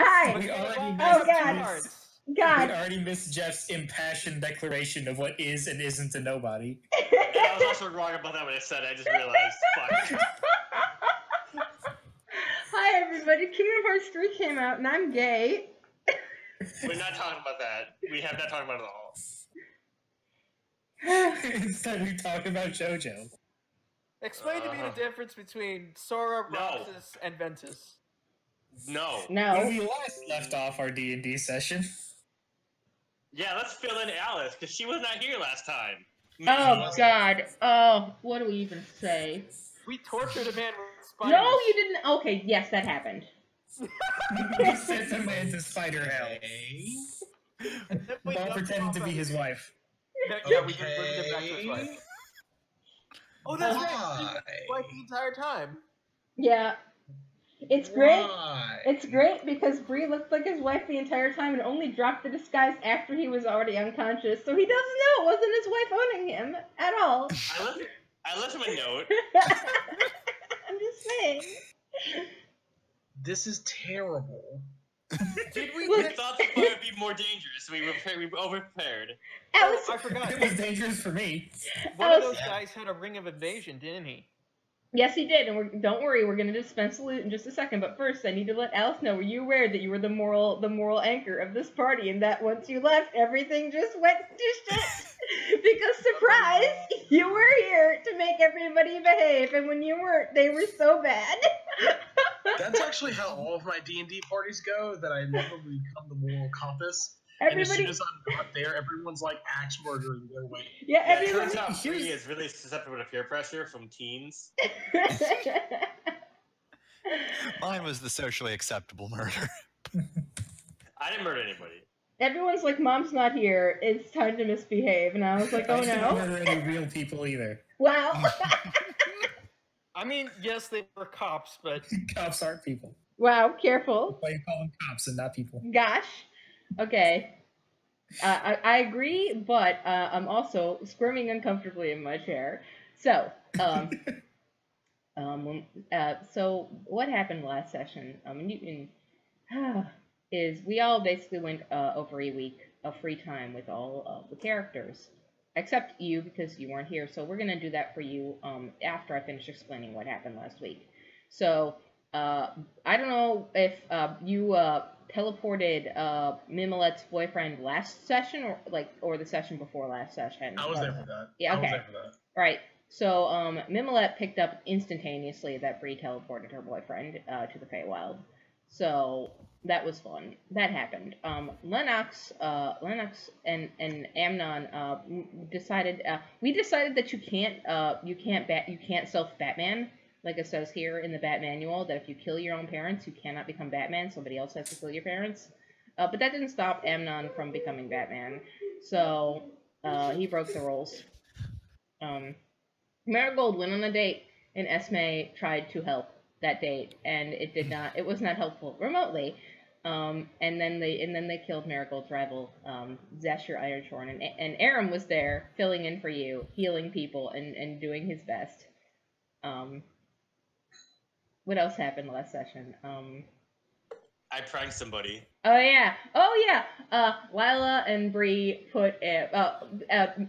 Hi. We already Oh, missed God. We God. already missed Jeff's impassioned declaration of what is and isn't a nobody. And I was also wrong about that when I said it. I just realized, fuck. Hi, everybody. Kingdom Hearts 3 came out, and I'm gay. We're not talking about that. We have not talked about it at all. Instead, we talk about JoJo. Explain to me the difference between Sora, Roxas, and Ventus. No. No. When we last left off our D&D session. Yeah, let's fill in Alice, because she was not here last time. Oh, God. Oh, what do we even say? We tortured a man with spiders. No, you didn't. Okay, yes, that happened. We sent a man to spider hell. While pretending to be his wife. Yeah, we did bring him back to his wife. Oh, that's right. Wife the entire time. Yeah. It's great. It's great because Bree looked like his wife the entire time and only dropped the disguise after he was already unconscious, so he doesn't know it wasn't his wife owning him at all. I left him a note. I'm just saying. This is terrible. We thought the fire would be more dangerous, so we were over-prepared. Alice, I forgot. It was dangerous for me. One of those guys had a ring of invasion, didn't he? Yes, he did, and don't worry, we're going to dispense the loot in just a second. But first, I need to let Alice know: were you aware that you were the moral anchor of this party, and that once you left, everything just went to shit? Because surprise, you were here to make everybody behave, and when you weren't, they were so bad. That's actually how all of my D&D parties go. That I never become the moral compass. And as soon as I'm not there, everyone's like axe murdering their way. Yeah, everyone. It turns out Bree is really susceptible to peer pressure from teens. Mine was the socially acceptable murder. I didn't murder anybody. Everyone's like, "Mom's not here. It's time to misbehave," and I was like, "Oh I no!" didn't murder any real people either. Wow. I mean, yes, they were cops, but cops aren't people. Wow, careful. Why you call them cops and not people? Gosh. Okay. I agree, but I'm also squirming uncomfortably in my chair. So, so what happened last session? Is we all basically went over a week of free time with all of the characters, except you because you weren't here. So we're gonna do that for you after I finish explaining what happened last week. So I don't know if you teleported Mimilette's boyfriend last session or the session before last session. I was there for that. Yeah, okay. I was there for that. Right. So Mimilette picked up instantaneously that Bree teleported her boyfriend to the Feywild. So that was fun. That happened. Lennox and Amnon decided we decided that you can't self Batman. Like it says here in the Bat Manual, that if you kill your own parents, you cannot become Batman. Somebody else has to kill your parents. But that didn't stop Amnon from becoming Batman. So he broke the rules. Marigold went on a date, and Esme tried to help that date, and it was not helpful remotely. And then they killed Marigold's rival, Zashir Ironshorn, and Aram was there filling in for you, healing people, and doing his best. What else happened last session? I pranked somebody. Oh yeah. Lila and Bree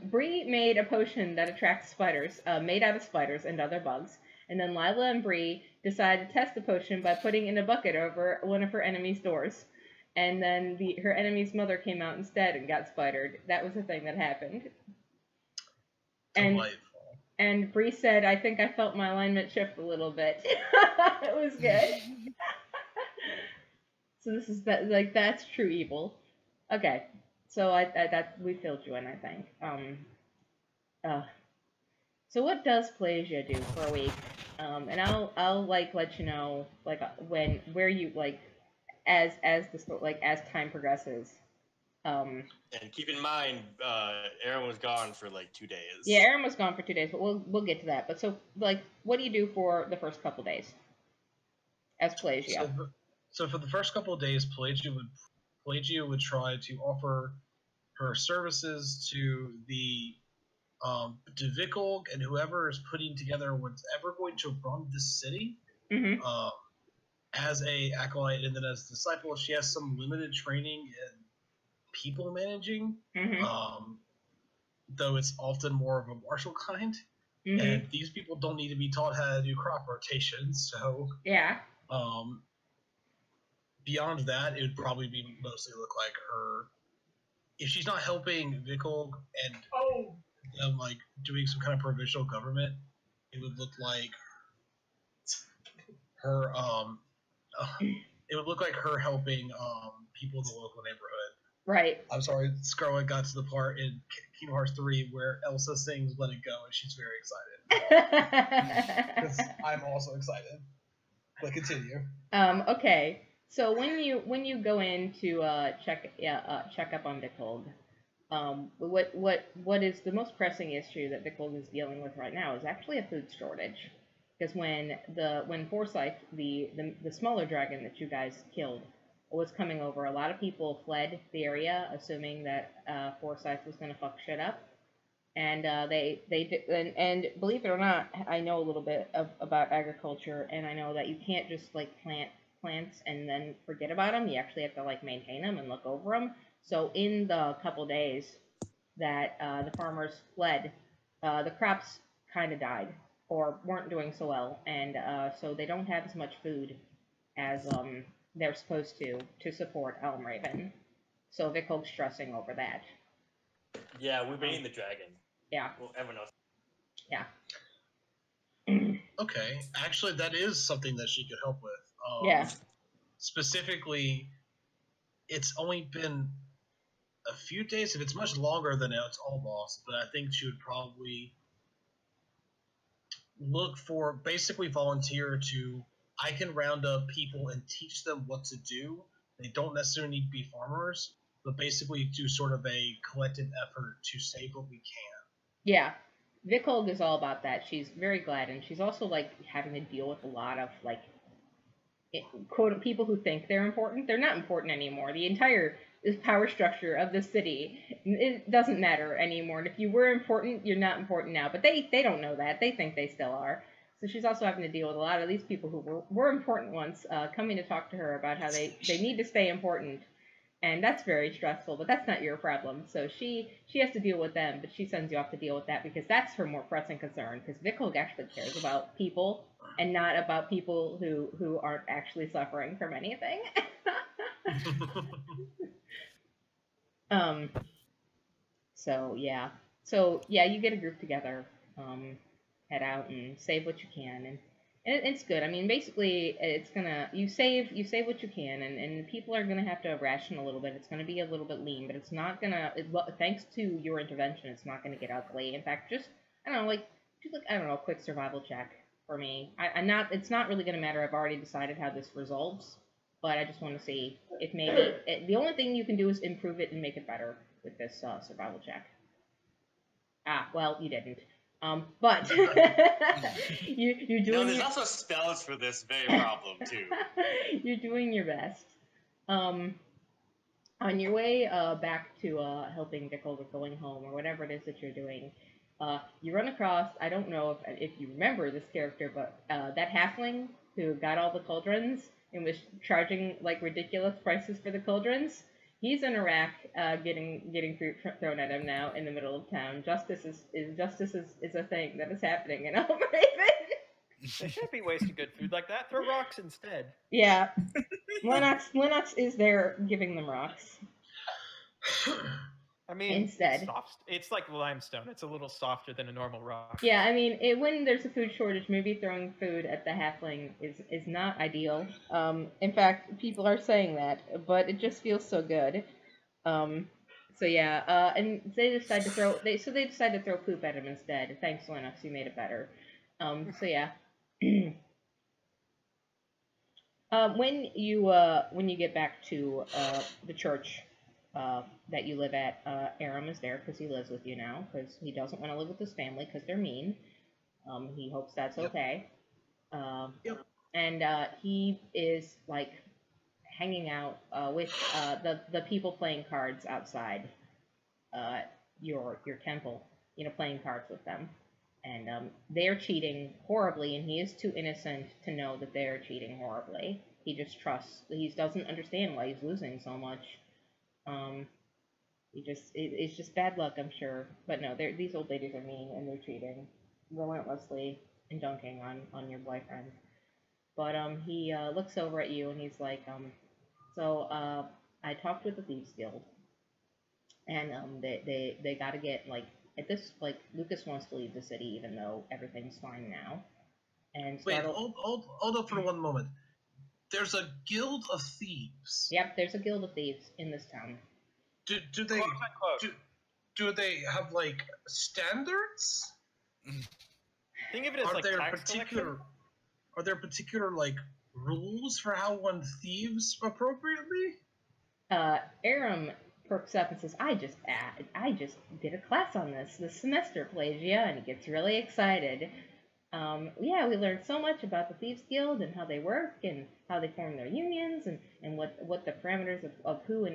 Bree made a potion that attracts spiders, made out of spiders and other bugs. And then Lila and Bree decided to test the potion by putting in a bucket over one of her enemy's doors. And then her enemy's mother came out instead and got spidered. That was the thing that happened. And Bree said, "I think I felt my alignment shift a little bit." It was good. So this is that's true evil. Okay, so we filled you in, I think. So what does Pelagia do for a week? And I'll let you know where you as time progresses. And keep in mind, Aaron was gone for 2 days. Yeah, Aaron was gone for 2 days, but we'll get to that. But so what do you do for the first couple days as Pelagia? So for the first couple of days, Pelagia would try to offer her services to the Dvikul and whoever is putting together what's ever going to run this city. Mm-hmm. as a acolyte and then as a disciple, she has some limited training in people managing, though it's often more of a martial kind. And these people don't need to be taught how to do crop rotation, so yeah. Beyond that, it would probably be mostly look like her. If she's not helping Vikol and them like doing some kind of provisional government, it would look like her. It would look like her helping people in the local neighborhood. Right. I'm sorry, Scarlet got to the part in Kingdom Hearts 3 where Elsa sings "Let It Go" and she's very excited. Because I'm also excited. But continue. Okay. So when you go in to check up on Vikol, what is the most pressing issue that Vikol is dealing with right now is actually a food shortage. Because when Forsyth, the smaller dragon that you guys killed, was coming over, a lot of people fled the area, assuming that Forsyth was going to fuck shit up. And they did, and believe it or not, I know a little bit about agriculture, and I know that you can't just like plant plants and then forget about them. You actually have to like maintain them and look over them. So in the couple days that the farmers fled, the crops kind of died or weren't doing so well, and so they don't have as much food as they're supposed to support Elm Raven. So Vikol's stressing over that. Yeah, we're baiting the dragon. Yeah. Well, everyone else. Yeah. Okay, actually, that is something that she could help with. Yeah. Specifically, it's only been a few days. If it's much longer than it's all lost, but I think she would probably look for, basically volunteer to, I can round up people and teach them what to do. They don't necessarily need to be farmers, but basically do sort of a collective effort to save what we can. Yeah. Vikol is all about that. She's very glad, and she's also like having to deal with a lot of like quote people who think they're important. They're not important anymore. The entire power structure of the city, it doesn't matter anymore. And if you were important, you're not important now. But they don't know that. They think they still are. So she's also having to deal with a lot of these people who were important once, coming to talk to her about how they need to stay important. And that's very stressful, but that's not your problem. So she has to deal with them, but she sends you off to deal with that because that's her more pressing concern. Because Vikol actually cares about people and not about people who aren't actually suffering from anything. So yeah, you get a group together, head out and save what you can, and it's good. I mean, basically, it's gonna you save what you can, and people are gonna have to ration a little bit. It's gonna be a little bit lean, but it's not gonna. Thanks to your intervention, it's not gonna get ugly. In fact, just I don't know, a quick survival check for me. It's not really gonna matter. I've already decided how this results, but I just want to see if maybe the only thing you can do is improve it and make it better with this survival check. Well, you didn't. But you're doing. No, there's also spells for this very problem too. You're doing your best. On your way back to helping Vikol with going home or whatever it is that you're doing, you run across. I don't know if you remember this character, but that halfling who got all the cauldrons and was charging like ridiculous prices for the cauldrons. He's in Iraq, getting fruit thrown at him now in the middle of town. Justice is a thing that is happening in Elm Raven. They shouldn't be wasting good food like that. Throw rocks instead. Yeah, Lennox is there giving them rocks. I mean, instead, it's like limestone. It's a little softer than a normal rock. Yeah, I mean, when there's a food shortage, maybe throwing food at the halfling is not ideal. In fact, people are saying that, but it just feels so good. So yeah, and they decide to throw poop at him instead. Thanks, Lennox, you made it better. So yeah. When you get back to the church that you live at, Aram is there because he lives with you now because he doesn't want to live with his family because they're mean. He hopes that's okay. Yep. And he is like hanging out with the people playing cards outside your temple. You know, playing cards with them, and they're cheating horribly, and he is too innocent to know that they're cheating horribly. he just trusts. He doesn't understand why he's losing so much. It's just bad luck, I'm sure. But no, these old ladies are mean and they're cheating relentlessly and dunking on your boyfriend. But he looks over at you and he's like, I talked with the Thieves Guild, and they gotta get Lucas wants to leave the city even though everything's fine now. And wait, hold up for one moment. There's a guild of thieves. Yep, there's a guild of thieves in this town. Do they do they have like standards? Think of it as Are like there tax particular collection? Are there particular like rules for how one thieves appropriately? Aram perks up and says, I just did a class on this semester, Pelagia, and he gets really excited. Yeah, we learned so much about the Thieves Guild and how they work and how they form their unions and what the parameters of who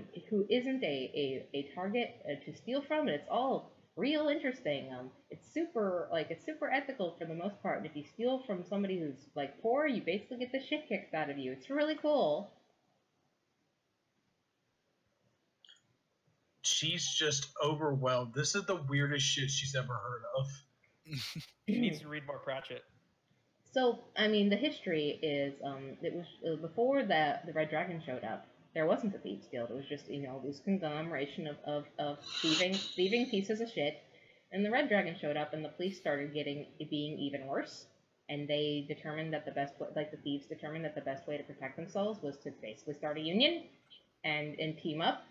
isn't a target to steal from, and it's all real interesting. It's super ethical for the most part, and if you steal from somebody who's like poor, you basically get the shit kicked out of you. It's really cool. She's just overwhelmed. This is the weirdest shit she's ever heard of. He needs to read more Pratchett. So, I mean, the history is, it was before the Red Dragon showed up. There wasn't a Thieves Guild. It was just, this conglomeration of thieving pieces of shit. And the Red Dragon showed up, and the police started being even worse. And they determined that the thieves determined that the best way to protect themselves was to basically start a union and team up.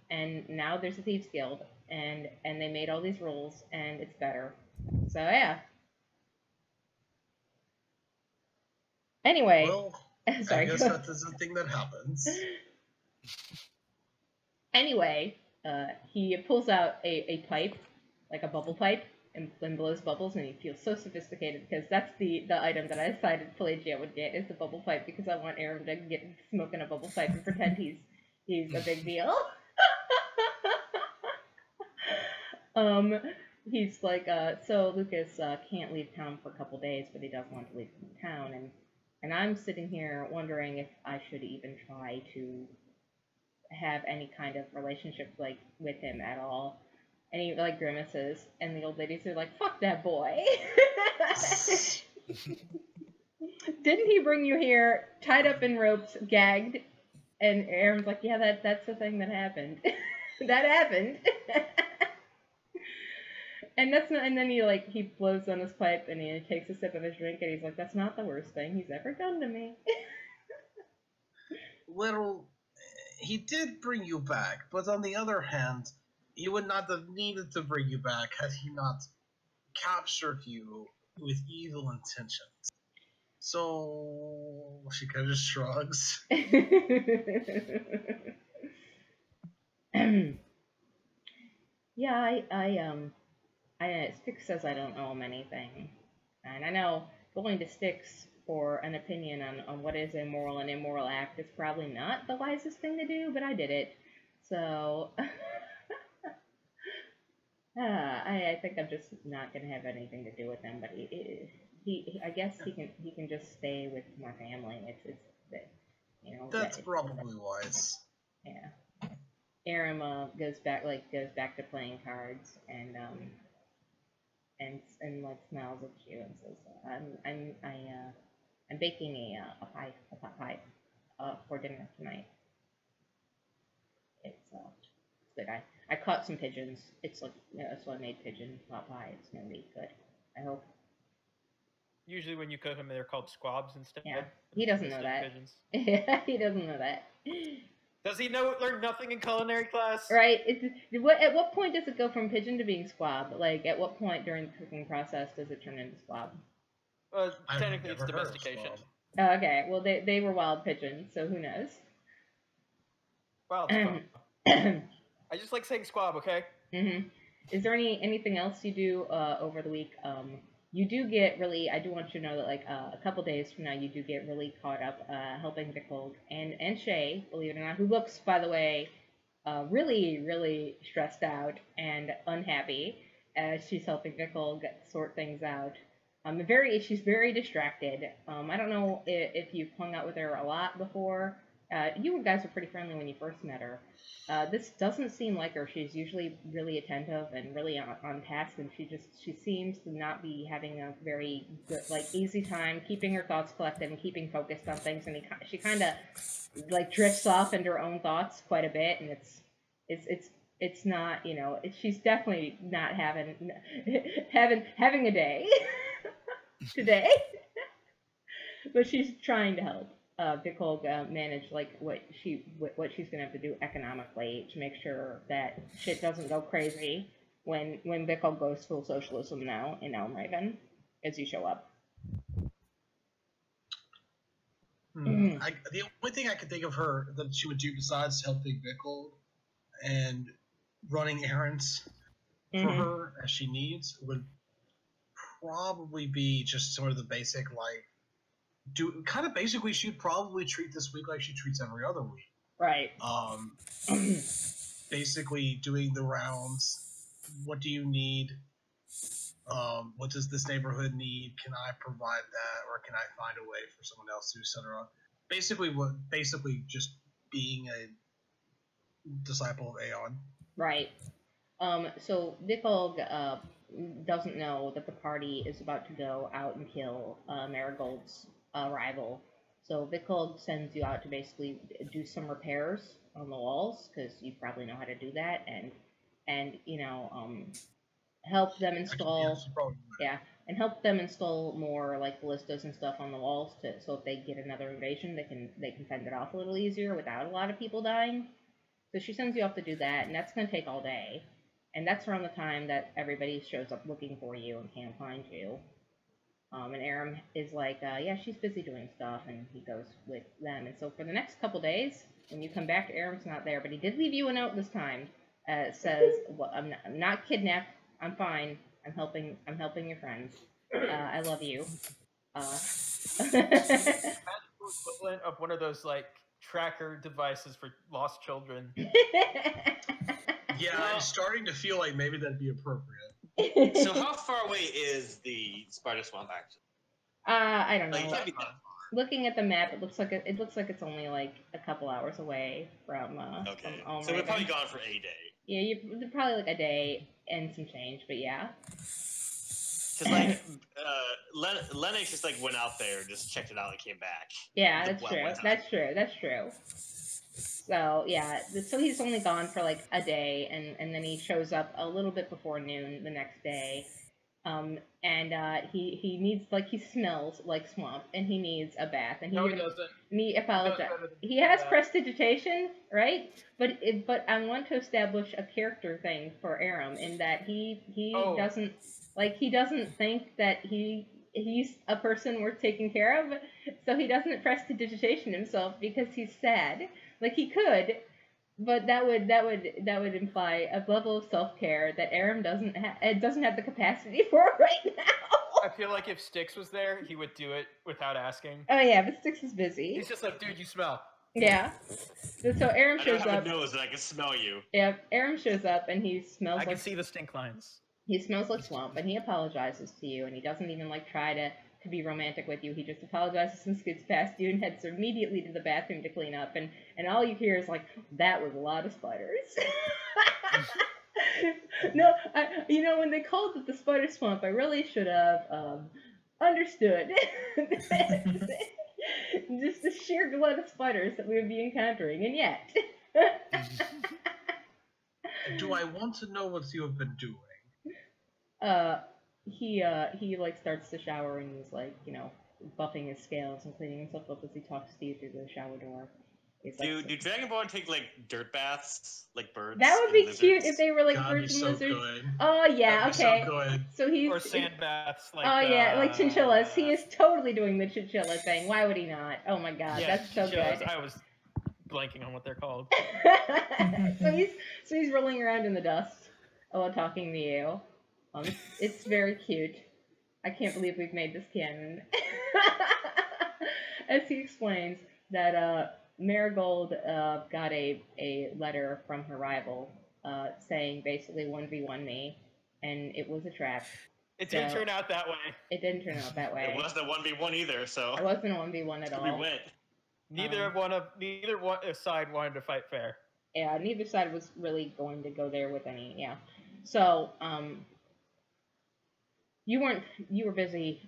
And now there's a Thieves Guild, and they made all these rules, and it's better. So yeah. Anyway, well, sorry. I guess that is a thing that happens. Anyway, he pulls out a pipe, like a bubble pipe, and blows bubbles, and he feels so sophisticated because that's the item that I decided Pelagia would get is the bubble pipe because I want Aram to get smoking a bubble pipe and pretend he's a big deal. He's like, so Lucas can't leave town for a couple days, but he does want to leave town, and I'm sitting here wondering if I should even try to have any kind of relationship with him at all. And he grimaces, and the old ladies are like, "Fuck that boy." Didn't he bring you here tied up in ropes, gagged? And Aram's like, "Yeah, that's the thing that happened. That happened." And then he blows on his pipe and he takes a sip of his drink and he's like, that's not the worst thing he's ever done to me. Well, he did bring you back, but on the other hand, he would not have needed to bring you back had he not captured you with evil intentions. So she kind of shrugs. Yeah, Styx says I don't owe him anything. And I know going to Styx for an opinion on what is a moral and immoral act is probably not the wisest thing to do, but I did it. So, I think I'm just not going to have anything to do with him, but I guess he can just stay with my family. That's probably wise. Yeah. Aram goes back to playing cards and smiles at you and says, I'm baking a pot pie for dinner tonight. It's good. I caught some pigeons. So I made pigeon pot pie. It's gonna be good. I hope. Usually when you cook them, they're called squabs instead. Yeah, he doesn't know that. Pigeons. Yeah, he doesn't know that. Does he learn nothing in culinary class? Right. At what point does it go from pigeon to being squab? Like, at what point during the cooking process does it turn into squab? Technically, it's domestication. Oh, okay. Well, they were wild pigeons, so who knows? Wild squab. I just like saying squab, okay? Mm-hmm. Is there anything else you do over the week? You do get really, I do want you to know that a couple days from now, you do get really caught up helping Nicole and Shay, believe it or not, who looks, by the way, really, really stressed out and unhappy as she's helping Nicole sort things out. She's very distracted. I don't know if you've hung out with her a lot before. You guys were pretty friendly when you first met her. This doesn't seem like her. She's usually really attentive and really on task, and she seems to not be having a very good, like, easy time keeping her thoughts collected and keeping focused on things. And she kind of like drifts off into her own thoughts quite a bit, and it's not, she's definitely not having a day today, but she's trying to help Vikol manage like what she's gonna have to do economically to make sure that shit doesn't go crazy when Vikol goes full socialism now in Elm Raven as you show up. The only thing I could think of her that she would do besides helping Vikol and running errands for her as she needs would probably be just sort of the basic, like, basically she'd probably treat this week like she treats every other week. Right. Basically doing the rounds. What do you need? What does this neighborhood need? Can I provide that, or can I find a way for someone else to, etc. Basically just being a disciple of Aeon. Right. So Vikol doesn't know that the party is about to go out and kill Marigold's rival. So Vikol sends you out to basically do some repairs on the walls, because you probably know how to do that, and help them install and help them install more like ballistas and stuff on the walls so if they get another invasion they can fend it off a little easier without a lot of people dying. So she sends you off to do that, and that's going to take all day. And that's around the time that everybody shows up looking for you and can't find you. And Aram is like, yeah, she's busy doing stuff, and he goes with them. And so for the next couple days, when you come back, Aram's not there, but he did leave you a note this time. It says, well, I'm not kidnapped. I'm fine. I'm helping your friends. I love you. Equivalent of one of those like tracker devices for lost children. Yeah, I'm starting to feel like maybe that'd be appropriate. So how far away is the Spider Swamp actually? I don't know. Like, it can't be that far. Looking at the map, it looks like it's only like a couple hours away from. Okay. From So we're probably gone for a day. Yeah, you're probably like a day and some change, but yeah. Because like Lennox just like went out there, just checked it out, and came back. Yeah, that's true. That's true. So yeah, so he's only gone for like a day, and then he shows up a little bit before noon the next day, and he needs, like, he smells like swamp, and he needs a bath, and No, he doesn't. he apologizes. He has prestidigitation, right? But I want to establish a character thing for Aram in that he doesn't think that he's a person worth taking care of, so he doesn't prestidigitation himself because he's sad. Like, he could, but that would imply a level of self-care that Aram doesn't have the capacity for right now. I feel like if Styx was there, he would do it without asking. Oh yeah, but Styx is busy. He's just like, dude, you smell. Yeah. So Aram shows up. I don't have a nose, and I can smell you. Yeah, Aram shows up, and he smells I can see the stink lines. He smells like swamp, and he apologizes to you, and he doesn't even like try to be romantic with you. He just apologizes and skids past you and heads immediately to the bathroom to clean up, and all you hear is like, that was a lot of spiders. No, when they called it the spider swamp, I really should have understood just the sheer glut of spiders that we would be encountering, and yet. Do I want to know what you have been doing? He like starts to shower, and he's like, buffing his scales and cleaning himself up as he talks to you through the shower door. Do Dragonborn take like dirt baths like birds? That would be lizards? cute if they were like birds and lizards. Good. Oh yeah, okay. So he's or sand baths. Like, like chinchillas. He is totally doing the chinchilla thing. Why would he not? Oh my god, yeah, that's so good. I was blanking on what they're called. so he's rolling around in the dust while talking to you. It's very cute. I can't believe we've made this canon. As he explains that Marigold got a letter from her rival saying basically 1v1 me, and it was a trap. It didn't So- turn out that way. It didn't turn out that way. It wasn't a 1v1 either, so It wasn't a 1v1 at we all. went. Neither side wanted to fight fair. Yeah, neither side was really going to go there with any, yeah. So, you were busy,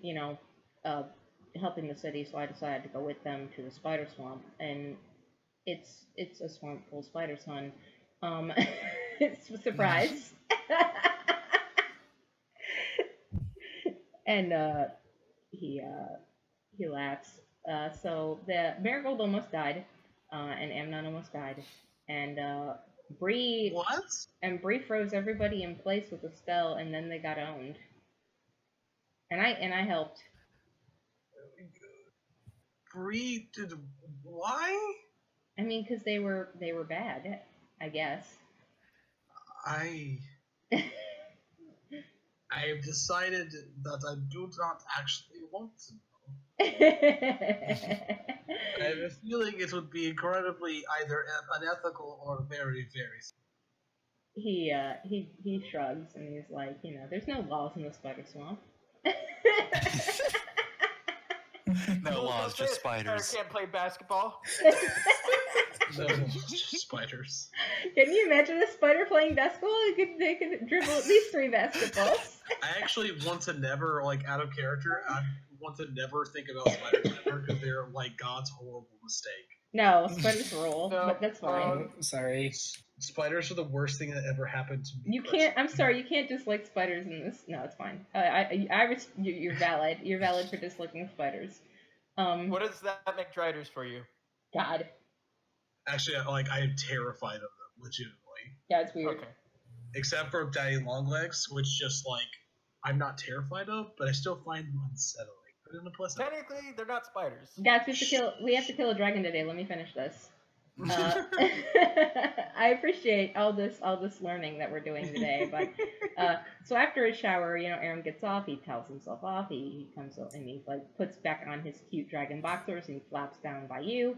helping the city, so I decided to go with them to the spider swamp, and it's a swamp full of spiders, hon. It's a surprise. And, he laughs. So the Marigold almost died, and Amnon almost died, and, Bree What? and Bree froze everybody in place with a spell, and then they got owned. And I helped. Bree did why? I mean, because they were bad, I guess. I have decided that I do not actually want to know. I have a feeling it would be incredibly either unethical or very, very. He shrugs and he's like, there's no laws in the spider swamp. No laws, just spiders. Can't play basketball. No, spiders. Can you imagine a spider playing basketball? They could dribble at least 3 basketballs. I actually want to never, out of character, I want to never think about spiders ever because they're like God's horrible mistake. No, spiders rule, No, but that's fine. Oh, sorry. Spiders are the worst thing that ever happened to me. You can't. I'm sorry. You can't dislike spiders in this. No, it's fine. You're valid. You're valid for disliking spiders. What does that make Driders for you? God. Actually, I am terrified of them, legitimately. Yeah, it's weird. Okay. Except for Daddy Longlegs, which just I'm not terrified of, but I still find them unsettling. But in a pleasant. Technically, they're not spiders. Guys, we have to kill a dragon today. Let me finish this. I appreciate all this learning that we're doing today, but so after his shower, Aaron gets off, he towels himself off, he comes up and he puts back on his cute dragon boxers and he flaps down by you,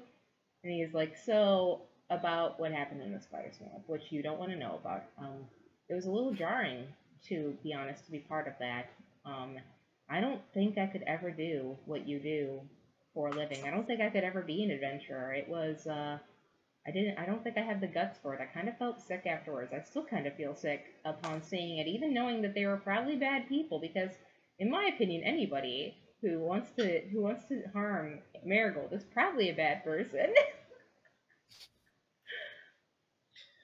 and he's like, so about what happened in the spider swamp, which you don't want to know about. It was a little jarring, to be honest, to be part of that. I don't think I could ever do what you do for a living. I don't think I could ever be an adventurer. It was I don't think I had the guts for it. I kind of felt sick afterwards. I still kind of feel sick upon seeing it, even knowing that they were probably bad people, because in my opinion, anybody who wants to harm Marigold is probably a bad person.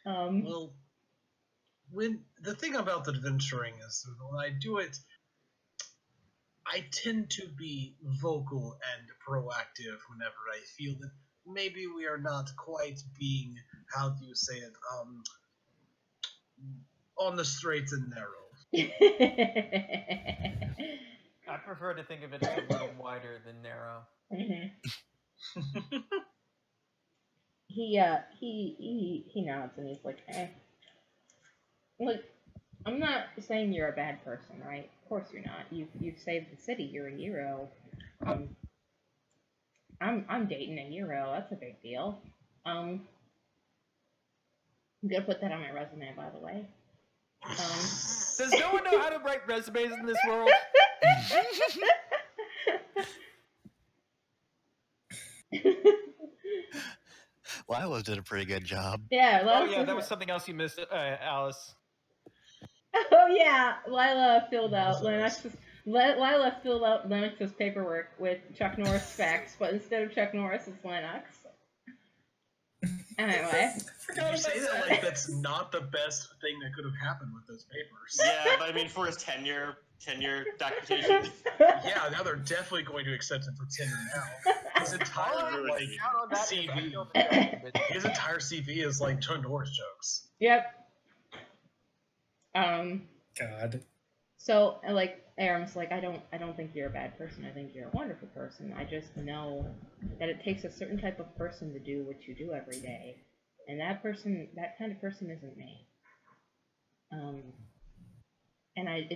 Well, when the thing about the adventuring is that when I do it, I tend to be vocal and proactive whenever I feel that maybe we are not quite being, how do you say it, on the straight and narrow. I prefer to think of it as a little wider than narrow. Mm-hmm. He nods and he's like, Look, I'm not saying you're a bad person, right? Of course you're not. You've saved the city. You're a hero. I'm dating a hero. That's a big deal. I'm gonna put that on my resume, by the way. Does no one know how to write resumes in this world? Lila did a pretty good job. Yeah. Oh yeah, that was something else you missed, Alice. Oh yeah, Lila filled out Lennox's paperwork with Chuck Norris facts, but instead of Chuck Norris, it's Lennox. Anyway. You say that like that's not the best thing that could have happened with those papers. Yeah, but I mean, for his tenure documentation. Yeah, now they're definitely going to accept him for tenure now. His entire CV is like Chuck Norris jokes. Yep. God. So Aram's like, I don't think you're a bad person. I think you're a wonderful person. I just know that it takes a certain type of person to do what you do every day, and that kind of person isn't me. And I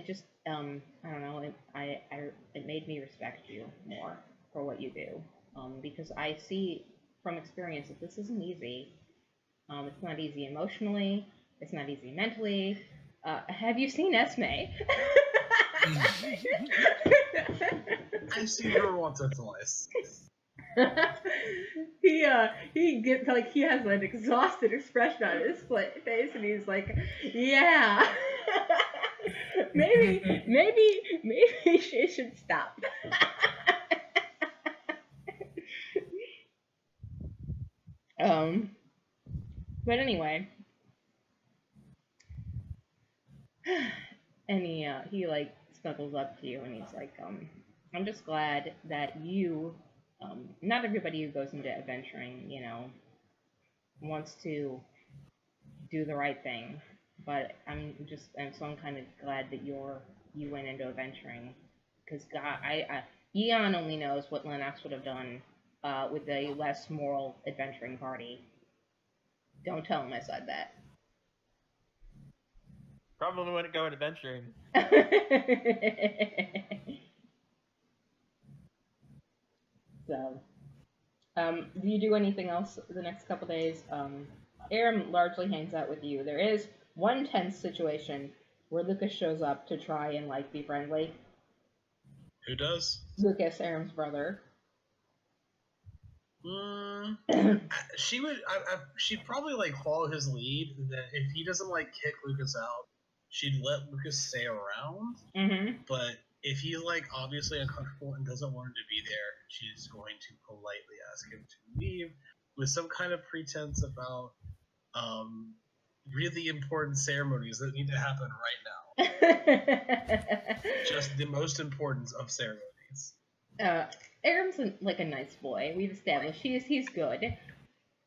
don't know. It made me respect you more for what you do, because I see from experience that this isn't easy. It's not easy emotionally. It's not easy mentally. have you seen Esme? I've seen her once or twice. He gets like he has an exhausted expression on his face, and he's like, yeah. maybe she should stop. But anyway, and he like snuggles up to you, and he's like, I'm just glad that you, not everybody who goes into adventuring, you know, wants to do the right thing, but I'm kind of glad that you went into adventuring, because God, Eon only knows what Lennox would have done with a less moral adventuring party. Don't tell him I said that. Probably wouldn't go adventuring. So, do you do anything else the next couple days? Aram largely hangs out with you. There is one tense situation where Lucas shows up to try and, like, be friendly. Who does? Lucas, Aram's brother. She'd probably, like, follow his lead, and that if he doesn't, like, kick Lucas out, she'd let Lucas stay around. Mm-hmm. But if he's, like, obviously uncomfortable and doesn't want him to be there, she's going to politely ask him to leave with some kind of pretense about really important ceremonies that need to happen right now. Just the most important of ceremonies. Aram's like a nice boy. We've established he's good,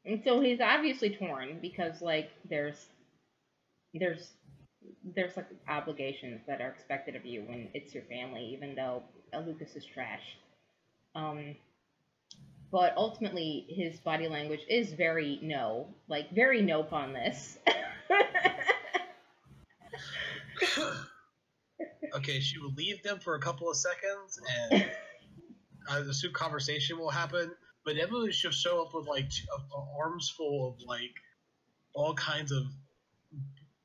and so he's obviously torn because like there's like obligations that are expected of you when it's your family, even though Lucas is trash. But ultimately, his body language is very no, like very nope on this. Okay, she will leave them for a couple of seconds, and the assume conversation will happen. But Emily should show up with like arms full of like all kinds of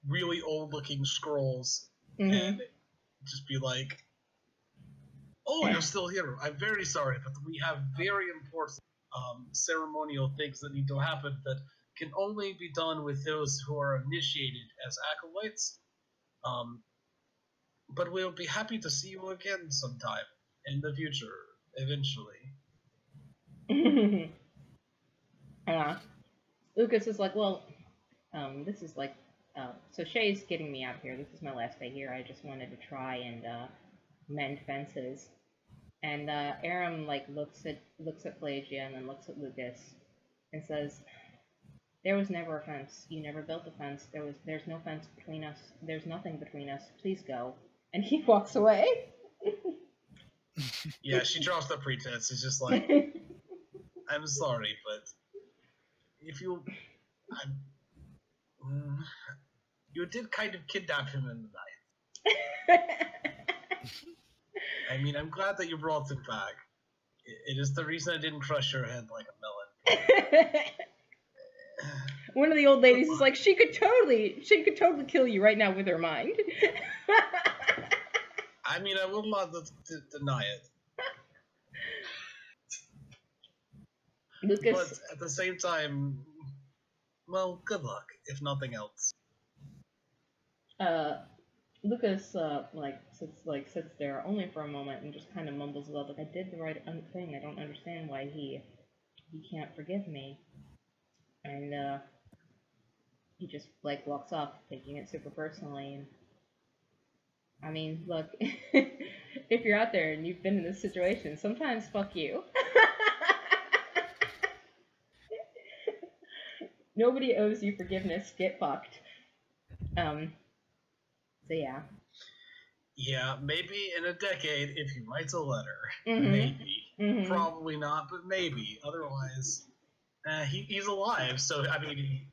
really old-looking scrolls, and just be like, "Oh, you're still here. I'm very sorry, but we have very important ceremonial things that need to happen that can only be done with those who are initiated as acolytes. But we'll be happy to see you again sometime in the future, eventually." Lucas is like, well, this is like, so Shay's getting me out of here. This is my last day here. I just wanted to try and mend fences. And Aram like looks at Pelagia and then looks at Lucas and says, "There was never a fence. You never built a fence. There's no fence between us. There's nothing between us. Please go." And he walks away. Yeah, she drops the pretense. It's just like, "I'm sorry, but if you did kind of kidnap him in the night. I mean, I'm glad that you brought him back. It is the reason I didn't crush your head like a melon." One of the old ladies is like, she could totally kill you right now with her mind. I mean, I will not deny it. Lucas, but at the same time, well, good luck, if nothing else. Lucas sits there only for a moment and just kind of mumbles about, like, I did the right thing. I don't understand why he can't forgive me. And he just like walks off, taking it super personally. And I mean, look, if you're out there and you've been in this situation, sometimes fuck you. Nobody owes you forgiveness. Get fucked. So yeah. Yeah, maybe in a decade if he writes a letter. Mm-hmm. Maybe. Mm-hmm. Probably not, but maybe. Otherwise, he's alive, so I mean,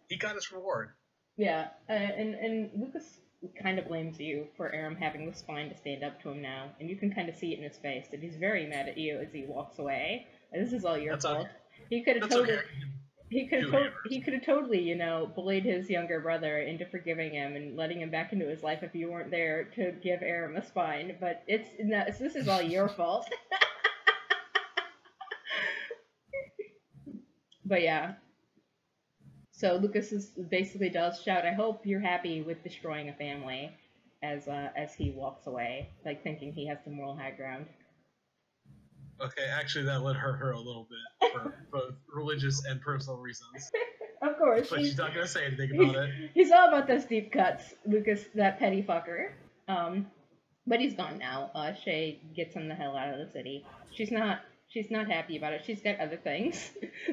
he got his reward. Yeah, and Lucas kind of blames you for Aram having the spine to stand up to him now, and you can kind of see it in his face that he's very mad at you as he walks away. This is all your fault. Okay. He could have That's totally. okay. He could have totally, you know, bullied his younger brother into forgiving him and letting him back into his life if you weren't there to give Aram a spine. But this is all your fault. But yeah. So Lucas basically does shout, "I hope you're happy with destroying a family," as he walks away, like thinking he has the moral high ground. Okay, actually, that would hurt her a little bit for both religious and personal reasons. Of course. But she's not gonna say anything about it. He's all about those deep cuts, Lucas, that petty fucker. But he's gone now. Shay gets him the hell out of the city. She's not happy about it. She's got other things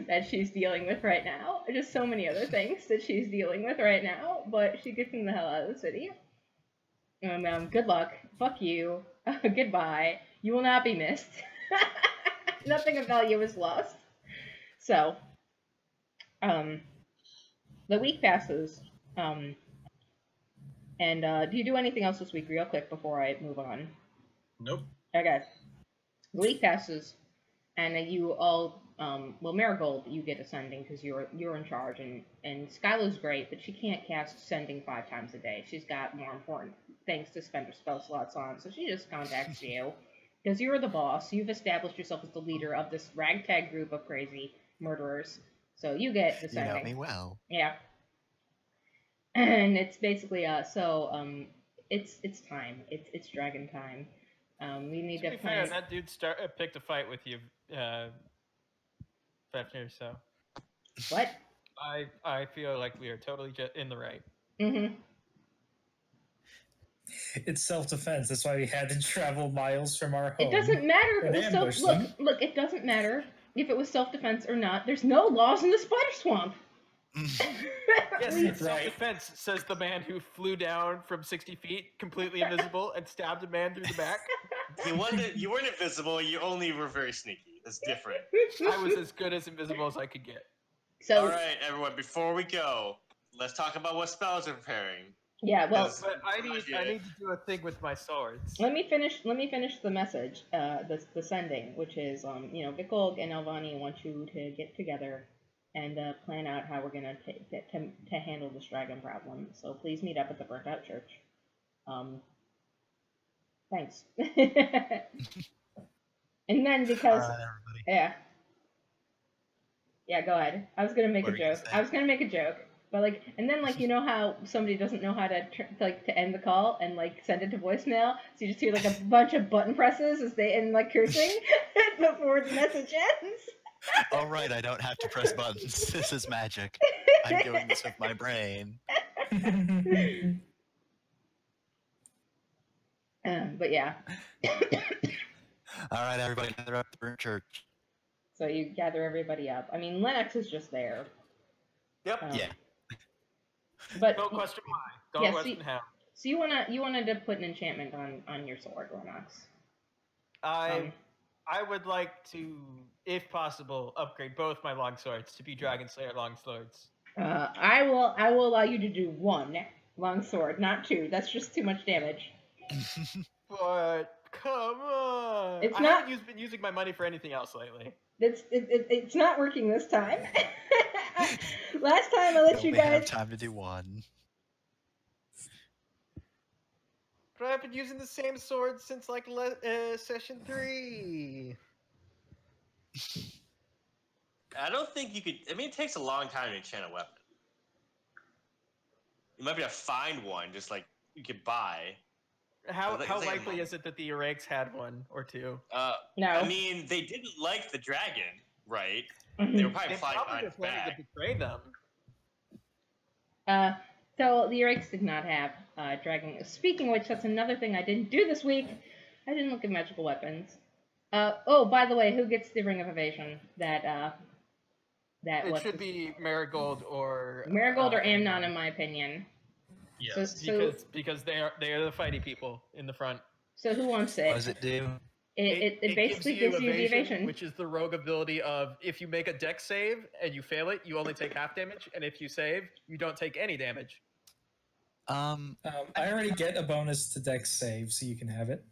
that she's dealing with right now. Just so many other things that she's dealing with right now. But she gets him the hell out of the city. And good luck. Fuck you. Goodbye. You will not be missed. Nothing of value is lost. So, the week passes. And do you do anything else this week, real quick, before I move on? Nope. Okay. The week passes, and you all, well, Marigold, you get ascending because you're in charge, and Skylar's great, but she can't cast sending 5 times a day. She's got more important things to spend her spell slots on, so she just contacts you because you're the boss. You've established yourself as the leader of this ragtag group of crazy murderers, so you get the sending. You know me well. Yeah. And it's basically it's time. It's dragon time. We need to be plan. fair, that dude picked a fight with you, Fefnir, so. What? I feel like we are totally in the right. Mm-hmm. It's self-defense. That's why we had to travel miles from our home. It doesn't matter if and it was ambush them. look. It doesn't matter if it was self-defense or not. There's no laws in the spider swamp. Yes, it's self-defense, says the man who flew down from 60 feet, completely invisible, and stabbed a man through the back. You weren't invisible. You only were very sneaky. That's different. I was as good as invisible as I could get. So, all right, everyone. Before we go, let's talk about what spells we're preparing. Yeah, well, but I need to do a thing with my swords. let me finish the message. The sending, which is Vikolg and Elvani want you to get together and plan out how we're gonna to handle this dragon problem. So please meet up at the Burnt Out Church. Thanks. And then because everybody. yeah, go ahead. I was gonna make What a are you joke. gonna say? But and then you know how somebody doesn't know how to end the call and send it to voicemail, so you just hear a bunch of button presses as they end cursing before the message ends. Oh, right, I don't have to press buttons. This is magic. I'm doing this with my brain. But yeah. All right, everybody, gather up the Burnt Church. So you gather everybody up. I mean, Lennox is just there. Yep. Yeah. But Don't question why. Don't Yeah, question how. so you wanted to put an enchantment on your sword, Lennox. I would like to, if possible, upgrade both my longswords to be Dragon Slayer longswords. I will allow you to do 1 longsword, not 2. That's just too much damage. But come on, It's I not- haven't been using my money for anything else lately. It's not working this time. Last time I let you Only have guys. time to do 1. But I've been using the same sword since session 3. I don't think you could. I mean, it takes a long time to enchant a weapon. You might be able to find one, just you could buy. How It's like a likely monk. is it that the Erakes had 1 or 2? No. I mean, they didn't like the dragon, right? Mhm. They were probably They flying probably behind just his wanted to back. betray them. So the Erakes did not have dragon. Speaking of which, that's another thing I didn't do this week. I didn't look at magical weapons. Oh, by the way, who gets the Ring of Evasion? That It should be Marigold or Marigold or Amnon, in my opinion. Yes. because they are the fighty people in the front. So who wants What it? does it do? It basically gives you the evasion. which is the rogue ability of if you make a dex save and you fail it, you only take half damage, and if you save, you don't take any damage. I already get a bonus to dex save, so you can have it.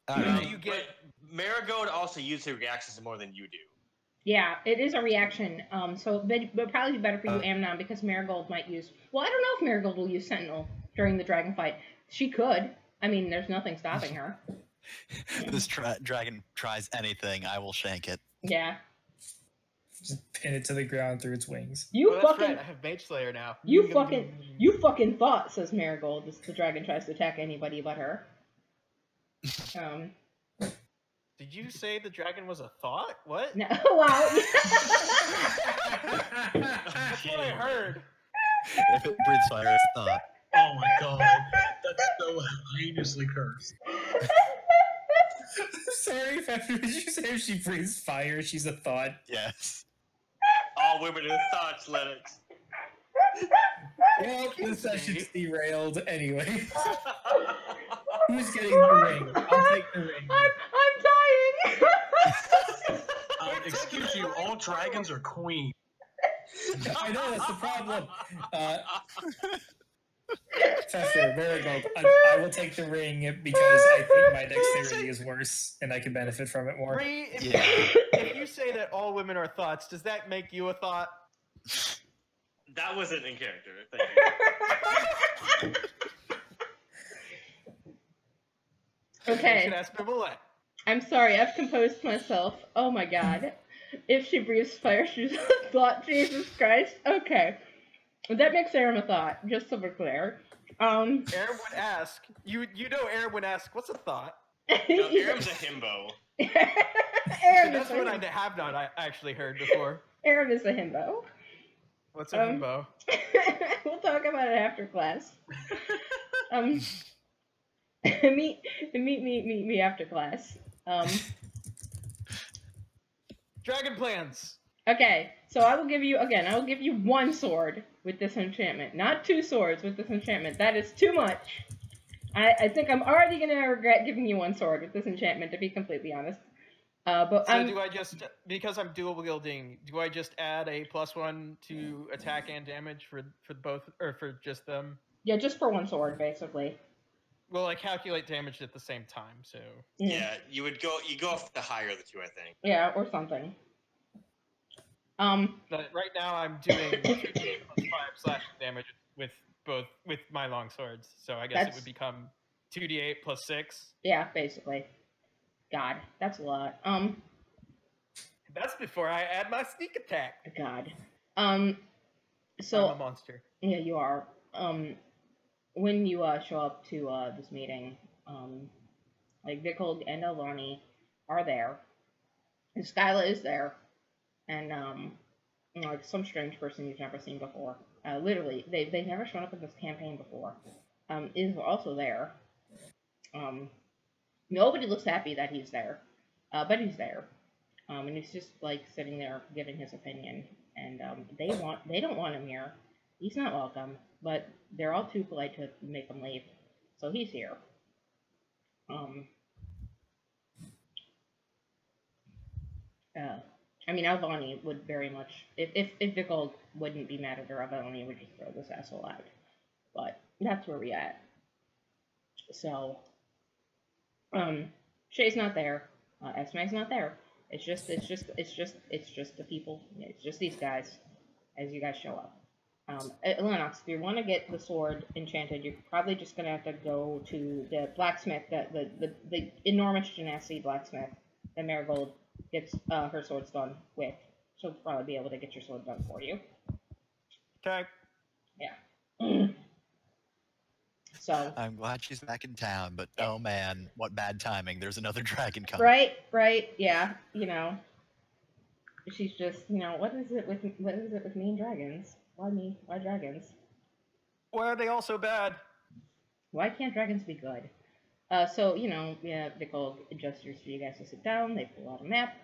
All right. You get But Marigold also uses her reactions more than you do. Yeah, it is a reaction. So it would probably be better for you, Amnon, because Marigold might use. Well, I don't know if Marigold will use Sentinel during the dragon fight. She could. I mean, there's nothing stopping her. This dragon tries anything, I will shank it. Yeah. Just pin it to the ground through its wings. You that's fucking. right. I have Mage Slayer now. You fucking thought, says Marigold, as the dragon tries to attack anybody but her. Did you say the dragon was a thought? What? No, wow. That's what I heard. If it breathes fire, it's not. Oh my god, that's so heinously cursed. Sorry, Pfeffer, did you say if she breathes fire, she's a thought? Yes. All women are thoughts, Lennox. Well, this session's derailed anyway. Who's getting the ring? I'll take the ring. I'm dying. Excuse you, all dragons are queens. I know, that's the problem. Pfeffer, Marigold, I will take the ring because I think my dexterity is worse and I can benefit from it more. Bree, if, Yeah. if you say that all women are thoughts, does that make you a thought? That wasn't in character. Thank you. You Okay. should ask Mimolette. I'm sorry, I've composed myself. Oh my god. If she breathes fire, she's a thought. Jesus Christ. Okay. That makes Aram a thought, just so we're clear. Aaron would ask. You know Aaron would ask, what's a thought? No, Aram's a himbo. Aram That's is what a I have not actually heard before. Aram is a himbo. What's a himbo? We'll talk about it after class. Meet me after class. Dragon plans. Okay, so I will give you one sword with this enchantment, not 2 swords with this enchantment. That is too much. I think I'm already gonna regret giving you 1 sword with this enchantment, to be completely honest. But So do I just, because I'm dual wielding, do I just add a +1 to attack and damage for both, or for just them? yeah, just for 1 sword, basically. Well, I calculate damage at the same time, so. Yeah, you go off the higher of the two, I think. Yeah, or something. But right now I'm doing 2d8 +5 slashing damage with my long swords, so I guess it would become 2d8 +6. Yeah, basically. God, that's a lot. That's before I add my sneak attack. God. So I'm a monster. Yeah, you are. When you show up to this meeting, like Vikhold and Elvani are there. And Skyla is there. And like some strange person you've never seen before. Literally, they've never shown up in this campaign before. Is also there. Nobody looks happy that he's there. But he's there. And he's just like sitting there giving his opinion. And they don't want him here. He's not welcome, but they're all too polite to make him leave. So he's here. I mean, Alvani would very much, if Vikhold wouldn't be mad at her, Alvani would just throw this asshole out. But that's where we're at. So, Shay's not there. Esme's not there. It's just the people. It's just these guys, as you guys show up. Lennox, if you want to get the sword enchanted, you're probably just gonna have to go to the blacksmith, the enormous Genasi blacksmith that Marigold gets her swords done with. She'll probably be able to get your sword done for you. Okay. Yeah. So. I'm glad she's back in town, but oh man, what bad timing. There's another dragon coming. Right, yeah, you know. She's just, you know, what is it with me and dragons? Why me? Why dragons? Why are they all so bad? Why can't dragons be good? So, you know, yeah, Vikhold gestures for you guys to sit down, they pull out a map,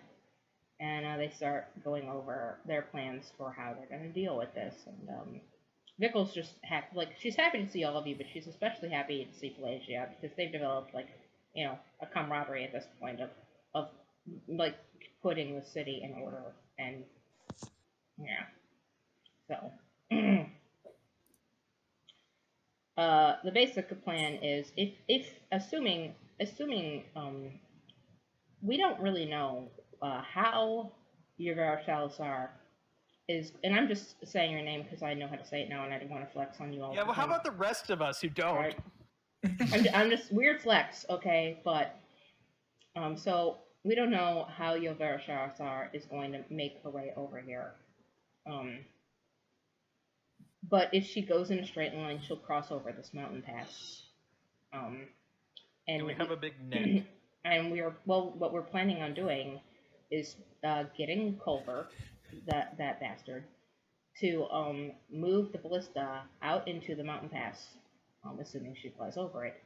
and they start going over their plans for how they're going to deal with this. And Vikhold's just happy, like, she's happy to see all of you, but she's especially happy to see Pelagia, because they've developed, like, you know, a camaraderie at this point of like, putting the city in order, and, yeah. So, the basic plan is, if assuming, we don't really know, how Yuvara Salazar is, and I'm just saying your name because I know how to say it now, and I didn't want to flex on you all. Yeah, well, how about the rest of us who don't? Right. I'm just weird flex, okay? But so we don't know how Yuvara Salazar is going to make her way over here. But if she goes in a straight line, she'll cross over this mountain pass. And we have a big net. And what we're planning on doing is getting Culver, that bastard, to move the ballista out into the mountain pass, assuming she flies over it,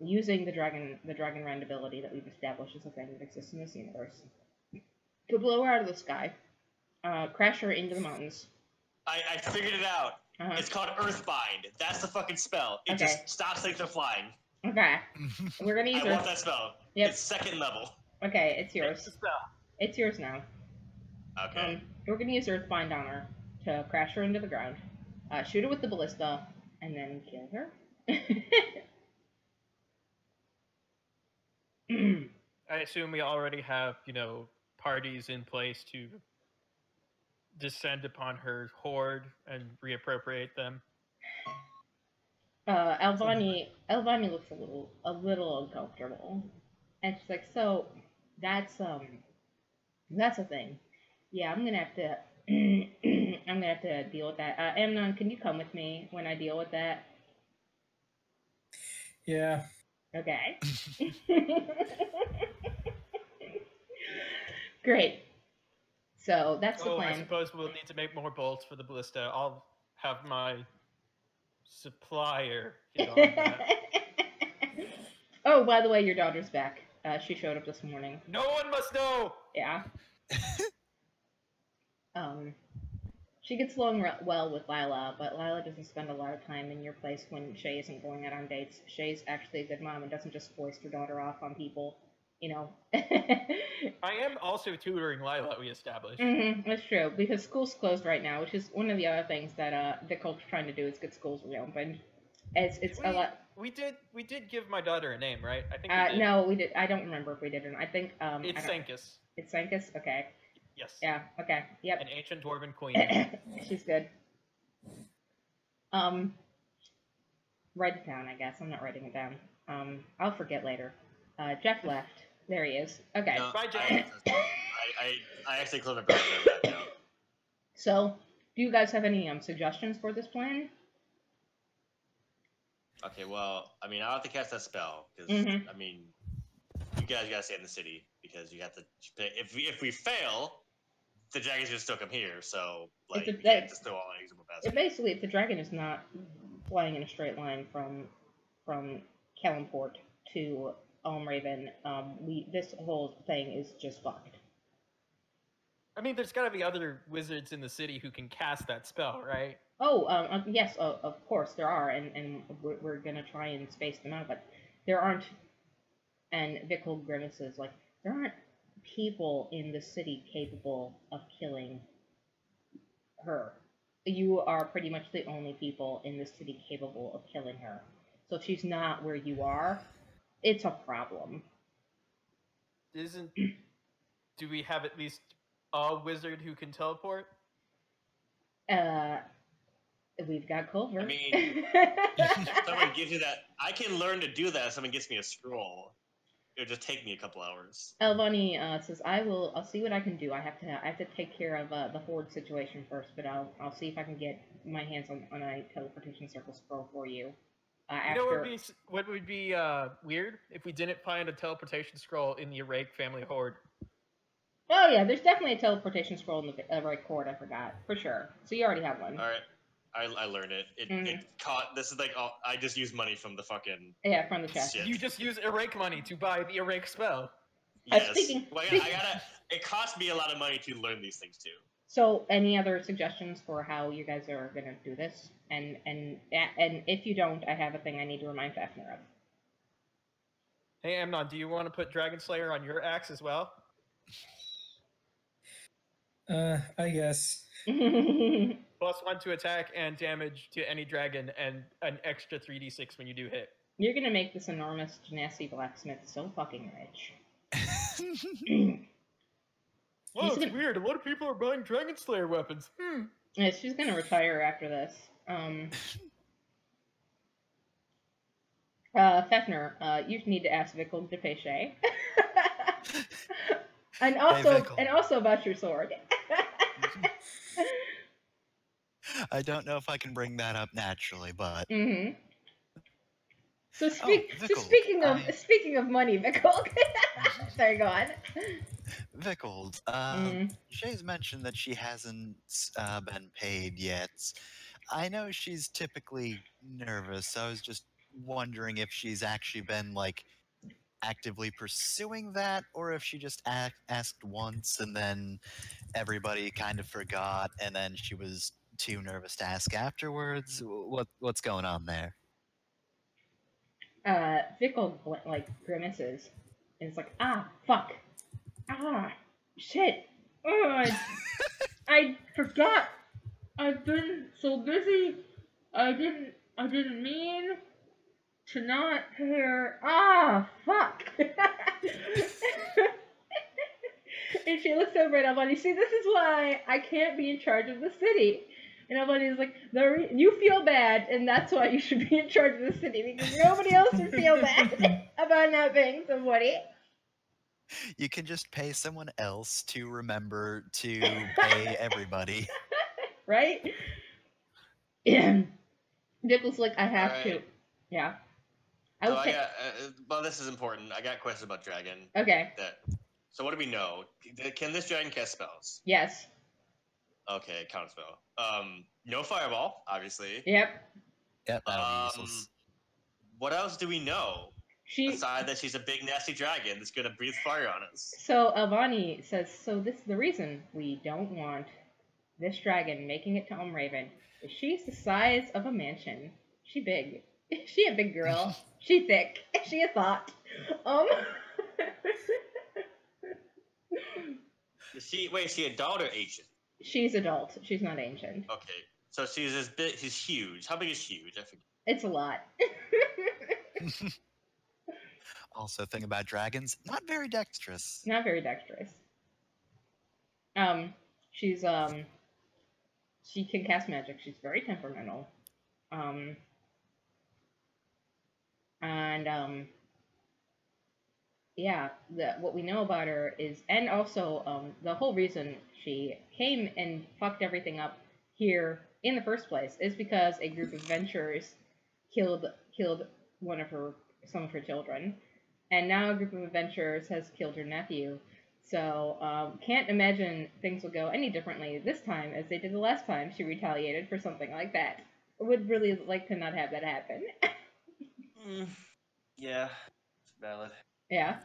using the dragon rend ability that we've established as a thing that exists in this universe, to blow her out of the sky, crash her into the mountains. I figured it out. It's called Earthbind. That's the fucking spell. It just stops things from flying. Okay. We're gonna use I want that spell. Yep. It's second level. Okay, it's yours. It's the spell. It's yours now. Okay. We're gonna use Earthbind on her to crash her into the ground, shoot her with the ballista, and then kill her. I assume we already have, parties in place to descend upon her horde and reappropriate them. Alvani looks a little uncomfortable, and she's like, "So, that's a thing. Yeah, I'm gonna have to, I'm gonna have to deal with that. Amnon, can you come with me when I deal with that?" Yeah. Okay. Great. So that's the plan. I suppose we'll need to make more bolts for the ballista. I'll have my supplier get on that. Oh, by the way, your daughter's back. She showed up this morning. No one must know! Yeah. She gets along well with Lila, but Lila doesn't spend a lot of time in your place when Shay isn't going out on dates. Shay's actually a good mom and doesn't just foist her daughter off on people, I am also tutoring Lila, we established. That's true, because school's closed right now, which is one of the other things that the culture's trying to do is get schools reopened. It's a lot. We did give my daughter a name, right? I think we did. No, we did. I don't remember if we did or not. I think it's Sankus. It's Sankus? Okay. Yes. Yeah, okay. Yep. An ancient dwarven queen. She's good. Write it down, I guess. I'm not writing it down. I'll forget later. Jeff left. There he is. Okay. No, bye, Jeff. I actually closed my browser that now. So, do you guys have any suggestions for this plan? Okay, well, I mean, I'll have to cast that spell because I mean, you guys gotta stay in the city because you have to. If we fail, the dragon's gonna still come here. So like, you can't just throw all eggs in the basket. Basically, if the dragon is not flying in a straight line from Kellenport to Raven, this whole thing is just fucked. I mean, there's got to be other wizards in the city who can cast that spell, right? Oh, yes, of course there are, and we're gonna try and space them out, but there aren't. And Vikul grimaces like there aren't people in the city capable of killing her. You are pretty much the only people in the city capable of killing her. So if she's not where you are, it's a problem. Do we have at least a wizard who can teleport? We've got Culver. I mean, someone gives you that. I can learn to do that if someone gets me a scroll. It'll just take me a couple hours. Elvani says, I'll see what I can do. I have to take care of the horde situation first, but I'll see if I can get my hands on a teleportation circle scroll for you. What would be weird if we didn't find a teleportation scroll in the Arake family horde? Oh yeah, there's definitely a teleportation scroll in the Arake horde. I forgot for sure. So you already have one. All right. I learned it. It caught. This is like I just used money from the fucking. Yeah, from the chest. Shit. You just use Arake money to buy the Arake spell. Yes. Well, I gotta. It cost me a lot of money to learn these things too. So, any other suggestions for how you guys are gonna do this? And if you don't, I have a thing I need to remind Fafnir of. Hey Amnon, do you want to put Dragon Slayer on your axe as well? I guess. +1 to attack and damage to any dragon, and an extra 3d6 when you do hit. You're gonna make this enormous Genasi blacksmith so fucking rich. Well, it's weird. A lot of people are buying Dragon Slayer weapons. Yeah, she's gonna retire after this. Fefner, you need to ask Vikkel to pay Shay. and also about your sword. I don't know if I can bring that up naturally, but. So speaking of money, Vikkel. Sorry, go on. Vikkel, Shay's mentioned that she hasn't been paid yet. I know she's typically nervous, so I was just wondering if she's actually been, like, actively pursuing that, or if she just asked once and then everybody kind of forgot, and then she was too nervous to ask afterwards. What's going on there? Vikkel, like, grimaces. And it's like, fuck. Shit. I forgot. I've been so busy. I didn't mean to not pay her. Fuck. And she looks over at Albany. See, this is why I can't be in charge of the city. And Albany's like, you feel bad, and that's why you should be in charge of the city, because nobody else would feel bad about not paying somebody. You can just pay someone else to remember to pay everybody. Right? Yeah. Vikkel's like, I have to. Yeah. Well, this is important. I got a question about Dragon. Okay. So what do we know? Can this Dragon cast spells? Yes. Okay, counterspell. No fireball, obviously. Yep. Yep, that'll be useless. What else do we know? Aside that she's a big nasty dragon that's gonna breathe fire on us. So Albany says, so this is the reason we don't want this dragon making it to Raven. She's the size of a mansion. She big. She a big girl. She thick. She a thought. Is she adult or ancient? She's adult. She's not ancient. Okay. So she's she's huge. How big is huge? I forget. It's a lot. Also, thing about dragons, not very dexterous. Not very dexterous. She's she can cast magic. She's very temperamental. Yeah, what we know about her is, and also the whole reason she came and fucked everything up here in the first place is because a group of adventurers killed some of her children, and now a group of adventurers has killed her nephew. So can't imagine things will go any differently this time as they did the last time she retaliated for something like that. I would really like to not have that happen. Yeah, it's valid. Yeah.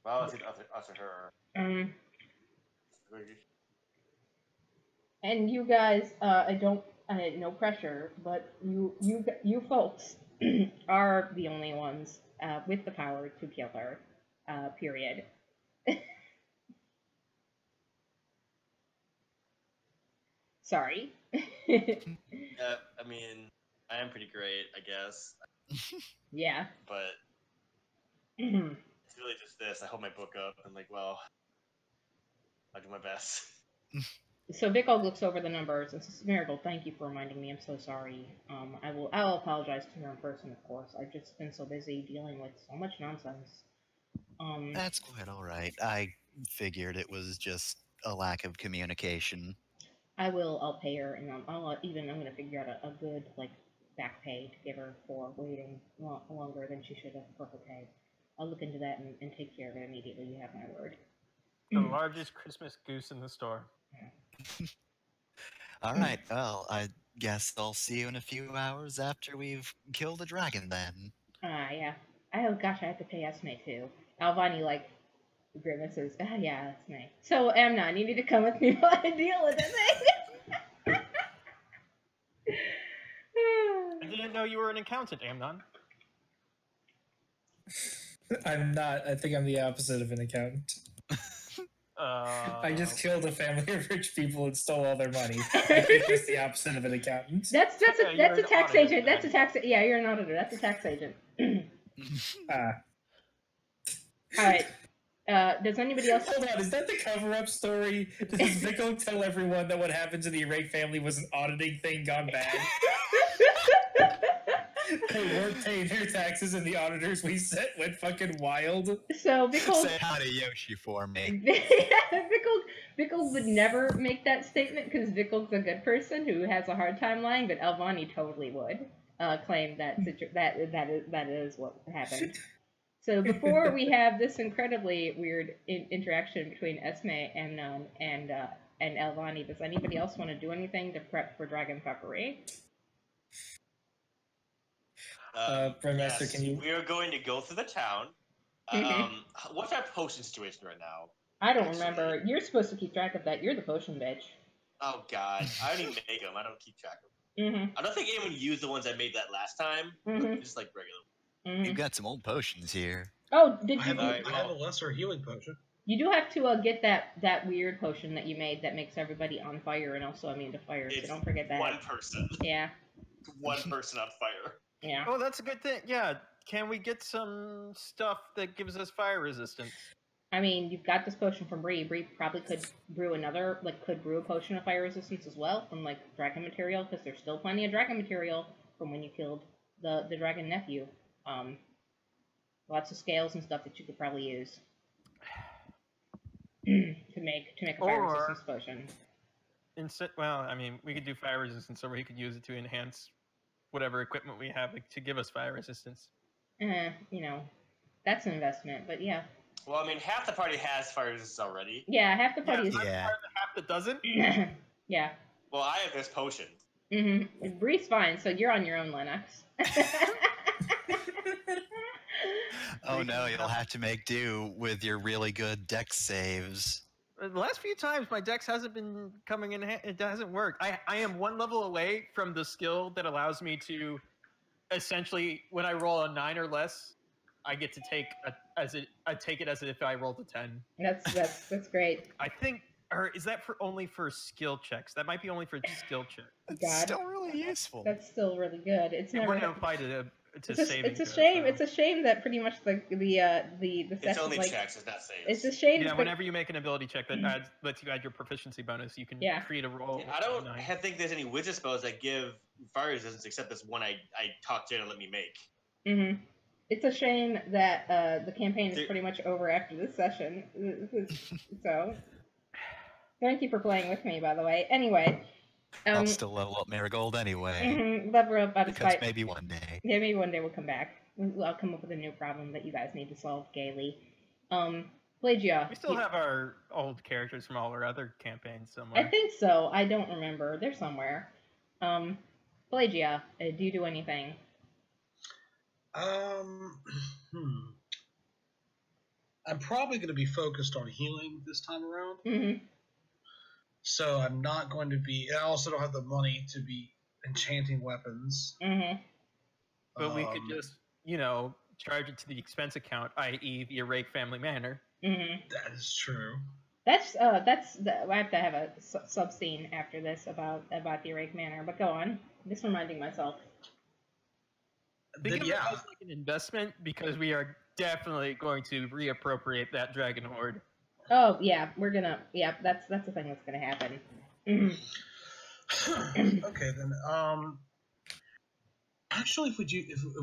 Well, it's us or her. And you guys, no pressure, but you folks are the only ones with the power to kill her. Period. Sorry. I mean, I am pretty great, I guess. Yeah. But it's really just this. I hold my book up and I'll do my best. So Vikkel looks over the numbers and says, Marigold, thank you for reminding me. I'm so sorry. I'll apologize to her in person, of course. I've just been so busy dealing with so much nonsense. That's quite all right. I figured it was just a lack of communication. I'll pay her, and I'm going to figure out a good, back pay to give her for waiting longer than she should have for her pay. I'll look into that and take care of it immediately. You have my word. The largest Christmas goose in the store. All right. Well, I guess I'll see you in a few hours after we've killed the dragon then. Yeah. Oh, gosh, I have to pay Esme, too. Albany, grimaces. Yeah, that's me. So, Amnon, you need to come with me while I deal with it. I didn't know you were an accountant, Amnon. I'm not. I think I'm the opposite of an accountant. I just killed a family of rich people and stole all their money. I think that's the opposite of an accountant. That's a tax agent. That's a tax. Yeah, you're an auditor. That's a tax agent. All right. Does anybody else? Hold on, is that the cover-up story? Does Vico tell everyone that what happened to the Irake family was an auditing thing gone bad? They weren't paying their taxes, and the auditors we sent went fucking wild. So Vico say hi to Yoshi for me. Vico would never make that statement because Vico's a good person who has a hard time lying, but Elvani totally would claim that that is what happened. So before we have this incredibly weird interaction between Esme, Amnon, and Elvani, does anybody else want to do anything to prep for Dragon Peppery? Master, can you? We are going to go through the town. What's our potion situation right now? I don't remember. You're supposed to keep track of that. You're the potion bitch. Oh God, I don't even make them. I don't keep track of them. I don't think anyone used the ones I made that last time. Just like regular. You've got some old potions here. Oh, did you? I have a lesser healing potion. You do have to get that weird potion that you made that makes everybody on fire and also immune to fire. So don't forget that. One person. Yeah. One person on fire. Yeah. Oh, that's a good thing. Yeah. Can we get some stuff that gives us fire resistance? I mean, you've got this potion from Bree. Bree probably could brew a potion of fire resistance as well from, like, dragon material, because there's still plenty of dragon material from when you killed the dragon nephew. Lots of scales and stuff that you could probably use to make a fire resistance potion. Well, I mean, we could do fire resistance, or we could use it to enhance whatever equipment we have to give us fire resistance. You know, that's an investment, but yeah. Well, I mean, half the party has fire resistance already. Yeah, half the party is. Yeah. Half that doesn't? Yeah. Well, I have this potion. Bree's fine, so you're on your own, Lennox. Oh no, you'll have to make do with your really good dex saves. The last few times, my dex hasn't been coming in. It hasn't worked. I am one level away from the skill that allows me to, essentially, when I roll a 9 or less, I get to take take it as if I rolled a 10. That's great. I think, or is that only for skill checks? That might be only for skill checks. That's still really useful. That's still really good. It's never wouldn't apply to saving. It's a shame. So. It's a shame that pretty much the It's only checks. It's not saves. It's a shame. Yeah, whenever you make an ability check that lets you add your proficiency bonus, you can create a roll. Yeah, I don't think there's any wizard spells that give fire resistance except this one I talked Jay to let me make. It's a shame that the campaign is pretty much over after this session. So, thank you for playing with me, by the way. Anyway. I'll still level up Marigold anyway. Level up out of because spite. Maybe one day. Yeah, maybe one day we'll come back. I'll come up with a new problem that you guys need to solve gaily. Plagia. We still have our old characters from all our other campaigns somewhere. I think so. I don't remember. They're somewhere. Plagia, do you do anything? I'm probably going to be focused on healing this time around. So I'm not going to be. I also don't have the money to be enchanting weapons. But we could just, charge it to the expense account, i.e., the Irake Family Manor. That is true. I have to have a sub scene after this about the Irake Manor. But go on. I'm just reminding myself. Think of it as like an investment because we are definitely going to reappropriate that Dragon Horde. Oh yeah, we're gonna. Yeah, that's the thing that's gonna happen. Okay then. Actually, if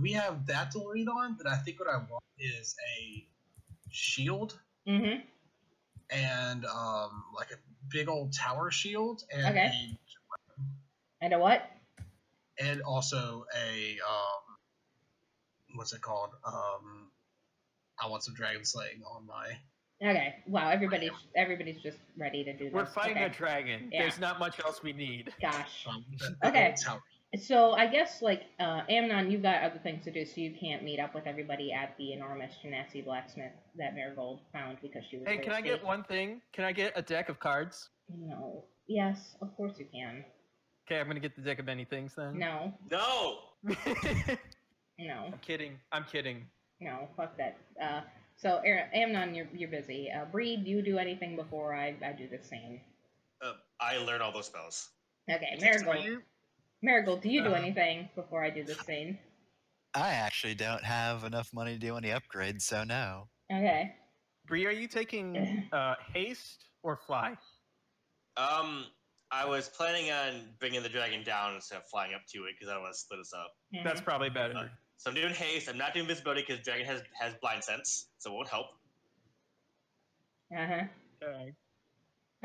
we have that to lead on, then I think what I want is a shield. And like a big old tower shield and and a what? And also a what's it called? I want some dragon slaying on my. Okay. Wow. Everybody's just ready to do this. We're fighting a dragon. Yeah. There's not much else we need. Gosh. Okay. So I guess Amnon, you've got other things to do, so you can't meet up with everybody at the enormous Genasi blacksmith that Marigold found because she was. Hey, can I get one thing? Can I get a deck of cards? No. Yes, of course you can. Okay, I'm gonna get the deck of many things then. No. No. No. I'm kidding. No, fuck that. So, Amnon, you're busy. Bree, do you do anything before I do this scene? I learn all those spells. Okay, Marigold, do you do anything before I do this scene? I actually don't have enough money to do any upgrades, so no. Okay. Bree, are you taking haste or fly? I was planning on bringing the dragon down instead of flying up to it because I don't want to split us up. Mm-hmm. That's probably better. So I'm doing haste. I'm not doing visibility because dragon has blind sense, so it won't help.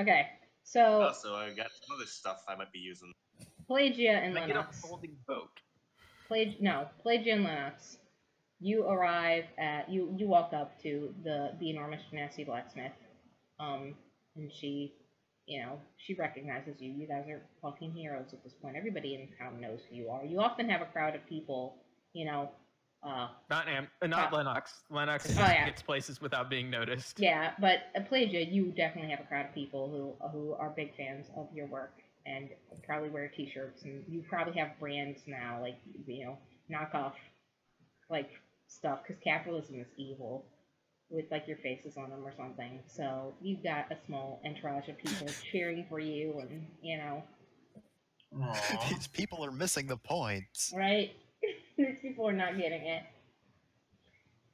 Okay. So. Also, I got some other stuff I might be using. Pelagia and Lennox. Get a folding boat. Pelagia and Lennox. You arrive at you walk up to the enormous Genasi blacksmith, and she, she recognizes you. You guys are fucking heroes at this point. Everybody in town knows who you are. You often have a crowd of people, not Lennox. Lennox gets places without being noticed. Yeah, but Pelagia, you definitely have a crowd of people who are big fans of your work and probably wear t-shirts, and you probably have brands now, like, knockoff, like, stuff, because capitalism is evil, with, like, your faces on them or something. So you've got a small entourage of people cheering for you, and, These people are missing the point. Right? These people are not getting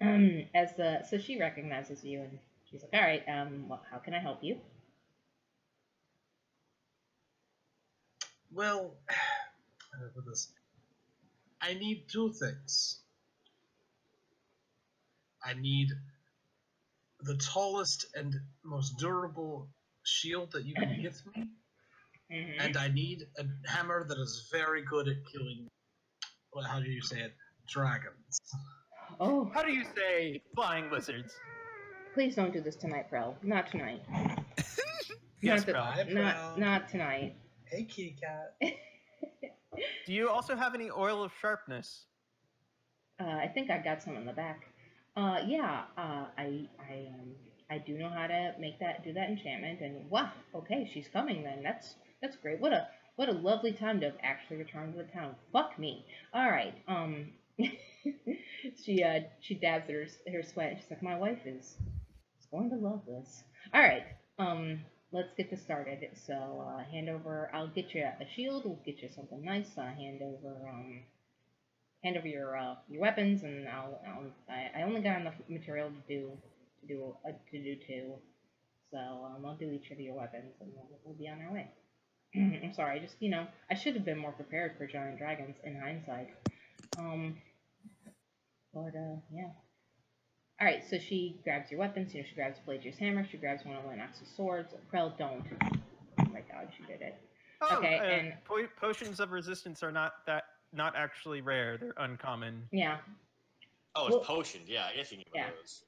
it. So she recognizes you, and she's like, all right, how can I help you? Well, I need two things. I need the tallest and most durable shield that you can give me, and I need a hammer that is very good at killing, how do you say it, dragons. Oh. How do you say flying lizards? Please don't do this tonight, Prel. Not tonight. Yes, Prel. Not tonight. Hey, kitty cat. Do you also have any oil of sharpness? I think I've got some in the back. I do know how to do that enchantment, and wow, okay, she's coming then. That's great. What a lovely time to have actually returned to the town. Fuck me. All right. She dabs at her sweat, and she's like, my wife is going to love this. All right. Let's get this started. So, hand over. I'll get you a shield. We'll get you something nice. Hand over your weapons, and I only got enough material to do two. So I'll do each of your weapons, and we'll be on our way. I'm sorry. I should have been more prepared for giant dragons in hindsight. Yeah. All right, so she grabs your weapons. She grabs Pelagia's hammer. She grabs one of Lennox's swords. Prel, don't. Oh my God, she did it. Oh, okay, and potions of resistance are not actually rare. They're uncommon. Yeah. Oh, it's potions. Yeah, I guess you can get one of those.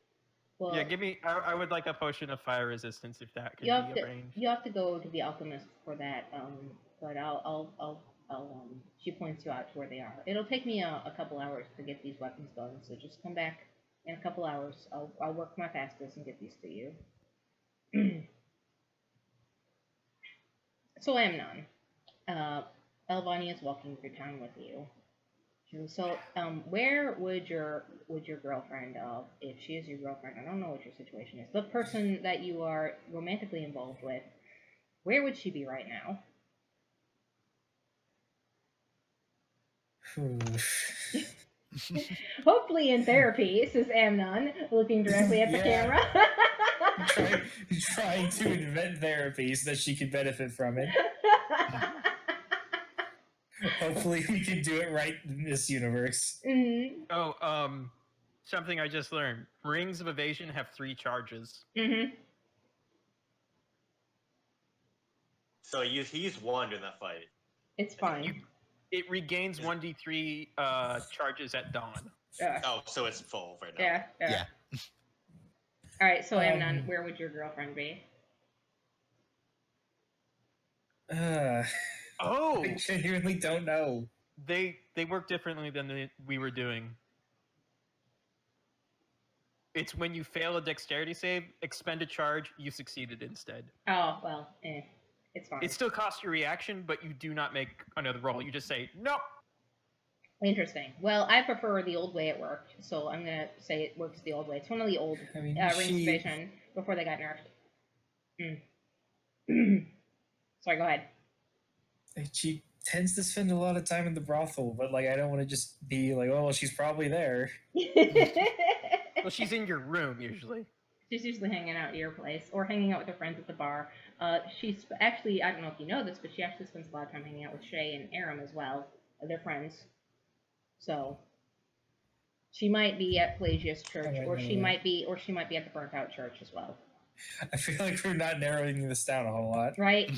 Well, yeah, give me. I would like a potion of fire resistance if that could be arranged. You have to go to the alchemist for that. But I'll she points you out to where they are. It'll take me a couple hours to get these weapons done. So just come back in a couple hours. I'll work my fastest and get these to you. So Amnon, Elvania is walking through town with you. So, where would your girlfriend, if she is your girlfriend, I don't know what your situation is, the person that you are romantically involved with, where would she be right now? Hopefully in therapy, says Amnon, looking directly at the camera. trying to invent therapy so that she could benefit from it. Hopefully we can do it right in this universe. Mm-hmm. Oh, something I just learned. Rings of evasion have 3 charges. Mm-hmm. So he used 1 during that fight. It's fine. It regains 1d3 charges at dawn. Oh, so it's full right now. Yeah. All right, so Amnon, where would your girlfriend be? I genuinely don't know. They work differently than we were doing. It's when you fail a dexterity save, expend a charge, you succeeded instead. Oh, well, it's fine. It still costs your reaction, but you do not make another roll. You just say, no. Interesting. Well, I prefer the old way it worked, so I'm going to say it works the old way. It's one of the old rings of evasion before they got nerfed. Sorry, go ahead. She tends to spend a lot of time in the brothel, but, I don't want to just be like, oh, well, she's probably there. Well, she's in your room, usually. She's usually hanging out at your place or hanging out with her friends at the bar. She's actually, I don't know if you know this, but she actually spends a lot of time hanging out with Shay and Aram as well. They're friends. So she might be at Pelagia's church, or she might be at the burnt out church as well. I feel like we're not narrowing this down a whole lot. Right?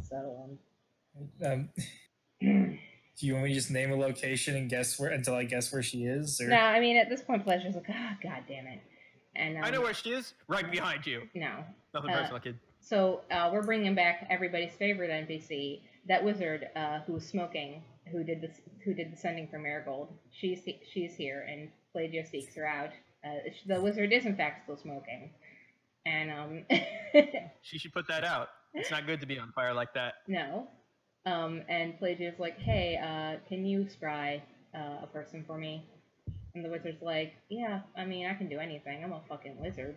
So, do you want me to just name a location and guess where until I guess where she is? Or? No, I mean at this point, Pleasure's like, oh, God damn it, and I know where she is. Right behind you. No, nothing personal, kid. So we're bringing back everybody's favorite NPC, that wizard who was smoking, who did the sending for Marigold. She's here, and Pelagia seeks her out. The wizard is in fact still smoking, and she should put that out. It's not good to be on fire like that. No. And Pelagia's like, hey, can you scry a person for me? And the wizard's like, yeah, I mean, I can do anything. I'm a fucking wizard.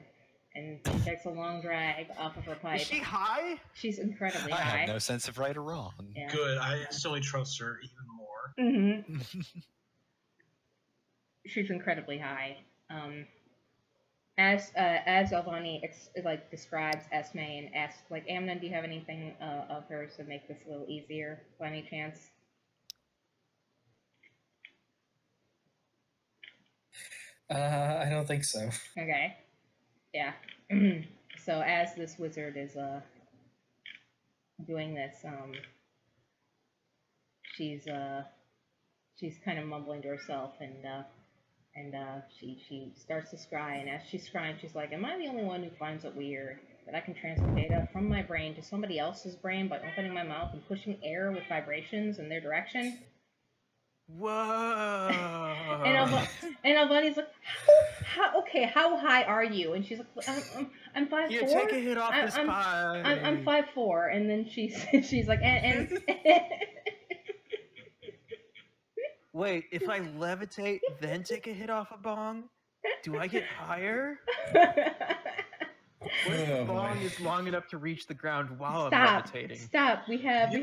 And she takes a long drag off of her pipe. Is she high? She's incredibly high. I have no sense of right or wrong. Yeah. Good. I instantly trust her even more. Mm-hmm. She's incredibly high. As Alvani describes Esme and asks, like, Amnon, do you have anything of hers to make this a little easier by any chance? I don't think so. Okay. Yeah. So as this wizard is doing this, she's kind of mumbling to herself, and she starts to scry, and as she's scrying, she's like, am I the only one who finds it weird that I can transfer data from my brain to somebody else's brain by opening my mouth and pushing air with vibrations in their direction? Whoa! and Alvani's like, how high are you? And she's like, I'm 5'4". Here, take a hit off this pie. I'm 5'4", and then she's like, and Wait, if I levitate, then take a hit off a bong, do I get higher? What if the bong is long enough to reach the ground while I'm levitating? Stop! We have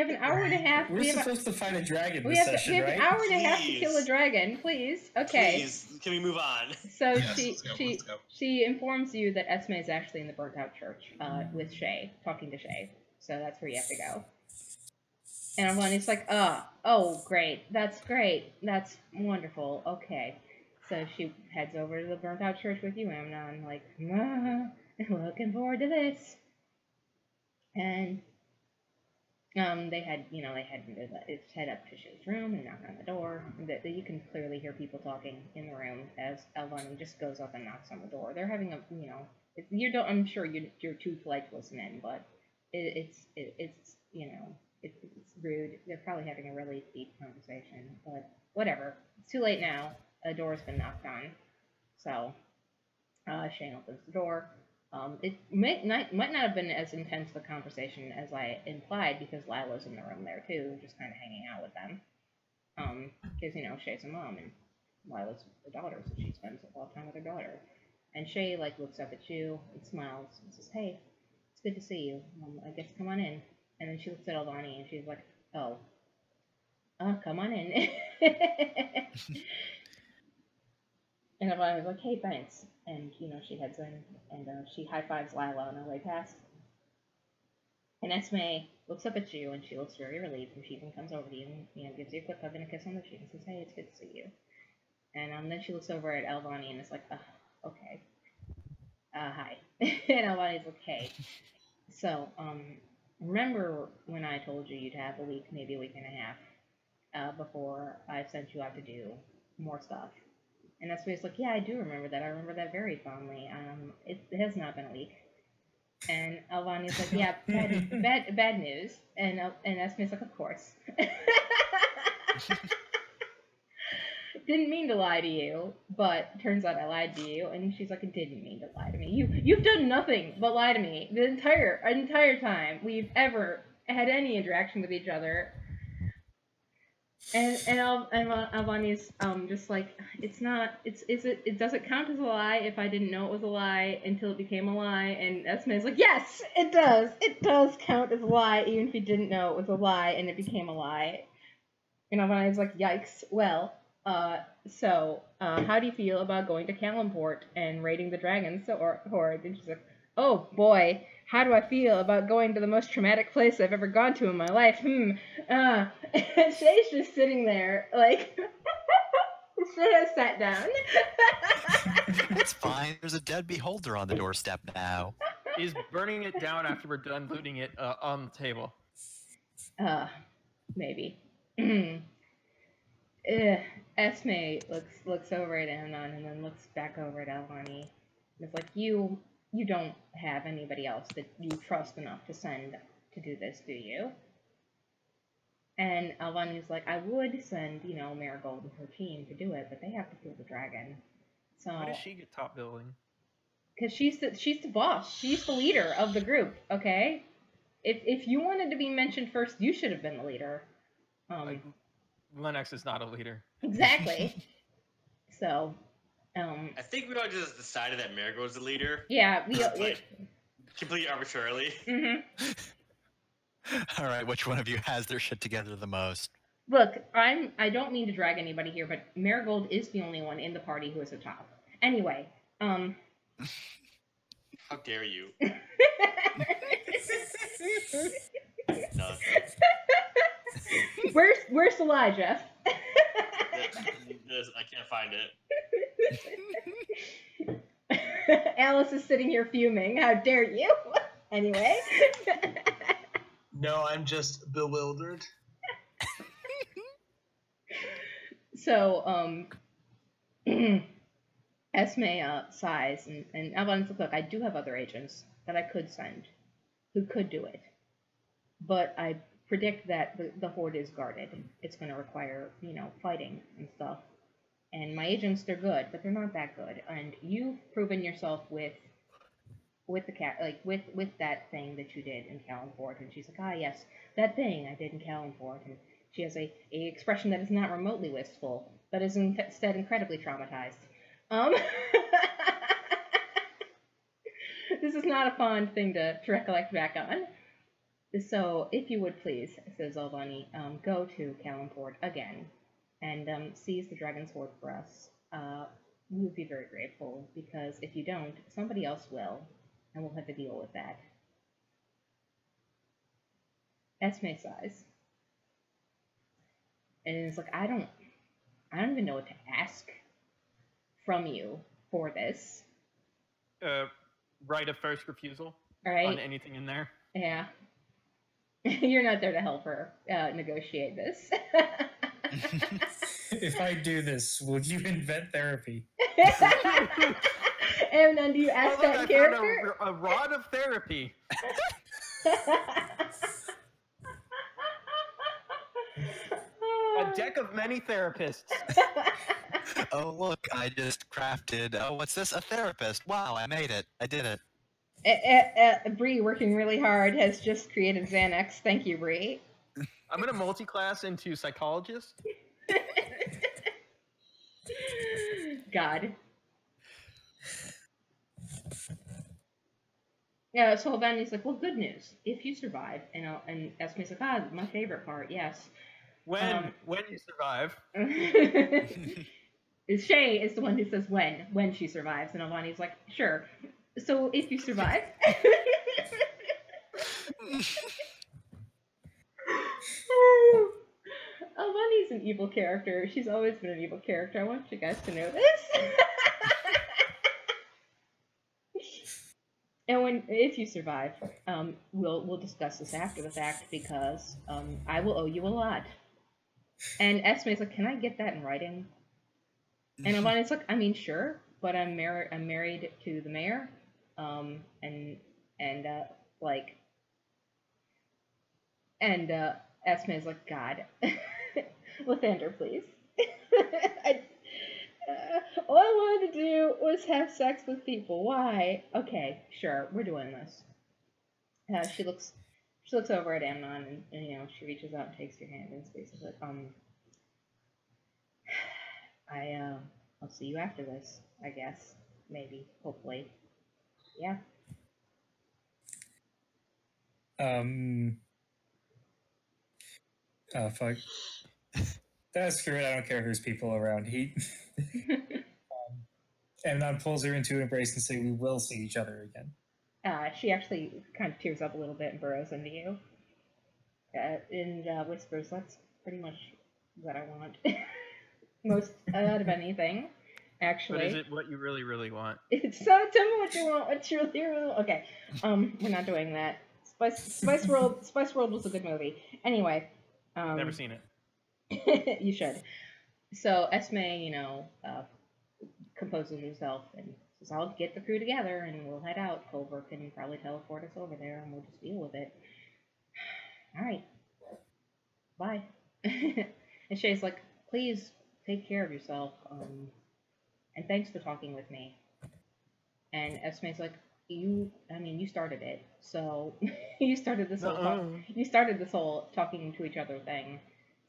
an hour and a half. We're supposed to fight a dragon this session, right? We have an hour and a half to kill a dragon. Please, okay. Please, can we move on? So yes, she informs you that Esme is actually in the burnt out church with Shay, talking to Shay. So that's where you have to go. And Alvani's like, oh, great. That's great. That's wonderful. Okay. So she heads over to the burnt out church with you, Amnon, like, looking forward to this. And they head up to Shay's room and knock on the door. You can clearly hear people talking in the room as Alvani just goes up and knocks on the door. They're having I'm sure you're too polite to listen in, but it's rude. They're probably having a really deep conversation, but whatever. It's too late now. A door's been knocked on. So, Shane opens the door. It might not have been as intense of a conversation as I implied, because Lila's in the room there too, just kind of hanging out with them. Because, Shay's a mom, and Lila's the daughter, so she spends a lot of time with her daughter. And Shay, looks up at you and smiles and says, hey, it's good to see you. I guess come on in. And then she looks at Alvani and she's like, oh, come on in. And Alvani was like, hey, thanks. And, she heads in and she high-fives Lila on her way past. And Esme looks up at you and she looks very relieved, and she even comes over to you and, gives you a quick hug and a kiss on the cheek and says, hey, it's good to see you. And then she looks over at Alvani and is like, okay. Hi. And Alvani's like, hey. So, remember when I told you you'd have a week, maybe a week and a half, before I sent you out to do more stuff? And Esme's like, yeah, I do remember that. I remember that very fondly. It has not been a week. And Alvani's like, yeah, bad news. And Esme's like, of course. Didn't mean to lie to you, but turns out I lied to you. And she's like, I didn't mean to lie to me. You've done nothing but lie to me the entire time we've ever had any interaction with each other. And Alvani's just like, it doesn't count as a lie if I didn't know it was a lie until it became a lie. And Esme's like, yes, it does count as a lie even if you didn't know it was a lie and it became a lie. And Alvani's like, yikes, well, How do you feel about going to Kalimport and raiding the dragons horde? And she's like, oh boy, how do I feel about going to the most traumatic place I've ever gone to in my life? And Shay's just sitting there, like, Shay has sat down. It's fine. There's a dead beholder on the doorstep now. He's burning it down after we're done looting it on the table. Maybe. Esme looks over at Amnon and then looks back over at Alvani. And it's like, you don't have anybody else that you trust enough to send to do this, do you? And Alvani's like, I would send, Marigold and her team to do it, but they have to kill the dragon. So why does she get top billing? Because she's the boss. She's the leader of the group, okay? If you wanted to be mentioned first, you should have been the leader. Lennox is not a leader. Exactly. So, I think we all just decided that Marigold's the leader. Yeah, completely arbitrarily. Mm-hmm. All right, which one of you has their shit together the most? Look, I don't mean to drag anybody here, but Marigold is the only one in the party who is a top. Anyway, How dare you? No. Where's Elijah? I can't find it. Alice is sitting here fuming. How dare you? Anyway. No, I'm just bewildered. So, Esme sighs, and Alvan's like, look, I do have other agents that I could send who could do it. But I predict that the horde is guarded. It's going to require, fighting and stuff. And my agents, they're good, but they're not that good. And you've proven yourself with the cat, like with that thing that you did in Kalimport. And she's like, ah, yes, that thing I did in Kalimport. And she has a expression that is not remotely wistful, but is instead incredibly traumatized. This is not a fond thing to recollect back on. So, if you would please, says Albani, go to Kalimport again and seize the Dragon's Horde for us. We would be very grateful, because if you don't, somebody else will, and we'll have to deal with that. Esme sighs. And it's like, I don't even know what to ask from you for this. Right of first refusal on anything in there. Yeah. You're not there to help her negotiate this. If I do this, will you invent therapy? And then do you ask that character? A rod of therapy. A deck of many therapists. Oh, look, I just crafted... Oh, what's this? A therapist. Wow, I made it. I did it. Bree, working really hard, has just created Xanax. Thank you, Bree. I'm going to multi-class into psychologist. God. Yeah, so Albani's like, well, good news. If you survive, and Esme's like, my favorite part, yes. When you survive. Shay is the one who says when she survives, and Albani's like, sure. So if you survive. Albani's an evil character. She's always been an evil character. I want you guys to know this. And if you survive, we'll discuss this after the fact, because I will owe you a lot. And Esme's like, can I get that in writing? And Albani's like, I mean, sure, but I'm married to the mayor, Esme's like, God, Lathander, please. All I wanted to do was have sex with people. Why? Okay, sure, we're doing this. She looks over at Amnon, and she reaches out and takes your hand and spaces like, I'll see you after this, I guess. Maybe, hopefully. Yeah. Oh, fuck. That's screw it. I don't care who's people around. Amnon pulls her into an embrace and say, "We will see each other again." She actually kind of tears up a little bit and burrows into you. And whispers, "That's pretty much what I want." Most out of anything, actually. But is it what you really, really want? It's so tell me what you want. What you really want. Okay, we're not doing that. Spice World. Spice World was a good movie. Anyway, never seen it. You should. So Esme, composes herself and says, "I'll get the crew together and we'll head out. Culver can probably teleport us over there and we'll just deal with it." All right. Bye. And Shay's like, "Please take care of yourself. And thanks for talking with me." And Esme's like, you started it. So you started this whole talking to each other thing.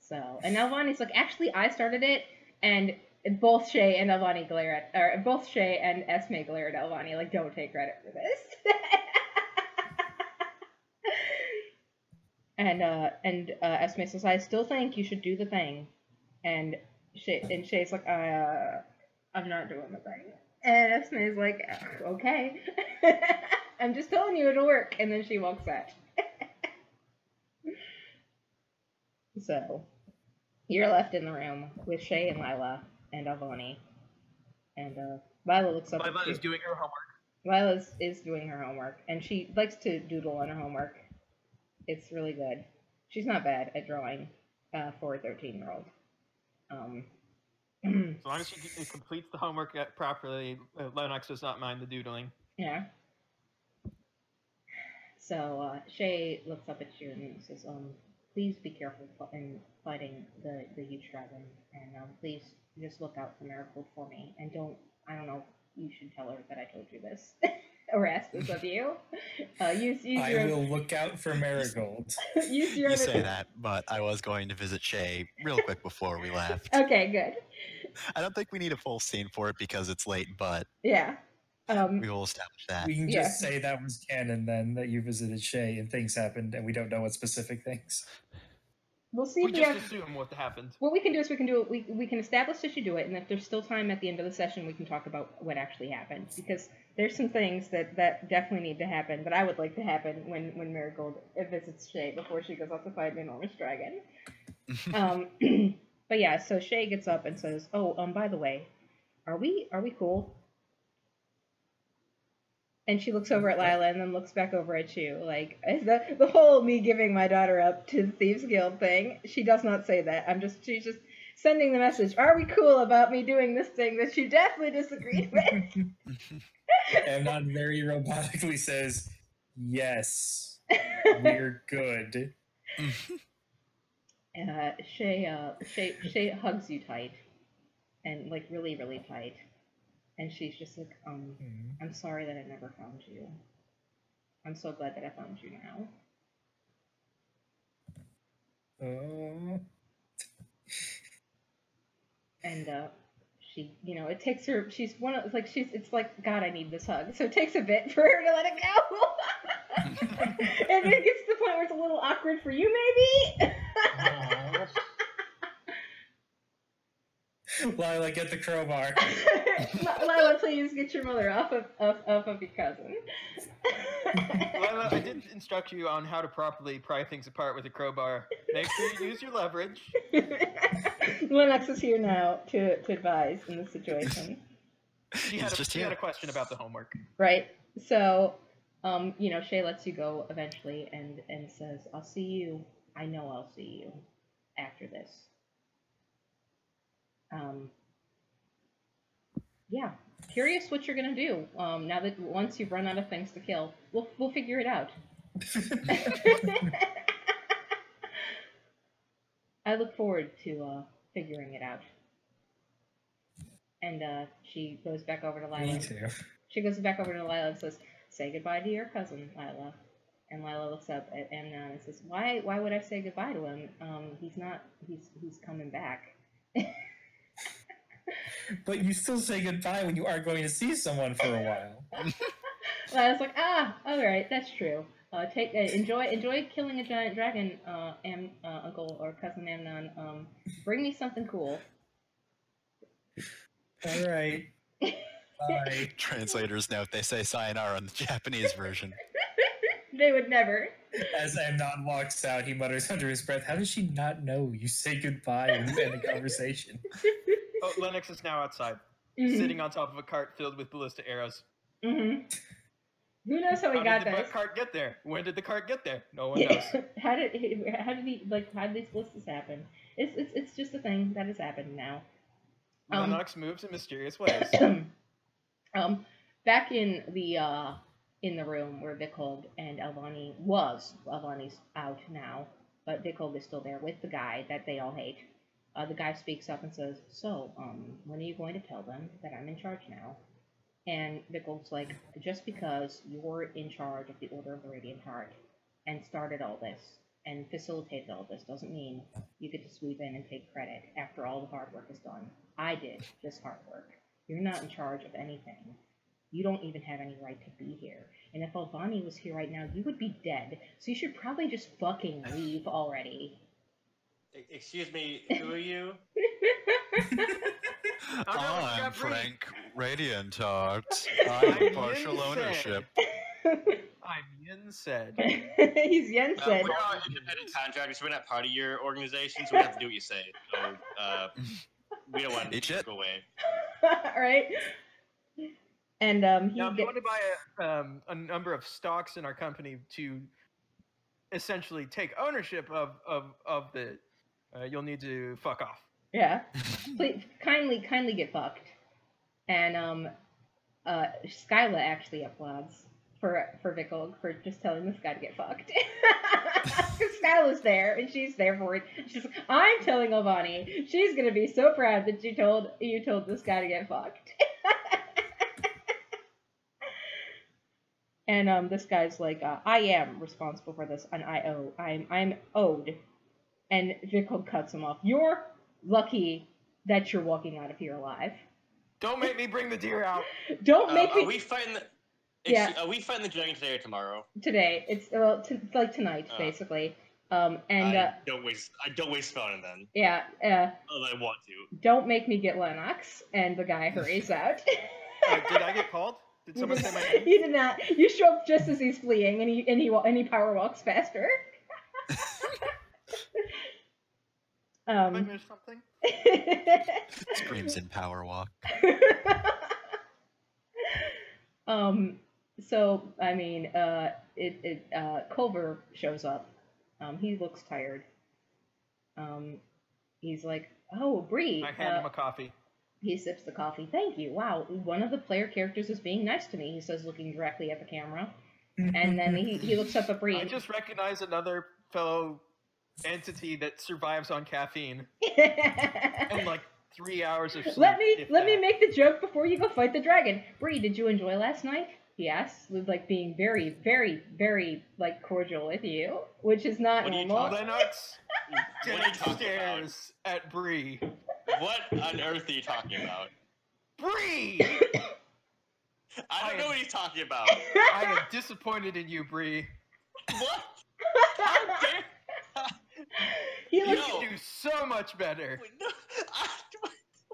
So, and Alvani's like, "Actually, I started it." And both Shay and Alvani both Shay and Esme glare at Alvani like, "Don't take credit for this." And Esme says, "I still think you should do the thing." And Shay's like, "I'm not doing the thing." And Esme is like, "Okay." "I'm just telling you it'll work." And then she walks out. So, you're left in the room with Shay and Lila and Alvani. And Lila looks up. Lila is doing her homework. Lila is doing her homework. And she likes to doodle on her homework. It's really good. She's not bad at drawing for a 13-year-old. As long as she completes the homework properly, Lennox does not mind the doodling. Yeah. So Shay looks up at you and says, "Please be careful in fighting the huge dragon, and please just look out for Marigold for me. And I don't know, you should tell her that I told you this." Or ask this of you. I will look out for Marigold. You say that, but I was going to visit Shay real quick before we left. Okay, good. I don't think we need a full scene for it because it's late, but yeah, we will establish that. We can just say that was canon then, that you visited Shay and things happened, and we don't know what specific things. We'll see. We just assume what happened. What we can do is we can establish that you do it, and if there's still time at the end of the session, we can talk about what actually happened, because there's some things that definitely need to happen that I would like to happen when Marigold visits Shay before she goes off to fight an enormous dragon. But yeah, so Shay gets up and says, "Oh, by the way, are we cool?" And she looks over at Lila and then looks back over at you. Like, the whole me giving my daughter up to the Thieves Guild thing, she does not say that. She's just sending the message, "Are we cool about me doing this thing that you definitely disagreed with?" And not very robotically says, "Yes, we're good." Shay hugs you tight. And, like, really, really tight. And she's just like, "I'm sorry that I never found you. I'm so glad that I found you now." And she, it takes her. She's one of it's like, "God, I need this hug." So it takes a bit for her to let it go. And it gets to the point where it's a little awkward for you, maybe. Lila, get the crowbar. Lila, please get your mother off of your cousin. Lila, I did instruct you on how to properly pry things apart with a crowbar. Make sure you use your leverage. Lennox is here now to advise in this situation. She had a question about the homework. Right. So, Shay lets you go eventually and says, "I'll see you. I know I'll see you after this." Yeah. Curious what you're gonna do. Now that once you've run out of things to kill, we'll figure it out. I look forward to figuring it out. And she goes back over to Lila. Me too. She goes back over to Lila and says, "Say goodbye to your cousin, Lila." And Lila looks up at Amnon and says, "Why would I say goodbye to him? He's coming back." But you still say goodbye when you are going to see someone for a while. Lila's like, "All right, that's true. enjoy killing a giant dragon, Uncle or Cousin Amnon. Bring me something cool. All right. Bye. Translator's note: they say sayonara in the Japanese version. They would never. As Amnon walks out, he mutters under his breath, "How does she not know you say goodbye when you end a conversation?" Oh, Lennox is now outside, sitting on top of a cart filled with ballista arrows. Mm-hmm. Who knows how he got there? How did the cart get there? When did the cart get there? No one knows. How did these ballistas happen? It's just a thing that has happened now. Lennox moves in mysterious ways. Back in the room where Vikhold and Alvani was. Alvani's out now, but Vikhold is still there with the guy that they all hate. The guy speaks up and says, "So, when are you going to tell them that I'm in charge now?" And Vikhold's like, "Just because you're in charge of the Order of the Radiant Heart and started all this and facilitated all this doesn't mean you get to sweep in and take credit after all the hard work is done. I did this hard work. You're not in charge of anything. You don't even have any right to be here. And if Alvani was here right now, you would be dead. So you should probably just fucking leave already." Excuse me, who are you? I'm Frank Radiant Heart. I'm partial ownership. I'm Yensid. He's Yensid. We're not independent contractors. We're not part of your organization, so we have to do what you say. So, we don't want to go away. Alright. And, I'm going to buy a number of stocks in our company to essentially take ownership of the... you'll need to fuck off. Yeah. Please, kindly get fucked. And, Skyla actually applauds for Vikhold for just telling this guy to get fucked. Because Skyla's there, and she's there for it. She's like, "I'm telling Alvani. She's gonna be so proud that you told this guy to get fucked." And this guy's like, "I am responsible for this, and I'm owed." And Vikhold cuts him off. "You're lucky that you're walking out of here alive. Don't make me bring the deer out. Don't make me." Are we fighting the? Are we fighing the dragon today or tomorrow? Today. It's like tonight, basically. I don't waste spelling then. Yeah. Unless I want to. Don't make me get Lennox. And the guy hurries out. Did I get called? Did someone say my name? You did not. You show up just as he's fleeing, and he power walks faster. Did I miss something? Screams in power walk. So I mean, Culver shows up. He looks tired. He's like, "Oh, Bree." I hand him a coffee. He sips the coffee. "Thank you. Wow, one of the player characters is being nice to me," he says, looking directly at the camera. And then he looks up at Bree. I just recognize another fellow entity that survives on caffeine. And like 3 hours of sleep. Let me make the joke before you go fight the dragon. "Bree, did you enjoy last night?" he asks, with like being very, very, very like cordial with you, which is not normal. Lennox stares at Bree. What on earth are you talking about? Bree! I don't know what he's talking about. I am disappointed in you, Bree. What? How dare... You can do so much better.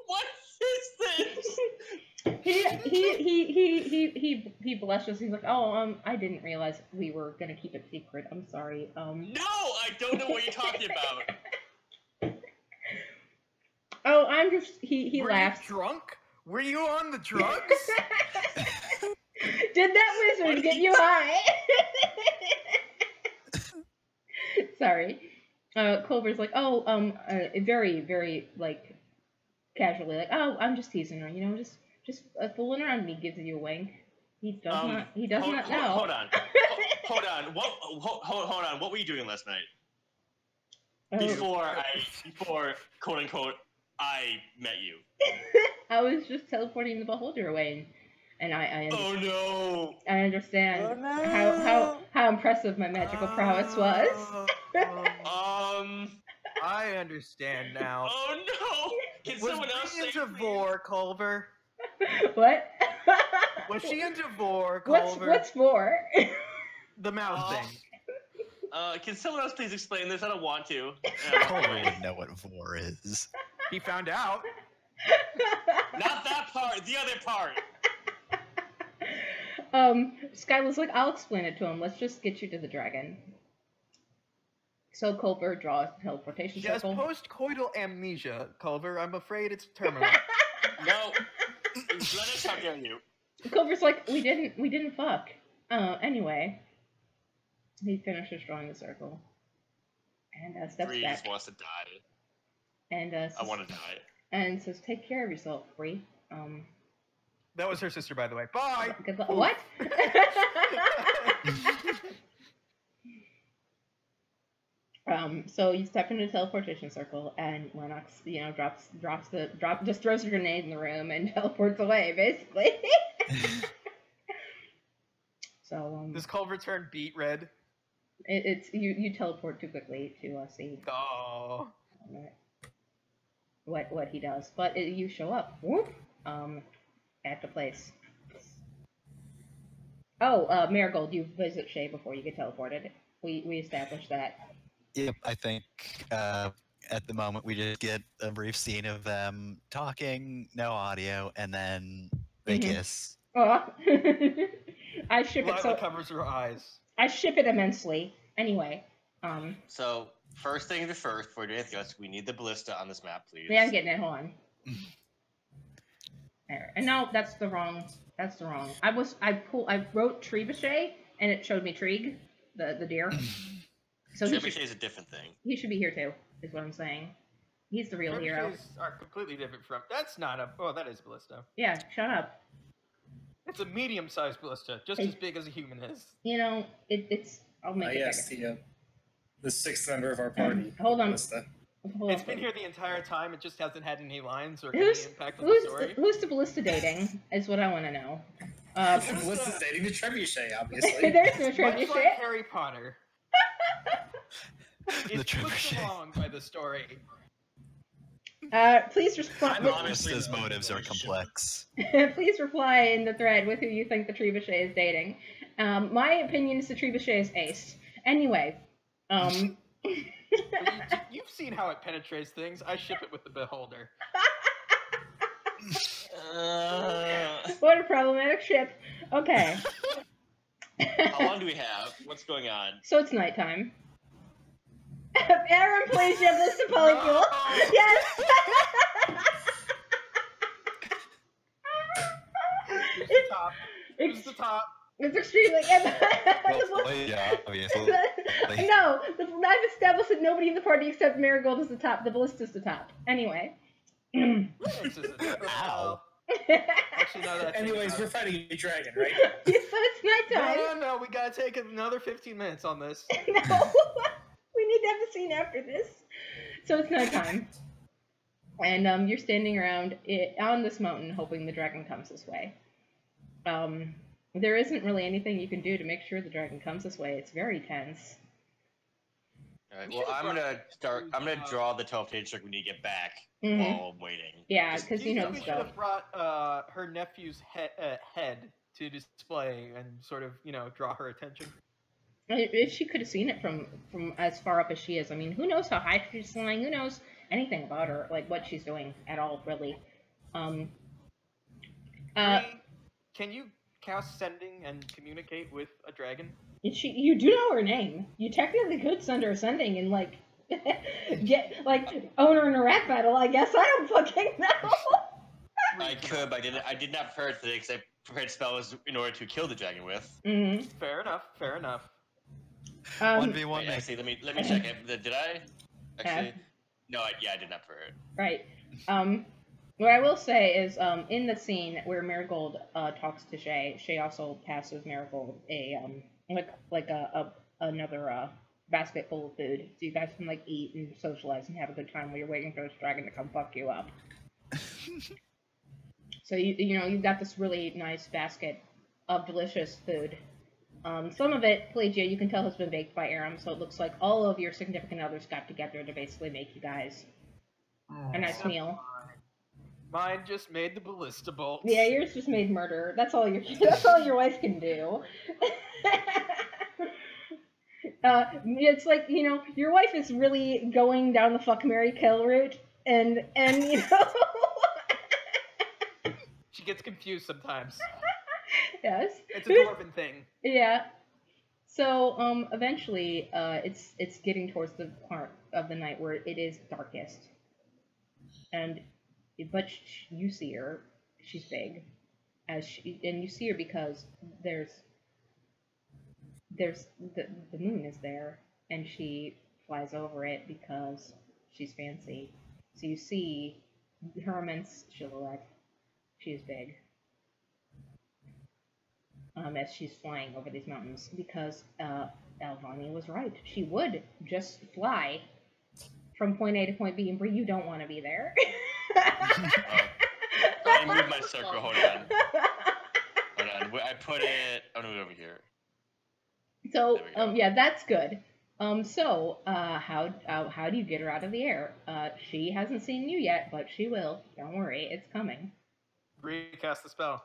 What is this? He blushes. He's like, "Oh, I didn't realize we were gonna keep it secret. I'm sorry." No, I don't know what you're talking about. Oh, I'm just. He laughs. Were you drunk? Were you on the drugs? Did that wizard get you high? Sorry. Culver's like, "Oh, very, very like casually, like, oh, I'm just teasing her, just fooling around." And he gives you a wink. He does not know. Hold on. Hold on. What were you doing last night? Before quote unquote I met you. I was just teleporting the beholder away, and I oh no! I understand how impressive my magical prowess was. I understand now. Oh no! Can someone else say into Vor, Culver? What? Was she into Vor, Culver? What's Vor? The mouth thing. Can someone else please explain this? I don't want to. Culver would know what vor is. He found out. Not that part, the other part. Sky was like, I'll explain it to him. Let's just get you to the dragon. So Culver draws the teleportation She has circle. post-coital amnesia, Culver. I'm afraid it's terminal. No. Glennis, how dare you? Culver's like, we didn't fuck. Anyway. He finishes drawing the circle. And steps Bree back. just wants to die. And I want to die. And says, take care of yourself, Bree. That was her sister, by the way. Bye! Good luck. What? So you step into the teleportation circle, and Lennox, just throws a grenade in the room and teleports away, basically. So Does Culver turn beet red? It's you teleport too quickly to see. Oh. What he does, but you show up. Whoop, at the place. Oh, Marigold, you visit Shay before you get teleported. We established that. Yep, I think at the moment we just get a brief scene of them talking, no audio, and then they kiss. Oh. I ship it so covers her eyes. I ship it immensely. Anyway, So first thing first, before we do anything else, we need the ballista on this map, please. Yeah, I'm getting it. Hold on. There. And no, that's the wrong. I wrote Trebuchet, and it showed me Trieg, the deer. So Trebuchet is a different thing. He should be here too, is what I'm saying. He's the real hero. Are completely different from. That's not a. Oh, that is ballista. Yeah, shut up. It's a medium-sized ballista, just as big as a human is. You know, it's. I'll make it yes, bigger. The sixth member of our party. Hold on. Ballista. It's been here the entire time. It just hasn't had any lines or any impact on the story. Who's the ballista dating? Is what I want to know. Ballista's dating the Trebuchet, obviously. There's no Trebuchet. Much like Harry Potter. It's pushed along by the story. Please respond. Ballista's motives are complex. Please reply in the thread with who you think the Trebuchet is dating. My opinion is the Trebuchet is ace. Anyway, You've seen how it penetrates things. I ship it with the Beholder. What a problematic ship. Okay. How long do we have? What's going on? So it's nighttime. Aaron, please, you have this to polyfuel. Yes! It's the top. It's the top. It's extremely. Yeah, obviously. No, I've established that nobody in the party except Marigold is the top. The ballista's the top. Anyway. Ow. Actually, no, that's Anyways, we're fighting a dragon, right? So it's nighttime. No, we gotta take another 15 minutes on this. No. We need to have a scene after this. So it's nighttime. And you're standing around on this mountain hoping the dragon comes this way. There isn't really anything you can do to make sure the dragon comes this way. It's very tense. All right, well, I'm gonna draw the teleportation circle when you get back while I'm waiting. Yeah, because you know the we should have brought her nephew's head to display and sort of, draw her attention. If she could have seen it from as far up as she is, I mean, who knows how high she's flying? Who knows anything about her, like what she's doing at all, really? Can you cast sending and communicate with a dragon? You do know her name. You technically could send her sending and own her in a rap battle. I guess I don't fucking know. I could, but I did not prepare it today because I prepared spells in order to kill the dragon with. Mm-hmm. Fair enough. 1v1. Actually, let me check it. Did I? Actually, no. I did not prepare it. Right. What I will say is, in the scene where Marigold talks to Shay, Shay also passes Marigold another basket full of food, so you guys can eat and socialize and have a good time while you're waiting for this dragon to come fuck you up. So you've got this really nice basket of delicious food. Some of it, Pelagia, you can tell has been baked by Aram, so it looks like all of your significant others got together to basically make you guys a nice meal. Mine just made the ballista bolts. Yeah, yours just made murder. That's all your wife can do. It's like, you know, your wife is really going down the fuck, marry, kill route, and you know. She gets confused sometimes. Yes. It's a dwarven thing. Yeah. So, eventually, it's getting towards the part of the night where it is darkest. But you see her. She's big. And you see her because there's the moon is there, and she flies over it because she's fancy. So you see her immense silhouette. She is big. As she's flying over these mountains, because Alvani was right. She would just fly from point A to point B, and Bree, you don't want to be there. I moved my circle. Hold on. I put it. I'm gonna move over here. So yeah, that's good. So how do you get her out of the air? She hasn't seen you yet, but she will. Don't worry, it's coming. Bree, cast the spell.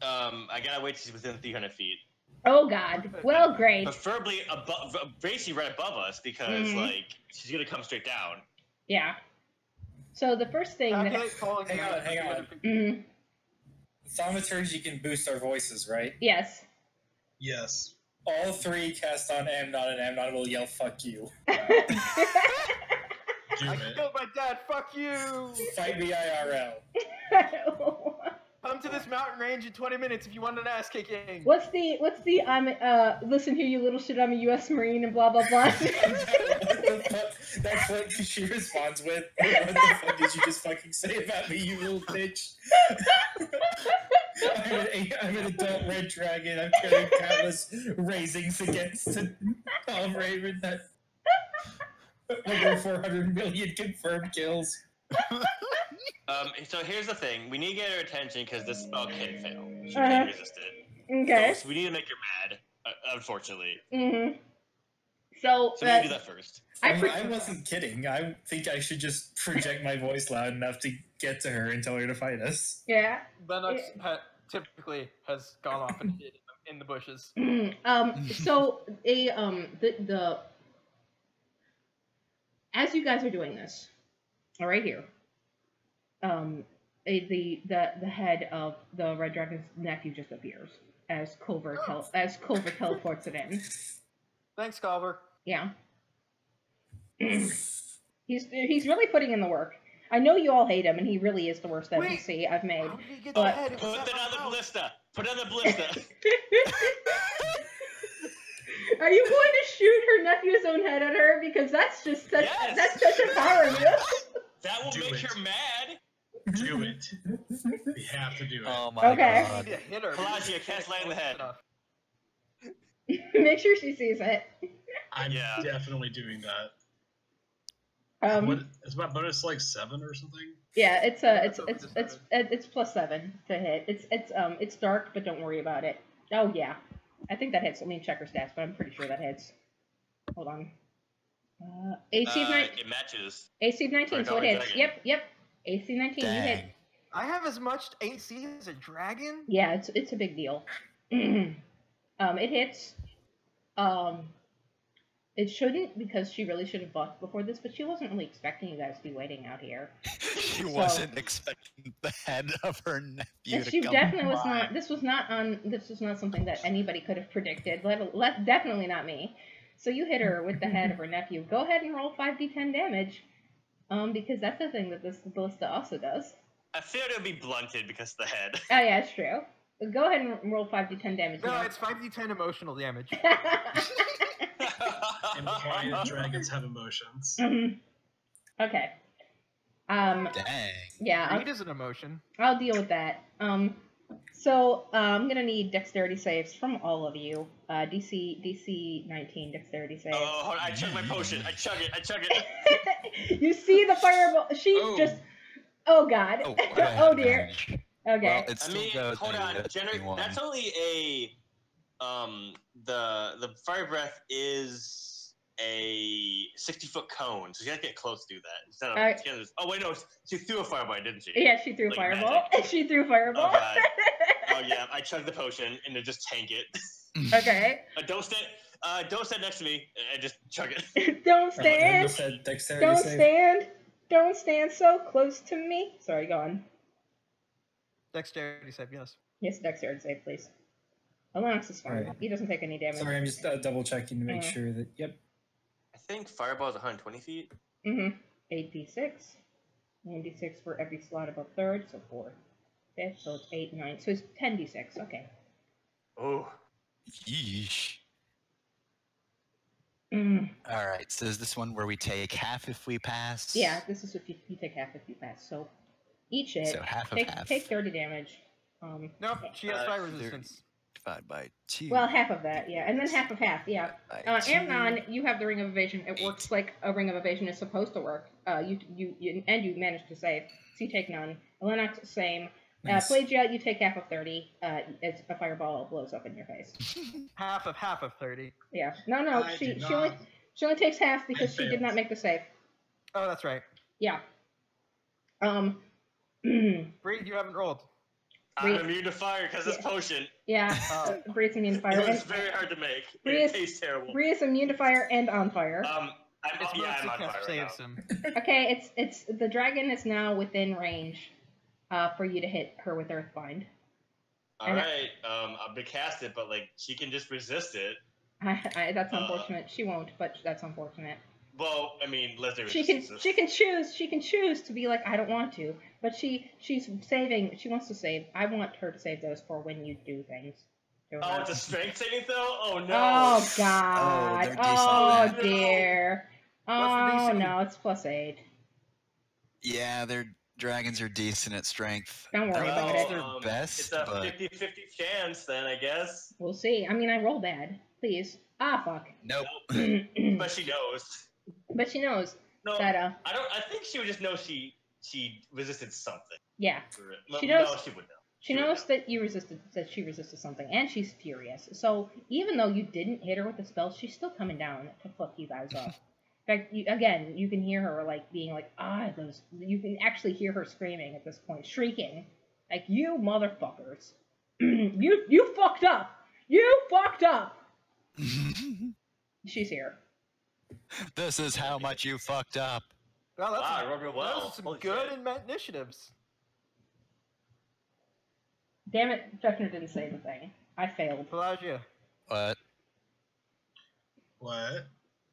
I gotta wait till she's within 300 feet. Oh God. Well, great. Preferably above, basically right above us, because like she's gonna come straight down. Yeah. So the first thing hang on. Mm-hmm. Thaumaturgy can boost our voices, right? Yes. Yes. All three cast on Amnon, and Amnon will yell, "Fuck you." I killed my dad. Fuck you. Fight me IRL. Come to this mountain range in 20 minutes if you want an ass kicking. What's the listen here, you little shit, I'm a U.S. Marine and blah blah blah. That's what she responds with. What the fuck did you just fucking say about me, you little bitch? I'm an adult red dragon. I'm carrying countless raisings against Tom Raven. That over 400 million confirmed kills. So here's the thing. We need to get her attention because this spell can fail. She can't resist it. Okay. So we need to make her mad, unfortunately. Mm-hmm. So we need to do that first. I wasn't kidding. I think I should just project my voice loud enough to get to her and tell her to fight us. Yeah. Lennox typically has gone off and hid in the bushes. So the as you guys are doing this, right here, the head of the Red Dragon's nephew just appears as Culver teleports it in. Thanks, Culver. Yeah. He's really putting in the work. I know you all hate him, and he really is the worst NPC I've made. Put that on the ballista. Put it on the ballista. Are you going to shoot her nephew's own head at her? Because that's just such a power move. That will make her mad. Do it. We have to do it. Oh my god. Hit her. Pelagia, cast Light in the Head. Make sure she sees it. I'm definitely doing that. Is my bonus like 7 or something? Yeah, it's +7 to hit. It's dark, but don't worry about it. Oh yeah, I think that hits. Let me check her stats, but I'm pretty sure that hits. Hold on. AC of 19. It matches. AC of 19, so it hits. Dragon. Yep. AC 19, you hit. I have as much AC as a dragon? Yeah, it's a big deal. It hits. It shouldn't, because she really should have buffed before this, but she wasn't really expecting you guys to be waiting out here. She wasn't expecting the head of her nephew to she come definitely was by. not. This was not something that anybody could have predicted. Definitely not me. So you hit her with the head of her nephew. Go ahead and roll 5d10 damage, because that's the thing that this ballista also does. I feared it would be blunted because of the head. Oh yeah, it's true. Go ahead and roll 5d10 damage. No, it's 5d10 emotional damage. And quiet dragons have emotions. Okay. Dang. Yeah. Greed is an emotion. I'll deal with that. So I'm gonna need dexterity saves from all of you. DC 19 dexterity saves. Oh, hold on. I chug my potion. I chug it. You see the fireball? Just. Oh god. Oh dear. Okay. Well, it still goes hold on. That's only a. The fire breath is a 60-foot cone, so you gotta get close to do that. Oh wait, no, she threw a fireball, didn't she? Yeah, she threw a fireball. She threw a fireball. Oh god. Oh yeah, I chugged the potion and then just tank it. Okay. Don't stand. Don't stand next to me and just chug it. Don't stand. Don't stand. Don't stand so close to me. Sorry, go on. Dexterity save, yes. Yes, dexterity save, please. Lennox is fine. Right. He doesn't take any damage. Sorry, I'm just double checking to make sure that. Yep. I think Fireball is 120 feet. 8d6. 1d6 for every slot above third, so 4, 5th, so it's 8, 9. So it's 10d6. Okay. Oh. Yeesh. Mm. All right. So is this one where we take half if we pass? Yeah, this is if you take half if you pass. So each hit. So half of take, half. Take 30 damage. Nope, she has fire resistance. Divided by 2. Well, half of that, yeah, and then half of half, yeah. By 2. Amnon, you have the Ring of Evasion. It works like a Ring of Evasion is supposed to work. You managed to save. So you take none. Lennox, same. Nice. Pelagia, you take half of 30. As a fireball blows up in your face. half of 30. Yeah. No. She only takes half because she did not make the save. Oh, that's right. Yeah. Bree, you haven't rolled. I'm immune to fire because it's potion. Yeah, Bree's immune to fire. It was very hard to make. It tastes terrible. Bree is immune to fire and on fire. I'm on fire right now. Okay, it's the dragon is now within range, for you to hit her with Earthbind. Alright, I'll be cast it, but like she can just resist it. That's unfortunate. She won't, but that's unfortunate. Well, I mean, let's do She can choose to be like, I don't want to, but she's saving. She wants to save. I want her to save those for when you do things. Oh, it's a strength saving throw? Oh no! Oh god! Oh dear! Oh no! It's +8. Yeah, their dragons are decent at strength. Don't worry about it. Their best, it's a 50-50 chance, then I guess. We'll see. I mean, I roll bad. Please. Ah, fuck. Nope. But she knows. But she knows no, that I think she would just know she resisted something. Yeah. She knows. No, she would know. She knows that she resisted something, and she's furious. So even though you didn't hit her with the spell, she's still coming down to fuck you guys up. In fact, you can hear her like being like, those. You can actually hear her screaming at this point, shrieking, like, "You motherfuckers! you fucked up! You fucked up!" She's here. This is how much you fucked up. Well, that's I rolled real well. Those are some good initiatives. Damn it, Jeffner didn't say the thing. I failed. Pelagia. What?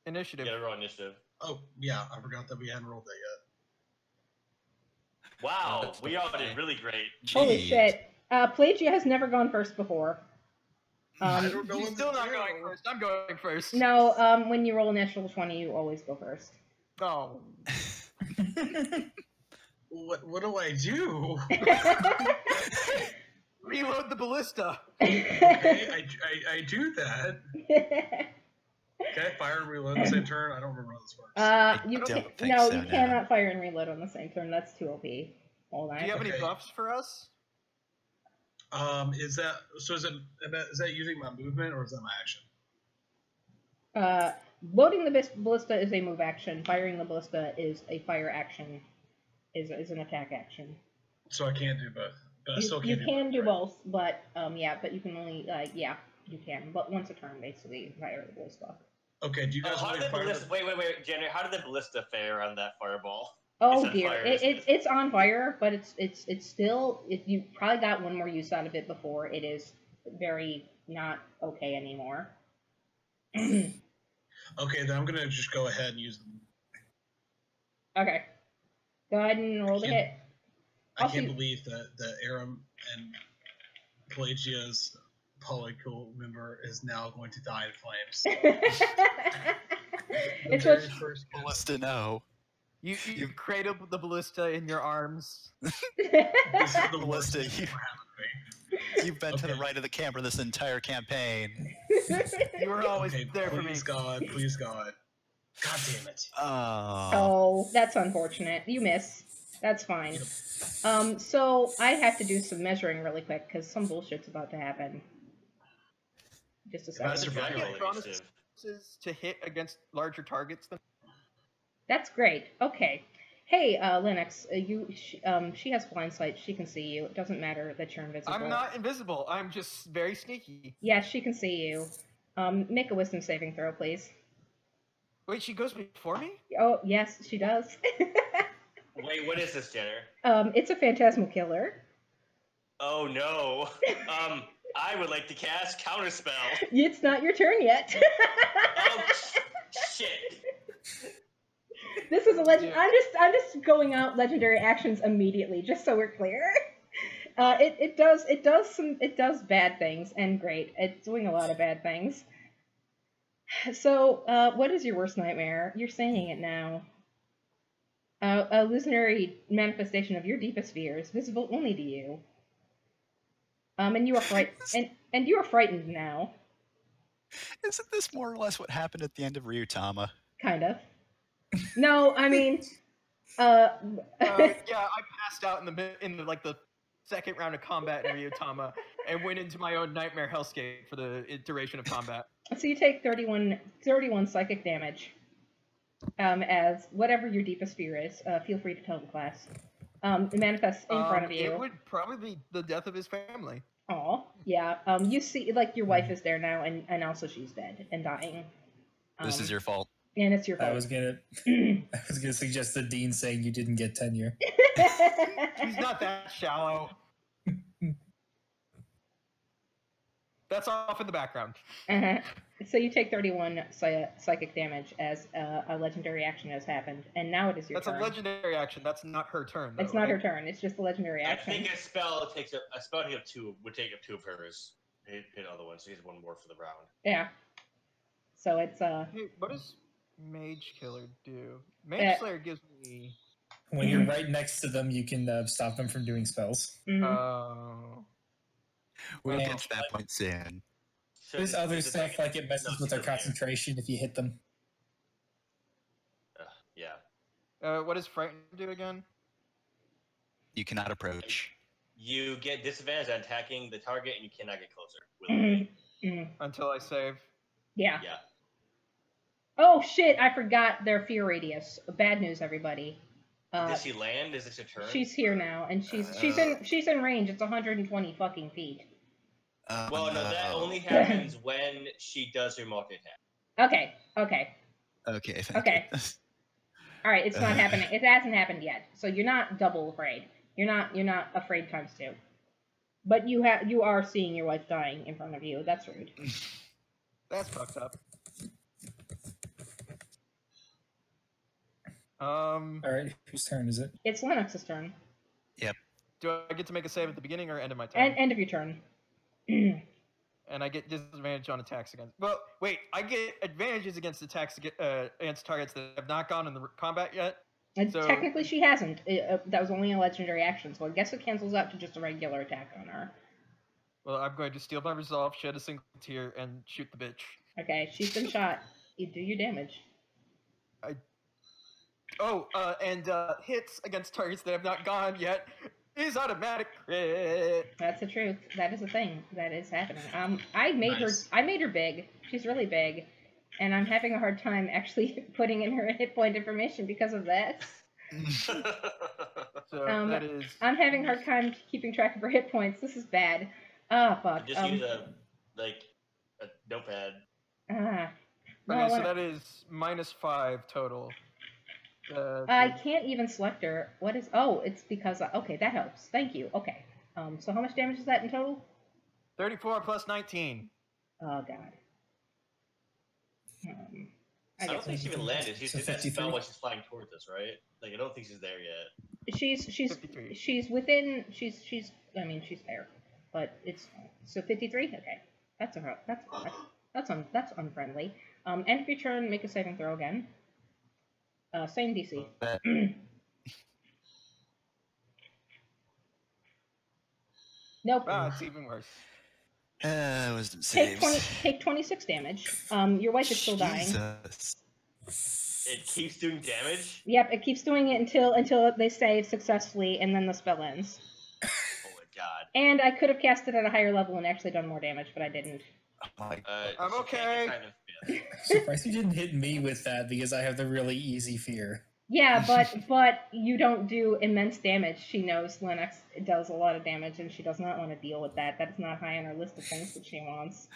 Initiative. Yeah, roll initiative. Oh, yeah, I forgot that we hadn't rolled that yet. Wow, we all did really great. Jeez. Holy shit. Pelagia has never gone first before. He's still not going first. I'm going first. No, when you roll a natural 20, you always go first. Oh. What do I do? Reload the ballista. Okay, I do that. Okay, fire and reload the same turn. I don't remember how this works. You cannot fire and reload on the same turn. That's too OP. Hold on. Do you have any buffs for us? Is that using my movement or is that my action? Loading the ballista is a move action. Firing the ballista is a fire action. Is an attack action. So I can't do both. But I still can't. You can do both, but but you can only you can. But once a turn, basically, fire the ballista. Okay. Do you guys? How did the ballista? Wait, Jenny. How did the ballista fare on that fireball? Oh dear, it's on fire, but it's still. You probably got one more use out of it before it is very not okay anymore. Okay, then I'm gonna just go ahead and use them. Okay, go ahead and roll the hit. I can't believe that Aram and Pelagia's polycle member is now going to die in flames. It's what first ballista. No. You cradled the ballista in your arms. This is the ballista. You've been to the right of the camera this entire campaign. You were always there for me. Please God, please God. God damn it. Oh, that's unfortunate. You miss. That's fine. So I have to do some measuring really quick because some bullshit's about to happen. Just a second. To hit against larger targets than. That's great. Okay. Hey, Lennox, she has blind sight. She can see you. It doesn't matter that you're invisible. I'm not invisible. I'm just very sneaky. Yeah, she can see you. Make a wisdom saving throw, please. Wait, she goes before me? Oh, yes, she does. Wait, what is this, Jenner? It's a phantasmal killer. Oh no. I would like to cast Counterspell. It's not your turn yet. Oh shit. This is a legend. I'm just going out legendary actions immediately, just so we're clear. It does bad things, and great. It's doing a lot of bad things. So, what is your worst nightmare? You're saying it now. A illusionary manifestation of your deepest fears, visible only to you. And you are and you are frightened now. Isn't this more or less what happened at the end of Ryutama? Kind of. No, I mean, yeah, I passed out in the like the second round of combat in Ryutama and went into my own nightmare hellscape for the duration of combat. So you take 31 psychic damage. As whatever your deepest fear is, feel free to tell the class. It manifests in front of you. It would probably be the death of his family. Aw, yeah. You see, like, your wife is there now, and also she's dead and dying. This is your fault. And it's your fault. I was gonna suggest the dean saying you didn't get tenure. He's not that shallow. That's off in the background. So you take 31 psychic damage as a legendary action has happened, and now it is your turn. That's a legendary action. That's not her turn. Though, it's not her turn. It's just a legendary action. I think a spell takes a spell take up two would take up two of hers. Hit other one, so he has one more for the round. Yeah. So it's Hey, what does Mage Killer do? Mage Slayer gives me. When you're right next to them, you can stop them from doing spells. Oh. We'll get to that point soon. So There's other stuff like it messes with their concentration if you hit them. Yeah. What does Frighten do again? You cannot approach. You get disadvantage on attacking the target, and you cannot get closer. Until I save. Yeah. Yeah. Oh shit! I forgot their fear radius. Bad news, everybody. Does she land? Is this your turn? She's here now, and she's in range. It's 120 fucking feet. Well, no, that only happens when she does her multi attack. Okay. Okay. Okay. All right, it's not happening. It hasn't happened yet, so you're not double afraid. You're not afraid times two. But you are seeing your wife dying in front of you. That's rude. That's fucked up. All right, whose turn is it? It's Lennox's turn. Yep. Do I get to make a save at the beginning or end of my turn? End of your turn. And I get disadvantage on attacks against. Well, wait, I get advantages against attacks against targets that have not gone in the combat yet. So, technically, she hasn't. That was only a legendary action, so I guess it cancels out to just a regular attack on her. Well, I'm going to steal my resolve, shed a single tear, and shoot the bitch. Okay, she's been shot. You do your damage. And hits against targets that have not gone yet is automatic crit. That's the truth. That is a thing that is happening. I made her big. She's really big, and I'm having a hard time actually putting in her hit point information because of that. So that is. I'm having a hard time keeping track of her hit points. This is bad. Oh fuck. Just use a notepad. Okay, so that is -5 total. I can't even select her. What is? Oh, it's because. Okay, that helps. Thank you. Okay. So how much damage is that in total? 34 plus 19. Oh god. I don't think she even landed. She's just spell while she's flying towards us, right? Like I don't think she's there yet. She's within. She's. I mean, she's there, but it's so 53. Okay, that's unfriendly. End of your turn. Make a saving throw again. Same DC. Nope. Ah, it's even worse. Take 26 damage. Your wife is still dying. It keeps doing damage? Yep, it keeps doing it until they save successfully, and then the spell ends. Oh my god. And I could have cast it at a higher level and actually done more damage, but I didn't. I'm okay. Surprised you didn't hit me with that because I have the really easy fear. Yeah, but you don't do immense damage. She knows Lennox does a lot of damage, and she does not want to deal with that. That is not high on her list of things that she wants.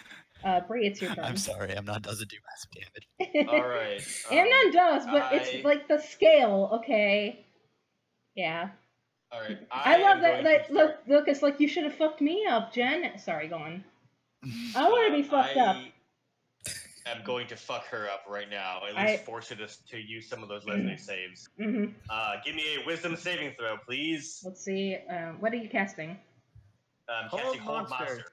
Bree, it's your turn. I'm sorry, Amnon doesn't do massive damage. All right. Amnon does, but it's like the scale, okay? Yeah. All right. I love that. Like, look, it's like you should have fucked me up, Jen. Sorry, go on. I want to be fucked up. I'm going to fuck her up right now. At least force her to use some of those legendary saves. Mm-hmm. Give me a wisdom saving throw, please. Let's see. What are you casting? Casting Hold Monster.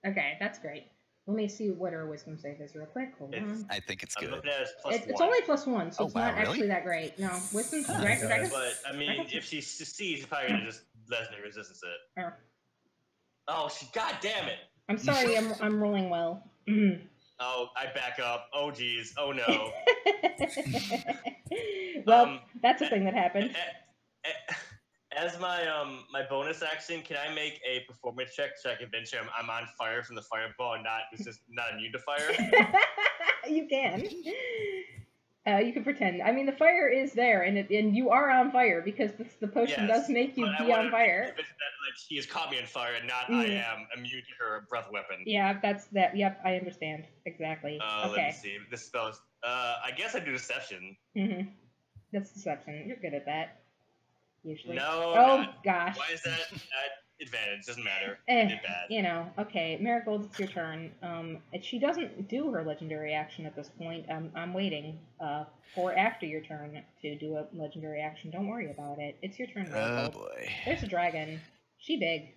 Okay, that's great. Let me see what her wisdom save is real quick. Hold on. I think it's good. I'm looking at it as It's only +1, so it's not actually that great. No, wisdom's great. But I mean, if she succeeds, she's probably gonna just legendary resistance it. Oh, God damn it! I'm sorry, I'm rolling well. Oh, I back up. Oh, geez. Oh, no. Well, that's a thing that happened. As my my bonus action, can I make a performance check so I can venture I'm on fire from the fireball and not immune to fire? You can. You can pretend. I mean, the fire is there, and you are on fire because the potion does make you be on fire. That, like, she has caught me on fire, and not I am immune to her breath weapon. Yeah, that's that. Yep, I understand exactly. Okay. Let me see. This spell is. I guess I do deception. Mm-hmm. That's deception. You're good at that. Usually. No. Oh gosh. Why is that advantage? Doesn't matter. Did bad. You know. Okay, Marigold, it's your turn. She doesn't do her legendary action at this point. I'm waiting for after your turn to do a legendary action. Don't worry about it. It's your turn, Marigold. Oh boy. There's a dragon. She big.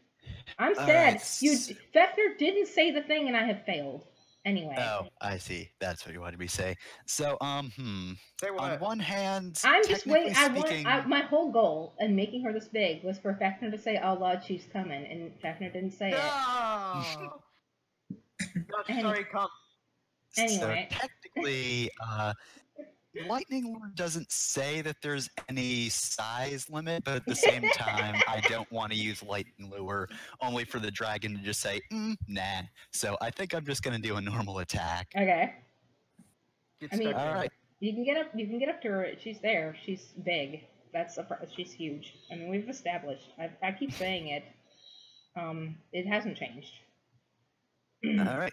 I'm sad. Right. Fefner didn't say the thing, and I have failed. Anyway. Oh, I see. That's what you wanted me to say. So, Say what? on one hand, I'm just waiting. My whole goal in making her this big was for Fefner to say, "Oh Lord, she's coming," and Fefner didn't say it. Sorry, come. Anyway. So technically, Lightning Lure doesn't say that there's any size limit, but at the same time, I don't want to use Lightning Lure only for the dragon to just say, nah. So I think I'm just going to do a normal attack. Okay. All right. You can get up to her. She's there. She's big. She's huge. I mean, we've established. I keep saying it. It hasn't changed. All right.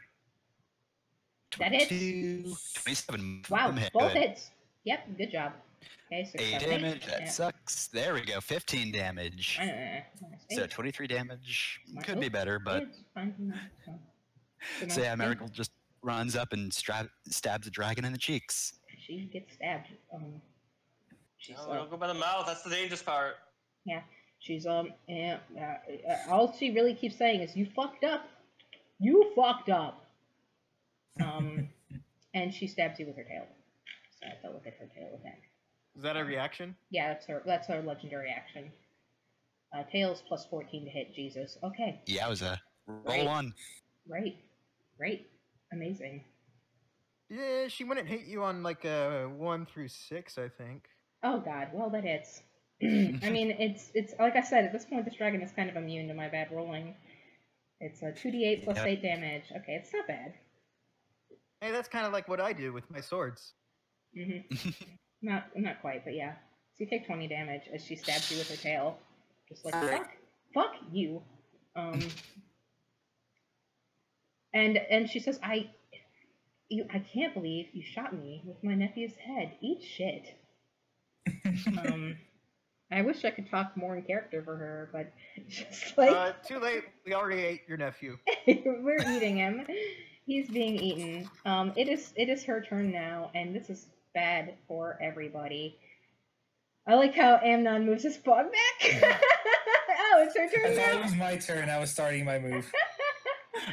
That hits. 27. Wow, both hits. Yep, good job. Okay, 8 damage. That sucks. There we go. 15 damage. So 23 damage. Could be better, but. So yeah, Marigold just runs up and stabs the dragon in the cheeks. She gets stabbed. Don't go by the mouth. That's the dangerous part. Yeah, she's all she really keeps saying is, "You fucked up. You fucked up." And she stabs you with her tail. So I have to look at her tail attack. Is that a reaction? Yeah, that's her legendary action. Tails plus 14 to hit. Jesus. Okay. Yowza. Roll on. Great. Amazing. Yeah, she wouldn't hit you on like a 1 through 6, I think. Oh God. Well, that hits. I mean, it's like I said. At this point, this dragon is kind of immune to my bad rolling. It's a 2d8 plus 8 damage. Okay, it's not bad. Hey, that's kind of like what I do with my swords. Mm-hmm. Not quite, but yeah. So you take 20 damage as she stabs you with her tail. Just like, fuck you. And she says, I can't believe you shot me with my nephew's head. Eat shit. I wish I could talk more in character for her, but just like... too late. We already ate your nephew. We're eating him. He's being eaten. It is her turn now, and this is bad for everybody. I like how Amnon moves his paw back. Oh, it's her turn now? It was my turn. I was starting my move.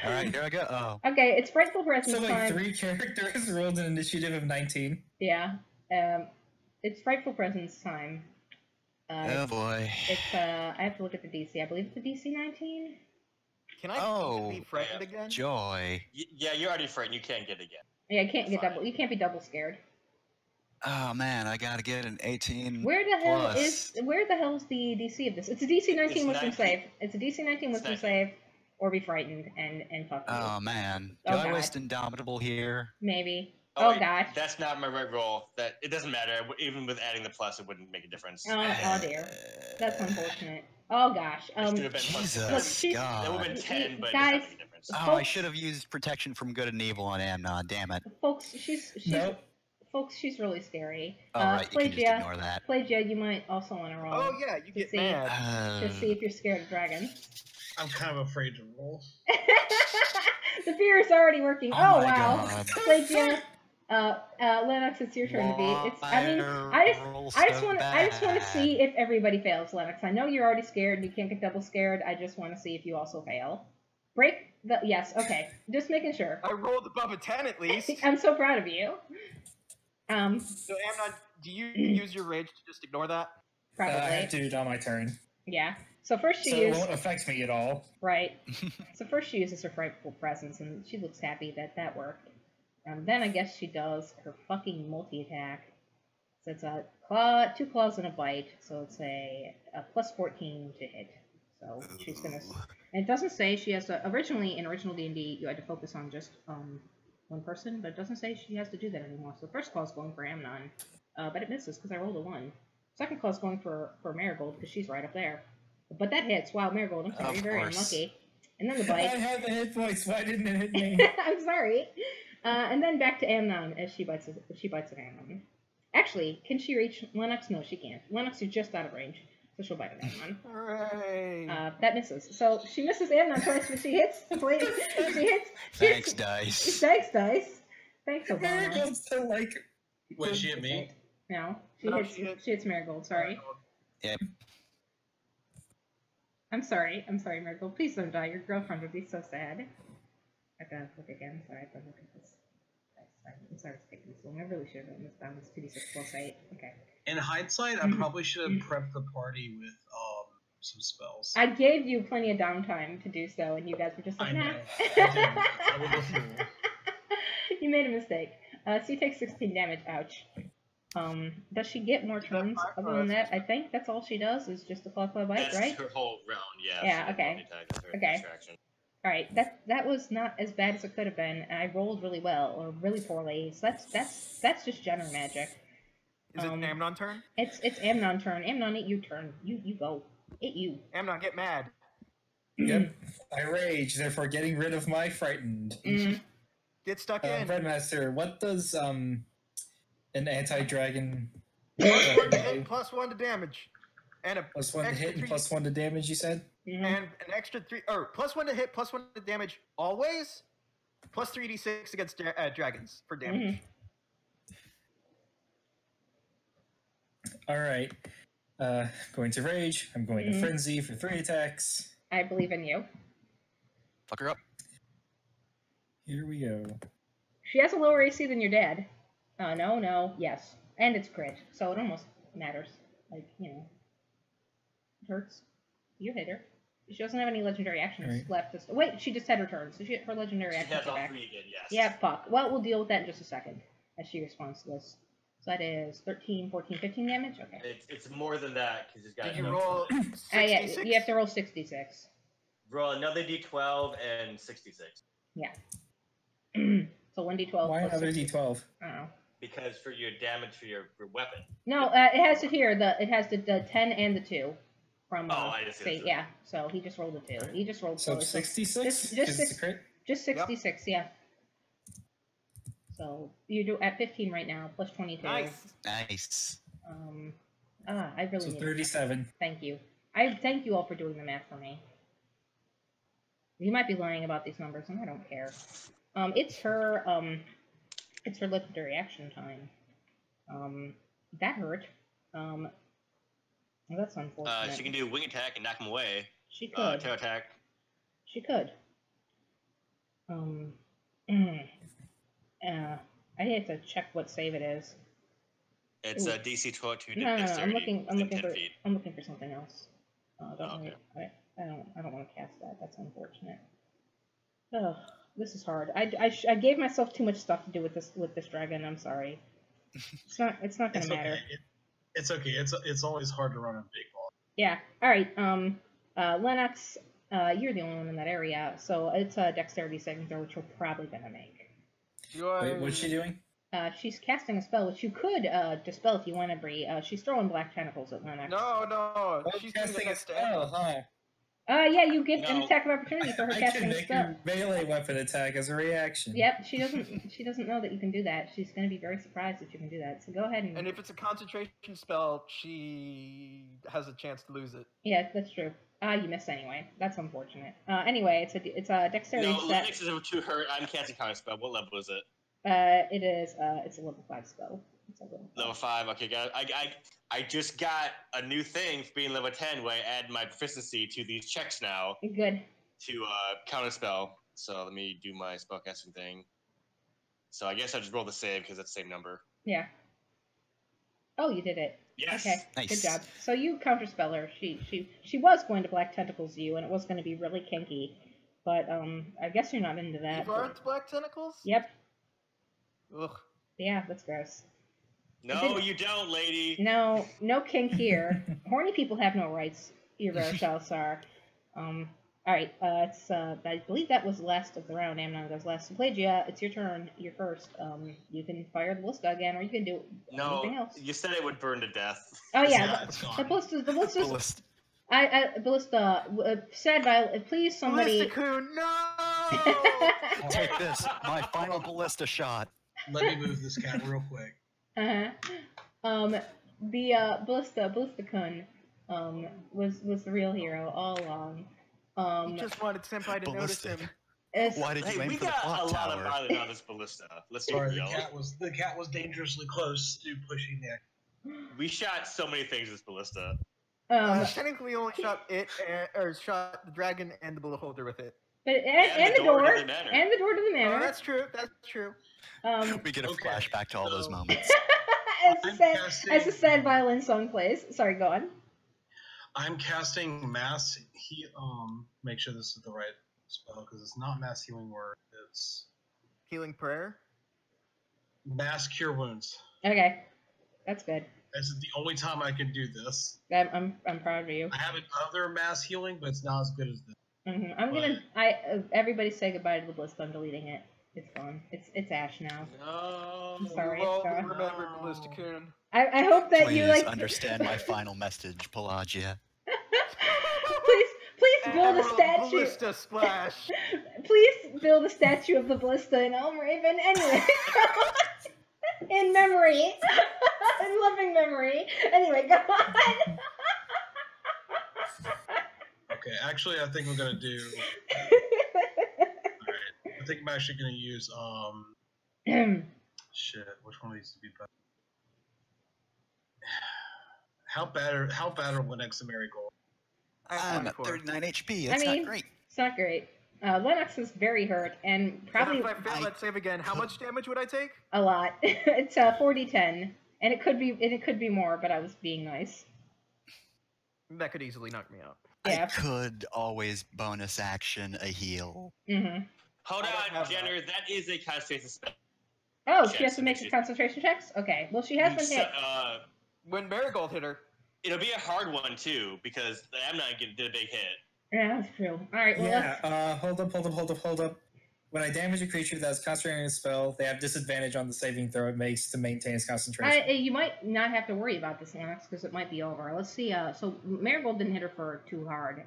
All right, here I go. Oh. Okay, it's Frightful Presence time. So, like, 3 characters rolled an initiative of 19. Yeah. It's Frightful Presence time. Oh, boy. It's, I have to look at the DC. I believe it's the DC 19? Can I be frightened again? Joy. Yeah, you're already frightened. You can't get it again. Yeah, you can't get double. You can't be double scared. Oh man, I gotta get an 18. Where the hell is the DC of this? It's a DC 19 wisdom save. It's a DC 19 wisdom save, or be frightened and fuck you. Oh man, do I waste Indomitable here? Maybe. Oh gosh. That's not my right roll. That it doesn't matter. Even with adding the plus, it wouldn't make a difference. Oh dear. That's unfortunate. Oh gosh. Jesus look, God. That would have been 10, but guys, damage. Oh, I should have used protection from good and evil on Amnon. Damn it. Folks, she's Nope. folks, she's really scary. Oh, right, you can just ignore that. Plagia, you might also want to roll. Oh yeah, you get mad. To see if you're scared of dragons. I'm kind of afraid to roll. The fear is already working. Oh my wow. God. Plagia, Lennox, it's your turn to beat. I just want to see if everybody fails, Lennox. I know you're already scared and you can't get double scared. I just want to see if you also fail. Break the yes, okay. Just making sure. I rolled above a 10 at least. I'm so proud of you. So Amnon, do you use your rage to just ignore that? Probably. I have to do it on my turn. Yeah. So first she So uses it won't affect me at all. right. So first she uses her frightful presence, and she looks happy that worked. Then I guess she does her fucking multi-attack. So it's a claw, 2 claws and a bite. So it's a plus 14 to hit. So she's gonna. And it doesn't say she has to. Originally in original D&D, you had to focus on just one person, but it doesn't say she has to do that anymore. So the first claw's going for Amnon, but it misses because I rolled a 1. Second claw's going for Marigold because she's right up there. But that hits. Wow, Marigold, I'm sorry, you're very unlucky. And then the bite. I had the hit points. Why didn't it hit me? I'm sorry. And then back to Amnon as she bites at Amnon. Actually, can she reach Lennox? No, she can't. Lennox is just out of range, so she'll bite at Amnon. Hooray! That misses. So she misses Amnon twice, but she hits. Wait, she hits. Thanks, dice. Thanks, dice. Thanks, Obama. Marigold's still like. Wait, she hit me? No, No, she hits Marigold. Sorry. Yep. I'm sorry, Marigold. Please don't die. Your girlfriend would be so sad. I gotta look again. Sorry, I have to look at this. I'm sorry to take this long. I really should have written this down. It's 2d6 plus 8. Okay. In hindsight, I probably should have prepped the party with some spells. I gave you plenty of downtime to do so, and you guys were just like, I nah. know. I was a fool. You made a mistake. So you take 16 damage. Ouch. Does she get more turns other than that? I think that's all she does is just a claw bite, That's right? her whole round, yeah. Yeah, She okay. multi-attack, her Okay. distraction. Alright, that was not as bad as it could have been, and I rolled really well, or really poorly, so that's just general magic. Is it Amnon turn? It's Amnon turn. Amnon, it's your turn. You go. It you. Amnon, get mad. Yep. I rage, therefore getting rid of my frightened. Get stuck in. Redmaster, what does an anti-dragon Plus 1 to damage. And a plus 1 to hit and plus 1 to damage, you said? Mm-hmm. And an extra 3, or plus 1 to hit, plus 1 to damage always, plus 3d6 against dragons for damage. Alright. Going to rage. I'm going to frenzy for 3 attacks. I believe in you. Fuck her up. Here we go. She has a lower AC than your dad. No, yes. And it's crit, so it almost matters. Like, you know. It hurts. You hit her. She doesn't have any legendary actions left. Wait, she just had her turn, so her legendary She actions has are all back. 3 again, yes. Yeah, fuck. Well, we'll deal with that in just a second as she responds to this. So that is 13, 14, 15 damage? Okay. It's more than that, because it's got... Did you roll 66? Yeah, you have to roll 66. Roll another d12 and 66. Yeah. So 1d12 Why plus another 60. d12? I don't know. Because for your damage for your weapon. No, it has it here. It has the 10 and the 2 from. I just see Fate. Yeah. So he just rolled a 2. He just rolled. So four, 66? just it's a crit? Just 66. Yeah. So you do at 15 right now, plus 22. Nice. I really So need 37. Thank you. I thank you all for doing the math for me. You might be lying about these numbers, and I don't care. It's her legendary action time. That hurt. Well, that's unfortunate. She can do wing attack and knock him away. She could. Tail attack. She could. I have to check what save it is. It's a DC 12 to No, dexterity. I'm looking 10 for. feet. I'm looking for something else. Okay. I don't want to cast that. That's unfortunate. Ugh, this is hard. I gave myself too much stuff to do with this dragon. I'm sorry. It's not gonna matter. Okay. It's okay. It's always hard to run a big ball. Yeah. All right. Lennox, you're the only one in that area, so it's a dexterity saving throw, which you're probably gonna make. Wait, what's she doing? She's casting a spell, which you could dispel if you want to, Bree. She's throwing black tentacles at Lennox. No. She's casting a spell, huh? Yeah, you get an attack of opportunity for her I casting can a make spell. a melee weapon attack as a reaction. Yep, she doesn't know that you can do that. She's gonna be very surprised that you can do that. So go ahead and. And if it's a concentration spell, she has a chance to lose it. Yeah, that's true. You missed anyway. That's unfortunate. Anyway, it's a dexterity No, set. Lennox is too hurt. I'm casting counter spell. What level is it? It is. It's a level 5 spell. It's a level 5. Okay, guys. I just got a new thing for being level 10 where I add my proficiency to these checks now. Good. To counter spell. So let me do my spellcasting thing. So I guess I just roll the save because it's the same number. Yeah. Oh, you did it. Yes. Okay. Nice. Good job. So you counterspell her. She was going to black tentacles you, and it was going to be really kinky, but I guess you're not into that. You aren't black tentacles? Yep. Ugh. Yeah, that's gross. No, you don't, lady. No kink here. Horny people have no rights. Eero Shalsar. All right. I believe that was the last of the round. Amnon goes last. So Pelagia, it's your turn. You're first. You can fire the ballista again, or you can do anything else. You said it would burn to death. Oh yeah, it's the gone. ballista. Ballista. Ballista. Sad Violet. Please, somebody. Ballista-kun, no! Take this, my final ballista shot. Let me move this cat real quick. The Ballista-kun, was the real hero all along. He just wanted Senpai to notice him. Why did you Hey, aim we for the got clock a lot tower? of mileage on this ballista. Let's be Sorry, real. the cat was dangerously close to pushing the. We shot so many things with this ballista. Technically, we only shot it, or shot the dragon and the beholder with it. But and the door to the manor. and the door to the manor. Oh, that's true. That's true. We get a Okay, flashback to all those so- moments. as the sad violin song plays. Sorry, go on. I'm casting mass. Make sure this is the right spell because it's not mass healing word. It's Healing prayer. mass cure wounds. Okay, that's good. This is the only time I can do this. I'm proud of you. I have another mass healing, but it's not as good as this. I'm gonna. Everybody say goodbye to the Ballista. I'm deleting it. It's gone. It's Ash now. No. I'm sorry. Well, It's gone. remember Ballista-kun. I hope that you Please like. understand my final message, Pelagia. please build a Emerald statue. Ballista splash. Please build a statue of the Ballista in Elmraven. Anyway, in memory, in loving memory. Anyway, go on. Okay, actually, I think we're gonna do. I think I'm actually gonna use shit. Which one needs to be better? How bad are Lennox and Marigold? I'm at 39 HP. That's I mean, not great. It's not great. Lennox is very hurt and probably If I fail that save again, how much damage would I take? a lot. It's 40-10, and it could be more, but I was being nice. That could easily knock me out. Yeah. I could always bonus action a heal. Mm-hmm. Hold I don't on, have Jenner. That is a concentration spell. Oh, Checks she has to make and some concentration checks? Okay. Well, she has been hit. When Marigold hit her, It'll be a hard one too because Amnon did a big hit. Yeah, that's true. All right. Well, Yeah, hold up. When I damage a creature that's concentrating a spell, they have disadvantage on the saving throw it makes to maintain its concentration. you might not have to worry about this, Lennox, because it might be over. Let's see. So Marigold didn't hit her for too hard.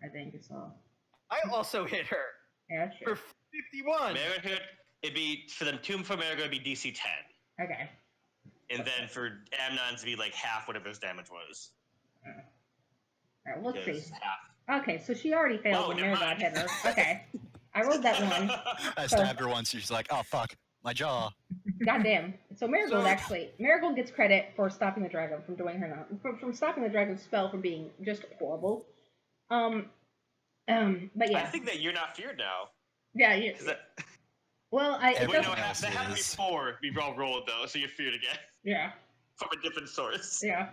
I think it's I also hit her yeah, that's true. for 51. Marigold, it'd be for them. Tomb for Marigold would be DC 10, Okay. and then for Amnon's be like half whatever his damage was. All right. Let's see. Because half. Okay, so she already failed Oh, when never Marigold mind. hit her. Okay. I rolled that one. I stabbed her once. She's like, "Oh fuck, my jaw." Goddamn. So Marigold Marigold gets credit for stopping the dragon from doing her from stopping the dragon's spell from being just horrible. But yeah. I think that you're not feared now. Yeah. Well, Wait, Everyone no, else that happened is. before we all rolled though, so you're feared again Yeah. from a different source. Yeah.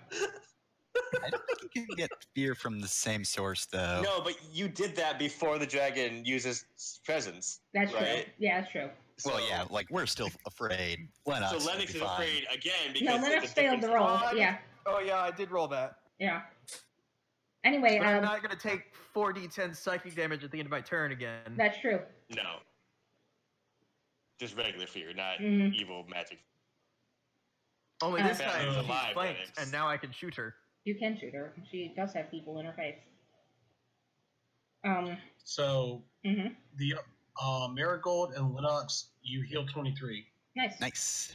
I don't think you can get fear from the same source though. No, but you did that before the dragon uses presence. That's true. Right? Yeah, that's true. Well, yeah, like we're still afraid. Lennox So will Lennox be is fine. afraid again because No, it's Lennox a failed different the roll. Oh, Yeah. Oh yeah, I did roll that. Yeah. Anyway, But I'm not gonna take 4d10 psychic damage at the end of my turn again. that's true. No. Just regular fear, not Mhm. evil magic. Only this Batman's time she's alive, flanked, Lennox. and now I can shoot her. You can shoot her. She does have people in her face. So the Marigold and Lennox, you heal 23. Nice. Nice.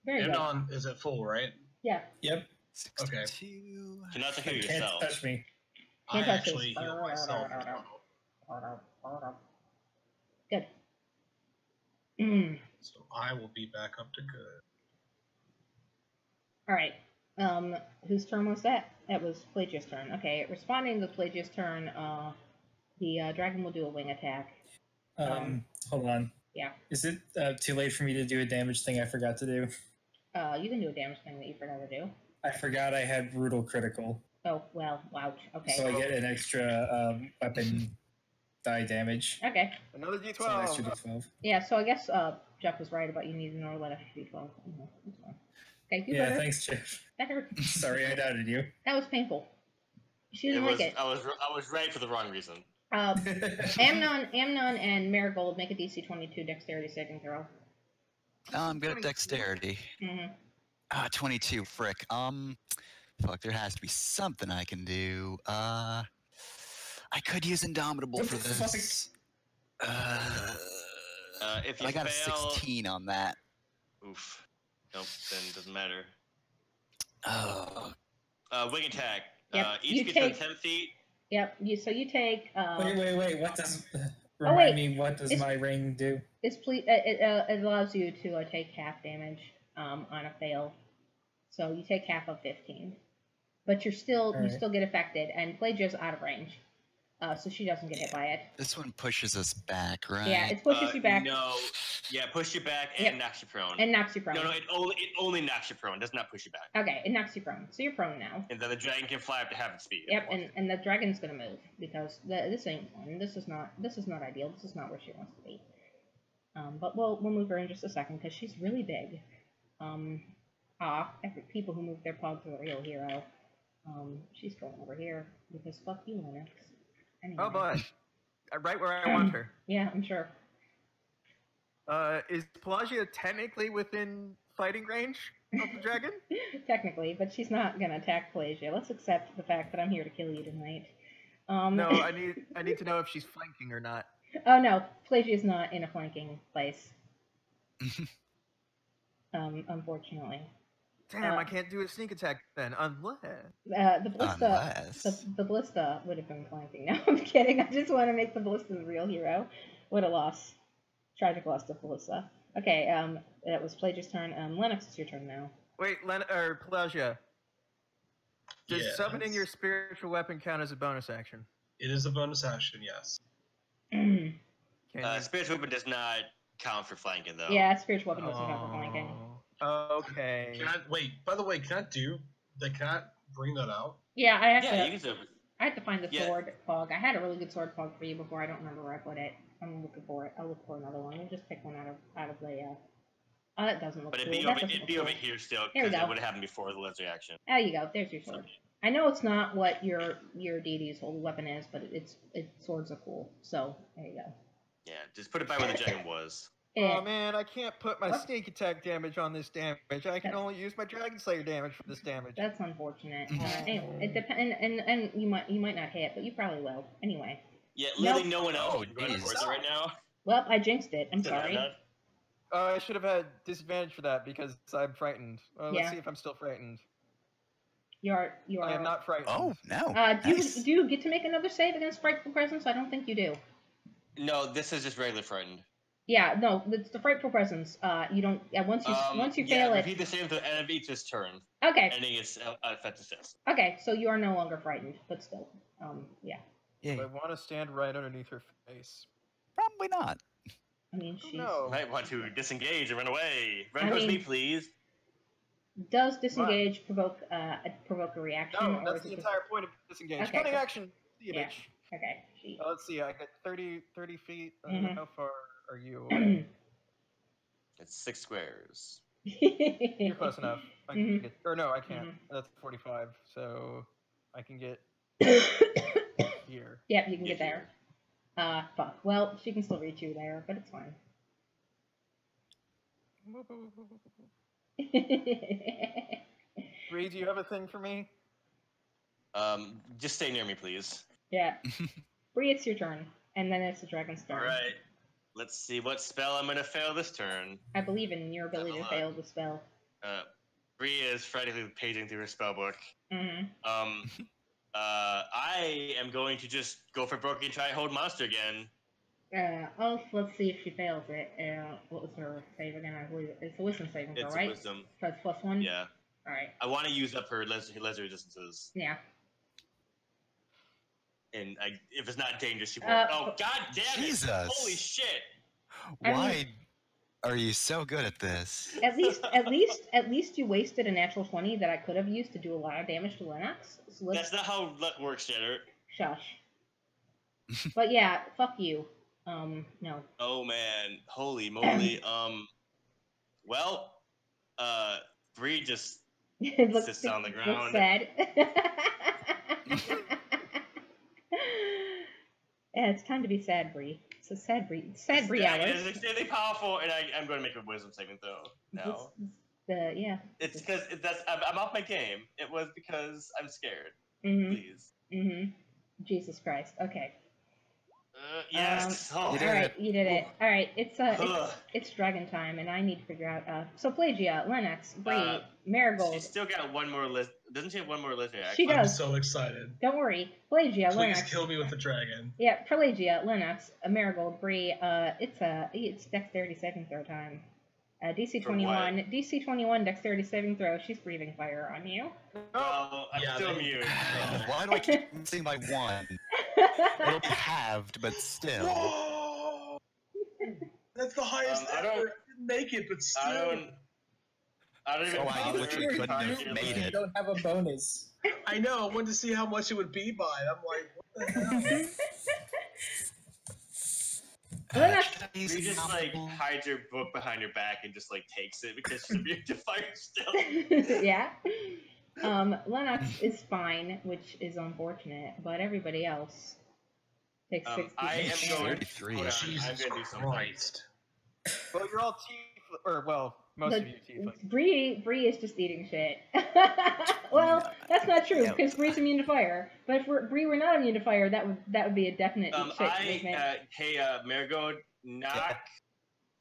Very good. Amnon is at full, right? Yeah. Yep. 62. Cannot heal Can't yourself. touch me. I Can't touch actually this. heal myself as well. Good. So I will be back up to good. All right. Whose turn was that? That was Plagia's turn. Okay, responding to Plagia's turn, the dragon will do a wing attack. Hold on. Yeah. Is it too late for me to do a damage thing I forgot to do? You can do a damage thing that you forgot to do. I forgot I had brutal critical. Oh, well, ouch. Okay. So I get an extra weapon die damage. Okay. Another So an extra D12. D12. Yeah, so I guess Jeff was right about you needing another extra D12. That's fine. Okay, you Yeah, better. thanks, Jeff. That hurt. Sorry I doubted you. That was painful. She didn't like it. I was right for the wrong reason. Amnon and Marigold make a DC 22 dexterity saving throw. I'm good at dexterity. 22, frick. Fuck, there has to be something I can do. I could use Indomitable What for the this. If you I got fail, a 16 on that. oof. Nope, then it doesn't matter. Oh. Wing attack. Yep, you Each gets take- 10 feet. Yep. So you take. Wait. What does... wait. Remind me, what does It's- my ring do? It allows you to take half damage on a fail. So you take half of 15. But you still get affected, and Plagia's out of range. So she doesn't get hit by it. This one pushes us back, right? Yeah, it pushes you back No. Yeah, push you back and Yep. knocks you prone. and knocks you prone. No, it only knocks you prone. It does not push you back. Okay, it knocks you prone. So you're prone now. And then the dragon can fly up to half its speed. Yep, and the dragon's gonna move because this ain't fun. This is not ideal. This is not where she wants to be. But we'll move her in just a second because she's really big. People who move their pog to the real hero. She's going over here because fuck you, Linux. Anyway. Oh boy. Right where I want her. Yeah, I'm sure. Is Pelagia technically within fighting range of the dragon? Technically, but she's not gonna attack Pelagia. Let's accept the fact that I'm here to kill you tonight. No, I need to know if she's flanking or not. Oh no, Pelagia is not in a flanking place. Unfortunately. Damn, I can't do a sneak attack then, unless... The Ballista would have been flanking. No, I'm kidding. I just want to make the Ballista the real hero. What a loss. Tragic loss to Ballista. Okay, that was Plagia's turn. Lennox, it's your turn now. Wait, Pelagia. Does Yes. summoning your spiritual weapon count as a bonus action? It is a bonus action, yes. Can you- Spiritual weapon does not count for flanking, though. Yeah, spiritual weapon doesn't count for flanking. Okay. Wait, by the way, can I bring that out? Yeah, I have Yeah, to. you can still. I have to find the Yeah. sword pog. I had a really good sword pog for you before. I don't remember where I put it. I'm looking for it. I'll look for another one. We'll just pick one out of the. Oh, that doesn't look But cool. it'd be, That over, doesn't it'd look be cool. over here still, There we because go. it would have happened before the laser action. There you go. There's your sword. I know it's not what your deity's holy weapon is, but swords are cool. So there you go. Yeah, just put it by where the dragon was. Oh man, I can't put my What? sneak attack damage on this damage. I can only use my Dragon Slayer damage for this damage. That's unfortunate. Anyway, it depends, and you might not hit, but you probably will. Anyway. Yeah, literally Nope. no one else Oh, is running jeez. towards it right now. Well, I jinxed it. I'm Is it sorry. not? I should have had disadvantage for that because I'm frightened. Let's Yeah. see if I'm still frightened. You are. I am not frightened. Oh, no. Do you get to make another save against frightful presence? I don't think you do. No, this is just regular frightened. Yeah, no, it's the frightful presence. You don't. Yeah, once you fail it. Repeat the same at the end of each turn, Okay. ending its effective success. Okay, so you are no longer frightened, but still. Yeah. Yeah, I want to stand right underneath her face. probably not. I mean, she No. Might want to disengage and run away. Run I towards mean- me, please. does disengage provoke a reaction? No, or that's is the it just- entire point of disengage. Okay, Cunning cool. action. See you, Yeah. bitch. Okay. She. Let's see. I got 30 feet. Mhm. How far are you away? It's 6 squares. You're close enough. I can Mhm. get, or no, I can't. Mhm. That's 45. So I can get here. Yep, you can get there. Fuck. Well, she can still reach you there, but it's fine. Bree, do you have a thing for me? Just stay near me, please. Yeah. Bree, it's your turn, and then it's the dragon's turn. All right. Let's see what spell I'm gonna fail this turn. I believe in your ability to fail the spell. Bree is frantically paging through her spell book. Mm-hmm. I am going to just go for broken and try hold monster again. Let's see if she fails it. What was her save again? I believe it's a wisdom saving throw, right? It's wisdom. So it's +1? Yeah. Alright. I want to use up her laser resistances. Yeah. And if it's not dangerous, she won't. Oh, god damn it! Jesus. Holy shit! Why are you so good at this? At least you wasted a natural 20 that I could have used to do a lot of damage to Lennox. So That's not how luck works, Shatter. Shush. But yeah, fuck you. No. Oh man, holy moly. Bree just sits on the ground. Looks sad. Yeah, it's time to be sad, Bree. It's a sad Bree. Sad Bree hours. It's extremely powerful, and I'm going to make a wisdom saving throw now. Yeah. It's because I'm off my game. It was because I'm scared. Mm-hmm. Please. Mm-hmm. Jesus Christ. Okay. Yes. All right, you did it. All right, it's dragon time, and I need to figure out. So Pelagia, Lennox, Bree, Marigold. She's still got one more list. Doesn't she have one more list? She does. I'm so excited. Don't worry, Pelagia, Lennox. Please kill me with the dragon. Yeah, Pelagia, Lennox, Marigold, Bree. It's dexterity saving throw time. DC 21. DC 21 dexterity saving throw. She's breathing fire on you. Oh, I'm still immune. Why do I keep missing by 1? It'll be halved, but still. Whoa! That's the highest ever. I didn't make it, but still. I don't even know. I literally couldn't have made it. You don't have a bonus. I know. I wanted to see how much it would be by. I'm like, what the hell? You just hides your book behind your back and just takes it because she's immune to fire still. Yeah. Lennox is fine, which is unfortunate, but everybody else takes 60. I am going 33. I'm going to do something. Christ. Well, you're all teeth, or well, most of you teeth. Bree is just eating shit. Well, that's not true because Bree's immune to fire. But if Bree were not immune to fire, that would be a definite shit. Hey, Marigold, knock.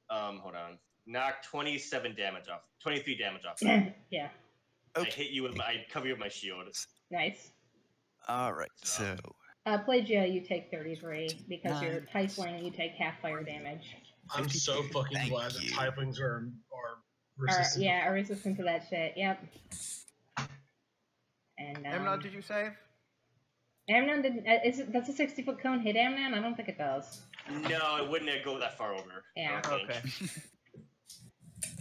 Hold on. Knock 27 damage off. 23 damage off. Yeah. Okay. I hit you with I cover you with my shield. Nice. All right. So. Pelagia, you take 33 because you're Tiefling. You take half fire damage. I'm so fucking glad that Tieflings are resistant. Are resistant to that shit. Yep. And Amnon, did you save? Amnon didn't. Does a 60-foot cone hit Amnon? I don't think it does. No, it wouldn't go that far over. Yeah. Okay.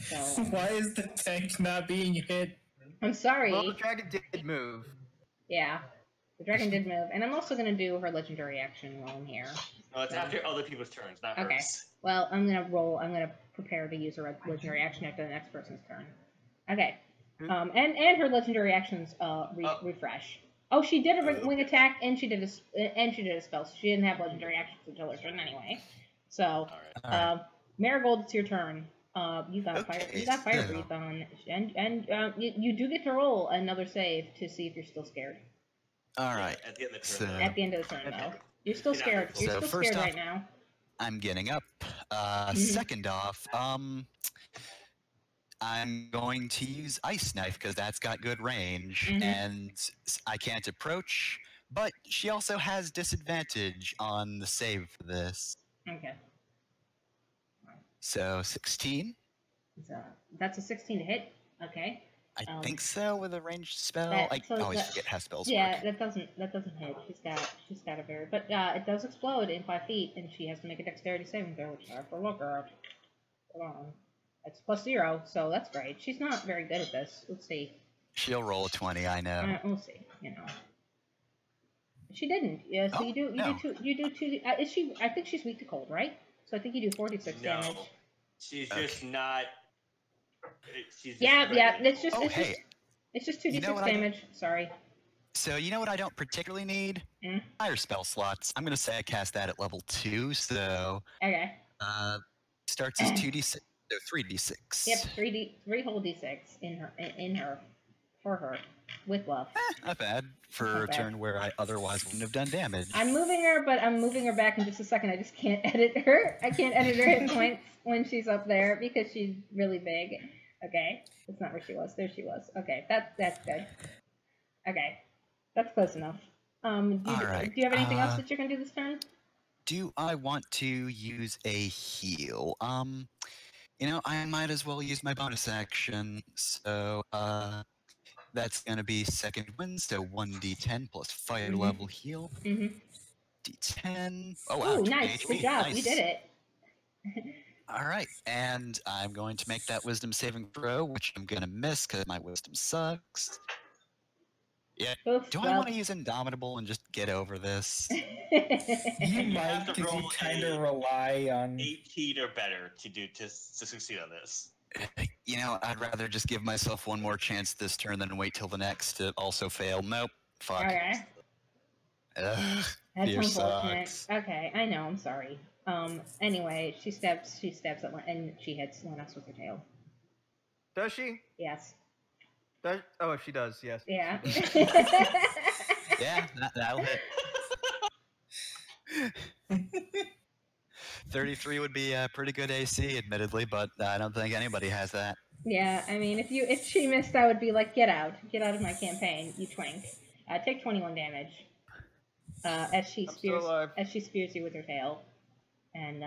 So. Why is the tank not being hit? I'm sorry. Well, the dragon did move. Yeah, the dragon did move, and I'm also gonna do her legendary action while I'm here. No, it's after other people's turns, not hers. Okay. Well, I'm gonna prepare to use her legendary action after the next person's turn. Okay. And her legendary actions refresh. Oh, she did a wing attack, and she did a spell. So she didn't have legendary actions until her turn anyway. So, Marigold, it's your turn. You got fire breathe on, and you do get to roll another save to see if you're still scared. All right. At the end of the turn. At the end of the turn, though, you're still scared. You're still scared right now. I'm getting up. Second off, I'm going to use Ice Knife because that's got good range, and I can't approach. But she also has disadvantage on the save for this. Okay. So 16. That's a 16 to hit. Okay. I think so with a ranged spell. I always forget how spells work. Yeah, that doesn't hit. She's got a very, but it does explode in 5 feet, and she has to make a dexterity saving throw, which I have to look at. Hold on. It's +0, so that's great. She's not very good at this. Let's see. She'll roll a 20, I know. We'll see. She didn't. Yeah. So you do two. Is she? I think she's weak to cold, right? So I think you do 46 damage. She's just not. She's just It's just 2d6 damage. Sorry. So you know what I don't particularly need? Fire spell slots. I'm gonna say I cast that at level 2. So. Okay. Starts as 2d6. No, 3d6. Yep, 3 whole d6 in her. for her with love. Not bad for a turn where I otherwise wouldn't have done damage. I'm moving her, but I'm moving her back in just a second. I just can't edit her. I can't edit her hit points when she's up there because she's really big. Okay, that's not where she was. There she was. Okay, that's good. Okay, that's close enough. Do you have anything else that you're gonna do this turn? Do I want to use a heal? I might as well use my bonus action. So, that's gonna be second wind, so 1d10 plus fire level heal. D10. Oh wow! Ooh, nice. Good job. Nice. We did it. All right, and I'm going to make that wisdom saving throw, which I'm gonna miss because my wisdom sucks. Yeah. Do I want to use Indomitable and just get over this? You might, because you kind of rely on 18 or better to succeed on this. I'd rather just give myself one more chance this turn than wait till the next to also fail. Nope. Fuck. Okay. Ugh, that's unfortunate. Sucks. Okay, I know. I'm sorry. Anyway, she stabs at and she hits Lennox with her tail. Does she? Yes. Oh, if she does, yes. Yeah. Yeah, that'll hit. 33 would be a pretty good AC, admittedly, but I don't think anybody has that. Yeah, I mean, if she missed, I would be like, get out of my campaign, you twink. Take 21 damage. As she spears you with her tail, and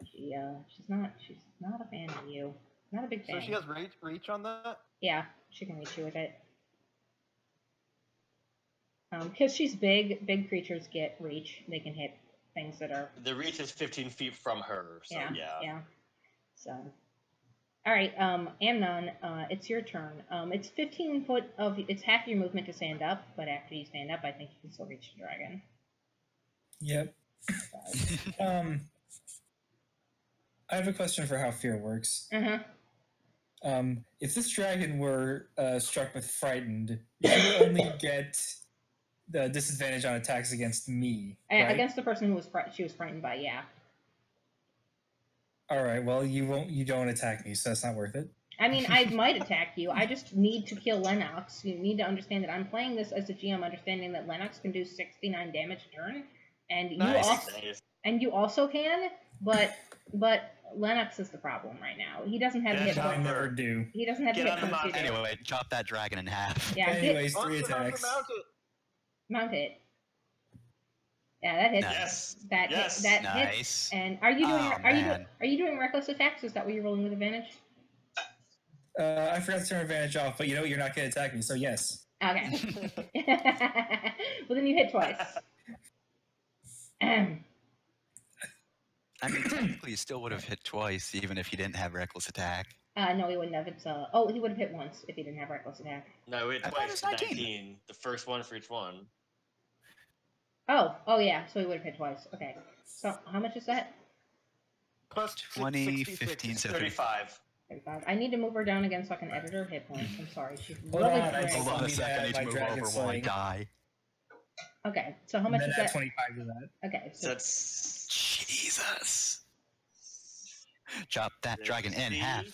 she's not a fan of you. Not a big fan. So she has reach on that? Yeah, she can reach you with it. Because she's big creatures get reach. They can hit things that are... The reach is 15 feet from her, so yeah. So, alright, Amnon, it's your turn. It's 15 foot of... It's half your movement to stand up, but after you stand up, I think you can still reach the dragon. Yep. I have a question for how fear works. If this dragon were struck with frightened, you would only get the disadvantage on attacks against me, right? Against the person who she was frightened by, yeah. All right. Well, you don't attack me, so that's not worth it. I mean, I might attack you. I just need to kill Lennox. You need to understand that I'm playing this as a GM, understanding that Lennox can do 69 damage a turn, and you also can, but Lennox is the problem right now. He doesn't have the hit points. I never do. He doesn't have the hit points. Anyway, chop that dragon in half. Yeah. Anyways, 3 attacks. Mount it. Yeah, that hits. Yes. That nice. hits. And are you doing reckless attacks? Is that what you're rolling with advantage? I forgot to turn advantage off, but you're not going to attack me, so yes. Okay. Well, then you hit twice. I mean, technically, you still would have hit twice, even if he didn't have reckless attack. No, he wouldn't have. He would have hit once if he didn't have reckless attack. No, we hit twice. 19. The first one for each one. Oh, yeah. So he would have hit twice. Okay. So how much is that? Plus 20, 15, so 35. 35. I need to move her down again so I can edit her hit points. I'm sorry. She's Hold really on, great. Hold on a second. I need to move over while I die. Okay. So how much is that? 25 to that. Okay. So that's... Jesus. Chop that dragon in half.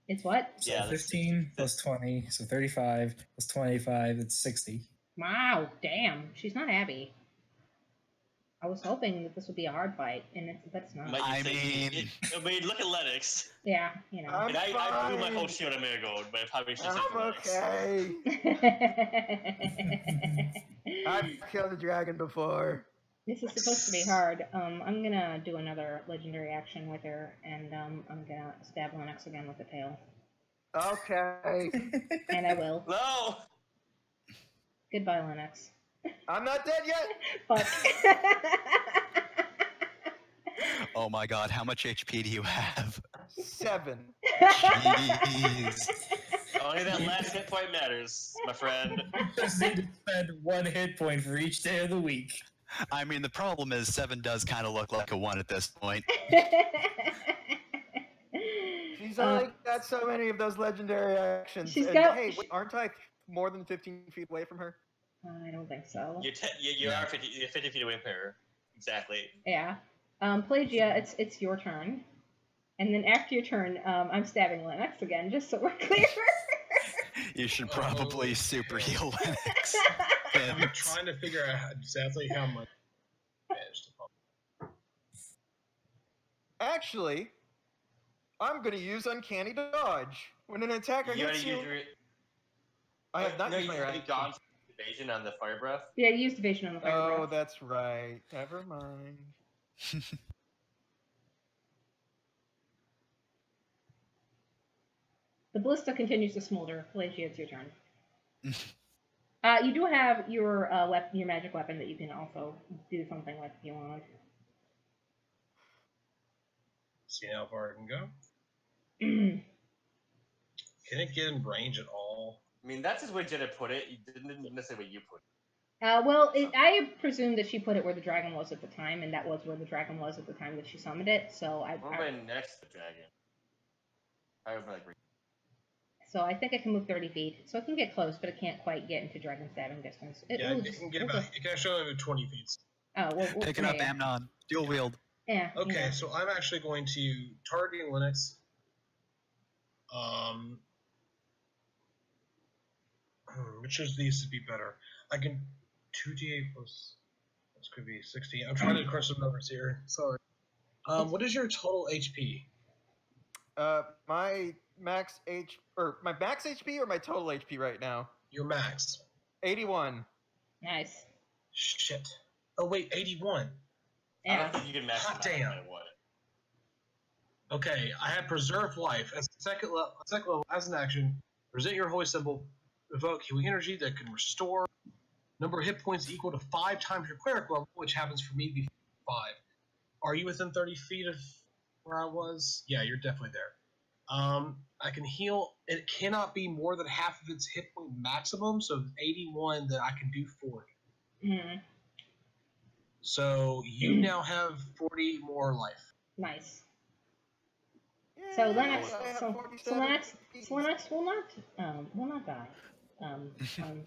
It's what? So 15 plus 20, so 35 plus 25, it's 60. Wow, damn. She's not happy. I was hoping that this would be a hard fight, and that's not. I mean, look at Lennox. Yeah, I blew my whole shield a Marigold, but I probably should have okay. I've killed a dragon before. This is supposed to be hard. I'm gonna do another legendary action with her, and I'm gonna stab Lennox again with the tail. Okay. And I will. No! Goodbye, Lennox. I'm not dead yet! Fuck. Oh my god, how much HP do you have? 7. Jeez. Only that last hit point matters, my friend. You just need to spend 1 hit point for each day of the week. I mean, the problem is 7 does kind of look like a 1 at this point. She's only got so many of those legendary actions. Hey, aren't I more than 15 feet away from her? I don't think so. You're 50 feet away from her. Exactly. Yeah. Pelagia, it's your turn. And then after your turn, I'm stabbing Lennox again, just so we're clear. You should probably super heal Lennox. I'm trying to figure out exactly how much damage to pump. Actually, I'm going to use Uncanny Dodge. When an attacker hits you... I have not used my already gone evasion on the fire breath. Yeah, you used evasion on the fire breath. Oh, that's right. Never mind. The ballista continues to smolder. Pelagia, it's your turn. You do have your your magic weapon that you can also do something with if you want. See how far it can go. Can it get in range at all? I mean, that's just the way Jenna put it. You didn't necessarily what you put it. I presume that she put it where the dragon was at the time, and that was where the dragon was at the time that she summoned it. So We're right next to the dragon. I would like. So I think it can move 30 feet. So it can get close, but it can't quite get into dragon stabbing distance. It can get about. It can actually only move 20 feet. Oh, well, Picking up Amnon. Dual wield. Yeah. Okay, so I'm actually going to targeting Lennox. Which of these would be better? I can 2d8 plus. This could be 16. I'm trying to crush some numbers here. Sorry. What is your total HP? My max HP or my total HP right now? Your max. 81. Nice. Shit. Oh wait, 81. Yeah. I don't think you can max it no matter what. Okay, I have Preserve Life as a second level as an action. Present your holy symbol. Evoke healing energy that can restore number of hit points equal to 5 times your cleric level, which happens for me to be 5. Are you within 30 feet of where I was? Yeah, you're definitely there. I can heal. It cannot be more than half of its hit point maximum, so 81 that I can do 40. Mm-hmm. So you now have 40 more life. Nice. So Lennox will not die.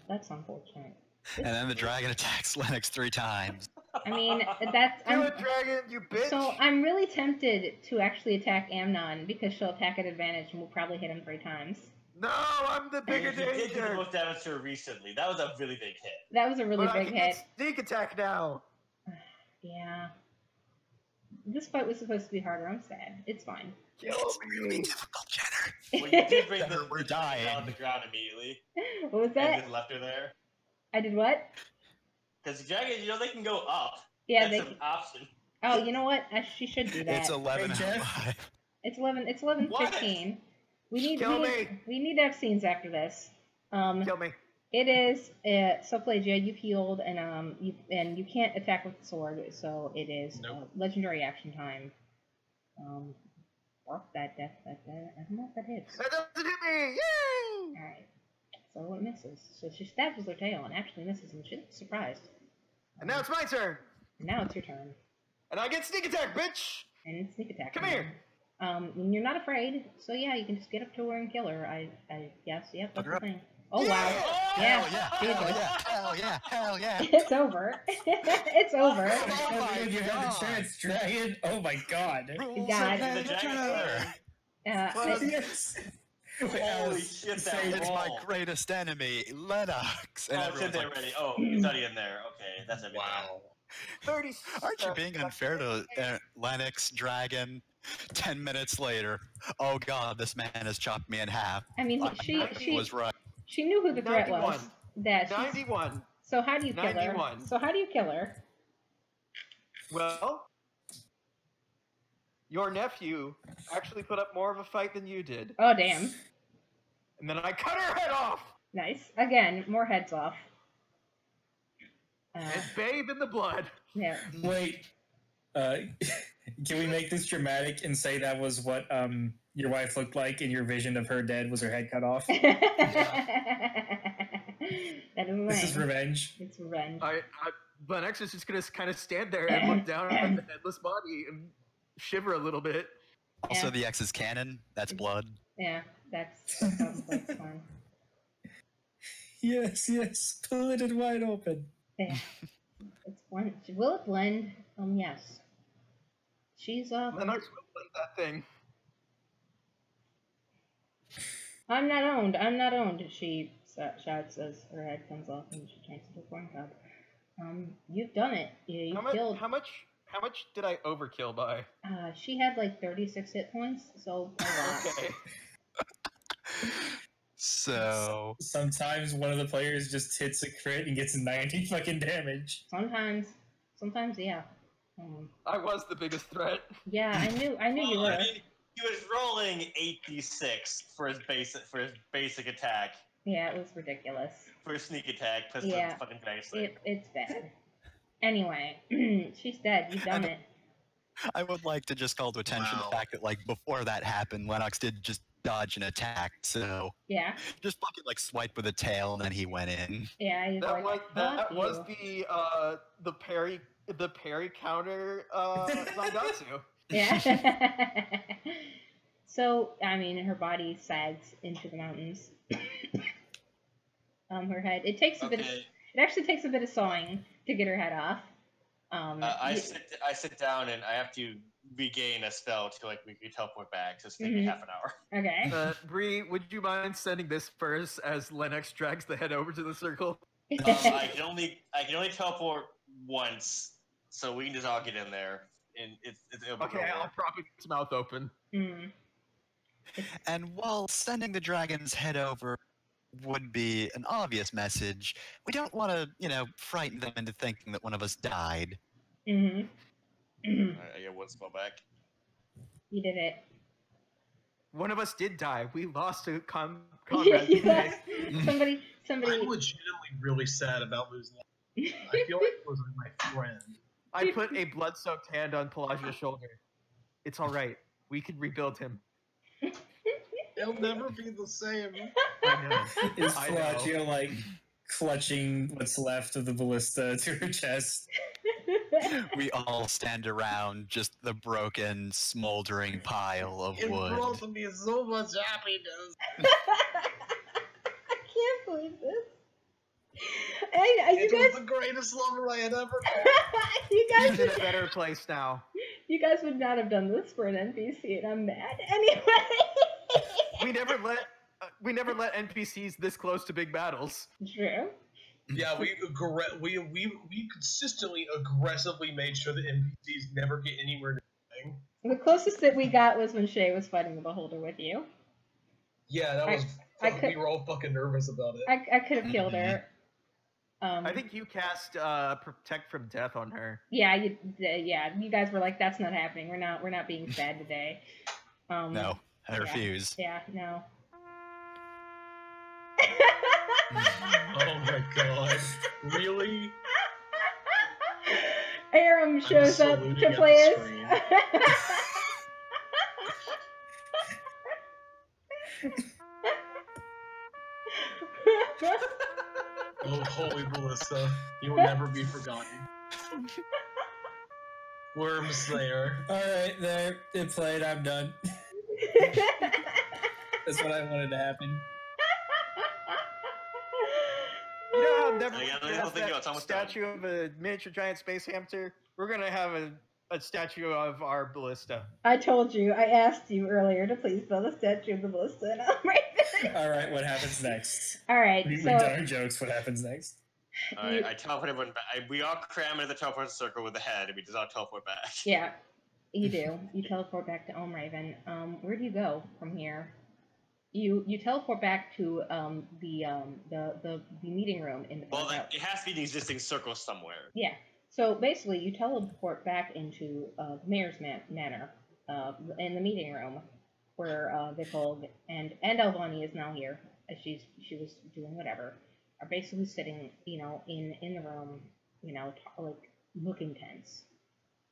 That's unfortunate. And then the dragon attacks Lennox 3 times. I mean, dragon, you bitch! So I'm really tempted to actually attack Amnon because she'll attack at advantage and we'll probably hit him 3 times. No, I'm the bigger danger. You did do the most damage to her recently. That was a really big hit. That was a really big hit. Sneak attack now. Yeah. This fight was supposed to be harder. I'm sad. It's fine. It's really difficult, Jenner. Well, you did bring we're dying on the ground immediately. What was that? And just left her there. I did what? Because the dragons, they can go up. Yeah, that's an option. Oh, you know what? She should do that. It's 11 and 5. It's 11:15. We need to have scenes after this. Kill me. It is so Pelagia, you've healed and you can't attack with the sword, so it is legendary action time. That hits. That doesn't hit me! Yay! Alright. So it misses. So she stabs with her tail and actually misses and she looks surprised. And now it's my turn! Now it's your turn. And I get sneak attack, bitch! And sneak attack. Come here! And you're not afraid, so yeah, you can just get up to her and kill her. I guess, yep, that's the thing. Oh wow. Yeah. Hell yeah. It's over. It's over. Oh my you have the chance, dragon. Oh my god. Yes. Holy shit, it's my greatest enemy, Lennox. And shit, they're ready. Oh, it's already in there. Okay, that's everything. Wow. 30. Aren't you being unfair to Lennox, dragon? 10 minutes later, oh god, this man has chopped me in half. I mean, she was right. She knew who the threat 91. was. That 91. So how do you kill her? So how do you kill her? Well, your nephew actually put up more of a fight than you did. Oh damn! And then I cut her head off. Nice. Again, more heads off. And bathe in the blood. Yeah. Wait. Can we make this dramatic and say that was what your wife looked like in your vision of her dead was her head cut off? This is revenge. It's revenge. Lennox is just gonna kind of stand there and look down on the headless body and shiver a little bit. Also, the X is canon. That's blood. Yeah, that's fun. Yes. Pull it wide open. Yeah. It's one. Will it blend? Yes. She's Lennox will blend that thing. I'm not owned. I'm not owned. She shouts as her head comes off and she turns into a corn cob. You've done it. You killed. How much did I overkill by? She had like 36 hit points, so a lot. Okay. So sometimes one of the players just hits a crit and gets 90 fucking damage. Sometimes, yeah. I was the biggest threat. Yeah, I knew you were. I mean, he was rolling 8d6 for his basic attack. Yeah, it was ridiculous. For his sneak attack, plus yeah, the fucking dice. It's bad. Anyway, she's dead. You've done it. I would like to just call to attention the fact that, like, before that happened, Lennox did just dodge and attack, so yeah, just fucking like swipe with a tail, and then he went in. Yeah, he's that like, was the parry counter Zandatsu. Yeah. So I mean, her body sags into the mountains. Her head. It takes a bit. It actually takes a bit of sawing to get her head off. I sit down and I have to regain a spell to like we teleport back, so it's taking me half an hour. Okay. Bree, would you mind sending this first as Lennox drags the head over to the circle? I can only teleport once, so we can just all get in there, and it'll okay. I'll probably keep his mouth open. Mm. And while sending the dragon's head over would be an obvious message, we don't want to, frighten them into thinking that one of us died. Mm-hmm. I get one spell back. You did it. One of us did die. We lost a comrade. Somebody. I'm legitimately really sad about losing that. I feel like it was my friend. I put a blood-soaked hand on Pelagia's shoulder. It's all right. We can rebuild him. It'll never be the same. I know. Is Pelagia like clutching what's left of the ballista to her chest? We all stand around just the broken, smoldering pile of wood. It brought me so much happiness. I can't believe this. It was the greatest lover I had ever known. You guys He's in a better place now. You guys would not have done this for an NPC, and I'm mad. Anyway. We never let NPCs this close to big battles. True. Yeah, we consistently aggressively made sure that NPCs never get anywhere near the thing. The closest that we got was when Shay was fighting the Beholder with you. Yeah, that was. We were all fucking nervous about it. I could have killed her. I think you cast Protect from Death on her. Yeah, you guys were like, "That's not happening. We're not being sad today." No, I refuse. Yeah, no. Oh my god! Really? Aram shows up to play us. Oh, holy Ballista, you will never be forgotten. Worm Slayer. Alright, there. It played. I'm done. That's what I wanted to happen. You know how never that statue of a miniature giant space hamster? We're gonna have a statue of our ballista. I told you. I asked you earlier to please build a statue of the ballista, and I'm right there. Alright, what happens next? Alright, We've done our jokes. What happens next? Alright, I teleport everyone back. We all cram into the teleport circle with the head, and we just all teleport back. Yeah, you do. You teleport back to Omraven. Where do you go from here? You teleport back to the meeting room in the. Well, it has to be the existing circle somewhere. Yeah. So basically, you teleport back into the mayor's manor, in the meeting room, where Vipul and Elvani is now here, as she was doing whatever, are basically sitting, in the room, like looking tense.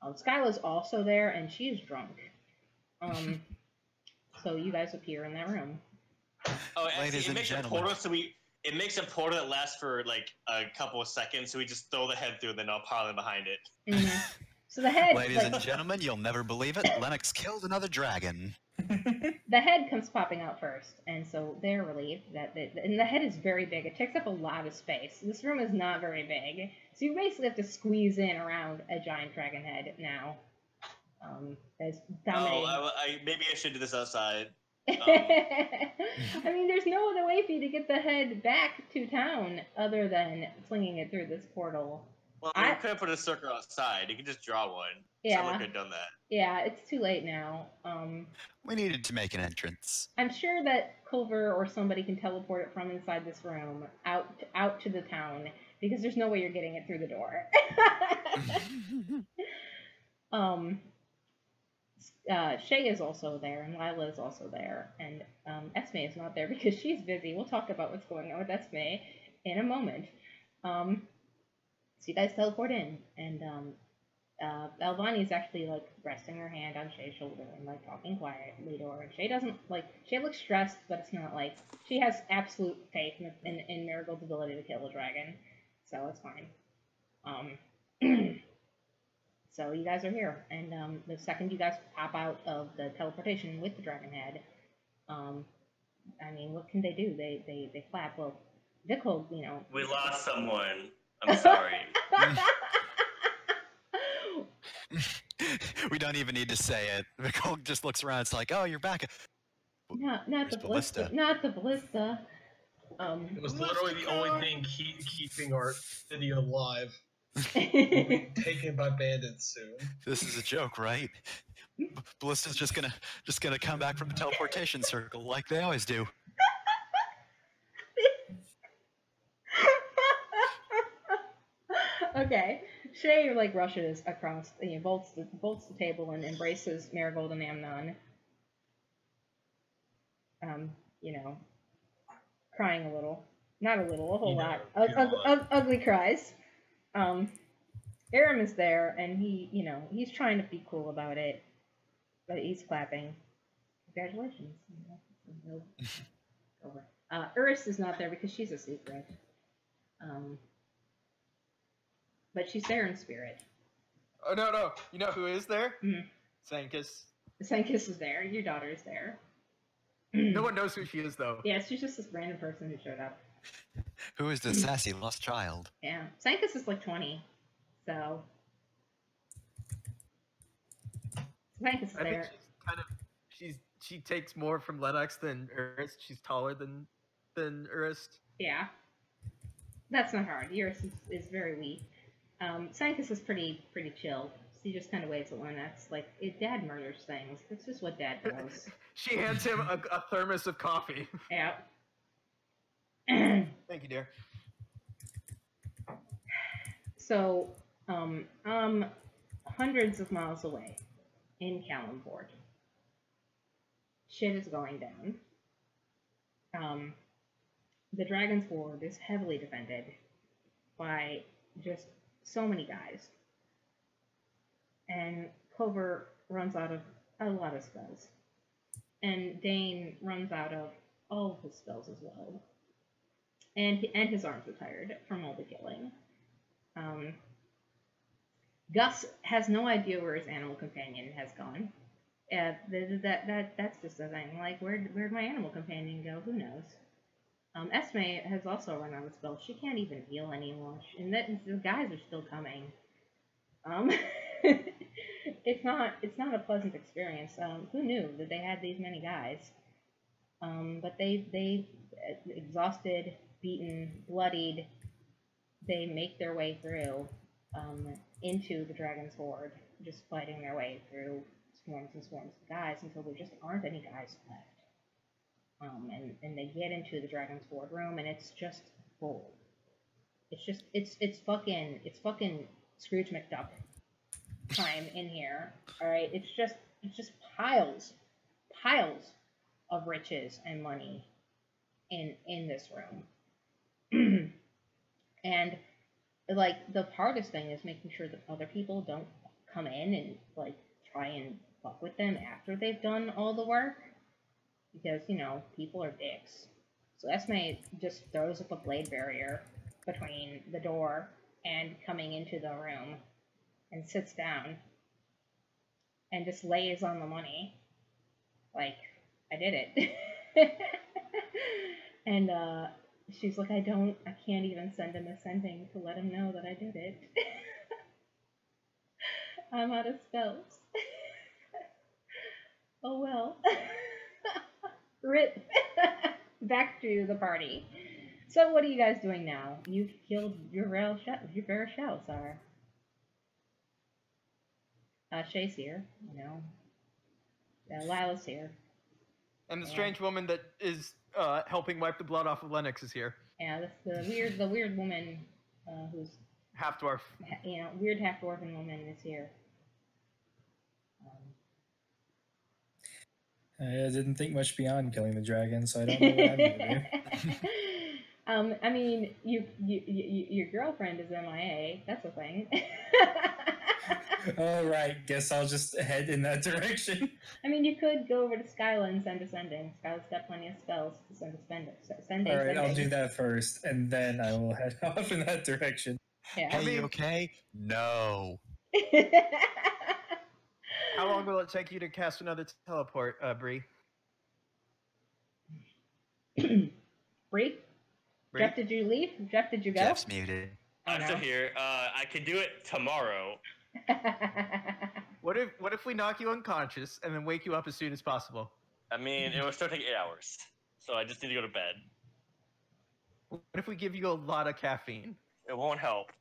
Skyla's also there, and she is drunk. So you guys appear in that room. Oh, it makes a portal, it makes a portal that lasts for like a couple of seconds, so we just throw the head through, and then I'll pile in behind it. Mm-hmm. So the head. Ladies and gentlemen, you'll never believe it. Lennox killed another dragon. The head comes popping out first, and so they're relieved and the head is very big. It takes up a lot of space. This room is not very big, so you basically have to squeeze in around a giant dragon head now. As dominating. Maybe I should do this outside. I mean, there's no other way for you to get the head back to town other than slinging it through this portal. Well, you could have put a circle outside. You could just draw one. Yeah. Someone could have done that. Yeah, it's too late now. We needed to make an entrance. I'm sure that Culver or somebody can teleport it from inside this room out to the town, because there's no way you're getting it through the door. Shay is also there, and Lila is also there, and Esme is not there because she's busy. We'll talk about what's going on with Esme in a moment. So you guys teleport in, and Albani is actually like resting her hand on Shay's shoulder and like talking quietly to her. And Shay doesn't Shay looks stressed, but it's not like she has absolute faith in Marigold's ability to kill a dragon, so it's fine. So you guys are here, and the second you guys pop out of the teleportation with the dragon head, I mean, what can they do? They clap. Well, Vickle, you know. We lost someone. I'm sorry. We don't even need to say it. Vickle just looks around. It's like, oh, you're back. Not the ballista. Not the ballista. It was literally the only thing keeping our city alive. We'll be taken by bandits soon. This is a joke, right? Ballista's just gonna come back from the teleportation circle like they always do. Okay, Shay like rushes across, bolts the table and embraces Marigold and Amnon. Crying a little, not a little, a whole lot. Ugly cries. Aram is there, and he's trying to be cool about it, but he's clapping. Congratulations. Uris is not there because she's a secret. But she's there in spirit. Oh, no. You know who is there? Mm-hmm. Sankus. Sankus is there. Your daughter is there. No one knows who she is, though. Yeah, she's just this random person who showed up. Who is the sassy lost child? Yeah. Sankus is like 20, so... Sankus is there. I think she takes more from Lennox than Urist. She's taller than Urist. Yeah. That's not hard. Urist is very weak. Sankus is pretty chill. He just kind of waves at Lennox like, Dad murders things. That's just what Dad does. She hands him a thermos of coffee. Yeah. Thank you, dear. So, hundreds of miles away in Callanport, shit is going down. The Dragon's Ward is heavily defended by just so many guys. And Clover runs out of a lot of spells. And Dane runs out of all of his spells as well. And his arms are tired from all the killing. Gus has no idea where his animal companion has gone. That's just a thing. Like, where'd my animal companion go? Who knows? Esme has also run out of spells. She can't even heal anymore. And the guys are still coming. It's not a pleasant experience. Who knew that they had these many guys? But they exhausted, beaten, bloodied, they make their way through into the Dragon's Horde, just fighting their way through swarms and swarms of guys until there just aren't any guys left. And they get into the Dragon's Horde room, and it's just full. It's fucking Scrooge McDuck time in here. All right, it's just piles of riches and money in this room. And like the hardest thing is making sure that other people don't come in and like try and fuck with them after they've done all the work, because people are dicks. So Esme just throws up a blade barrier between the door and coming into the room and sits down and just lays on the money like, I did it. And she's like, I can't even send him a sending to let him know that I did it. I'm out of spells. Oh well. Rip. Back to the party. So what are you guys doing now? You've killed your Varashal, Shay's here, you know. Lila's here. And the strange woman that is helping wipe the blood off of Lennox is here. Yeah, that's the weird woman who's half dwarf. You know, weird half dwarven woman is here. I didn't think much beyond killing the dragon, so I don't know what I'm gonna do. I mean, your girlfriend is MIA. That's a thing. All right, guess I'll just head in that direction. I mean, you could go over to Skyla and send a sending. Skyla's got plenty of spells to send a sending. All right, I'll do that first, and then I will head off in that direction. Yeah. Hey, you okay? No. How long will it take you to cast another teleport, Bree? Bree? Jeff, did you leave? Jeff, did you go? Jeff's muted. I'm still here. I can do it tomorrow. What if we knock you unconscious and then wake you up as soon as possible? I mean, it will still take 8 hours, so I just need to go to bed. What if we give you a lot of caffeine? It won't help.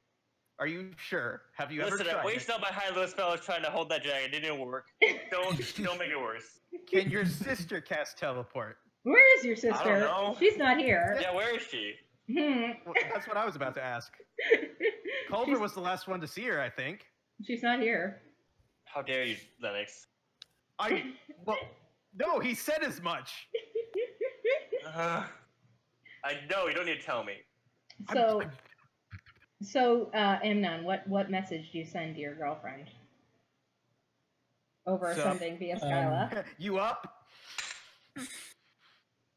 Are you sure? Have you Listen, ever tried I wasted all my high-low spells trying to hold that dragon. It didn't work. Don't make it worse. Can your sister cast teleport? Where is your sister? I don't know. She's not here. Yeah, where is she? Well, that's what I was about to ask. Culver was the last one to see her, I think. She's not here. How dare you, Lennox? Well, no, he said as much. I know, you don't need to tell me. So, Amnon, what message do you send to your girlfriend? Over sending via Skyla? You up?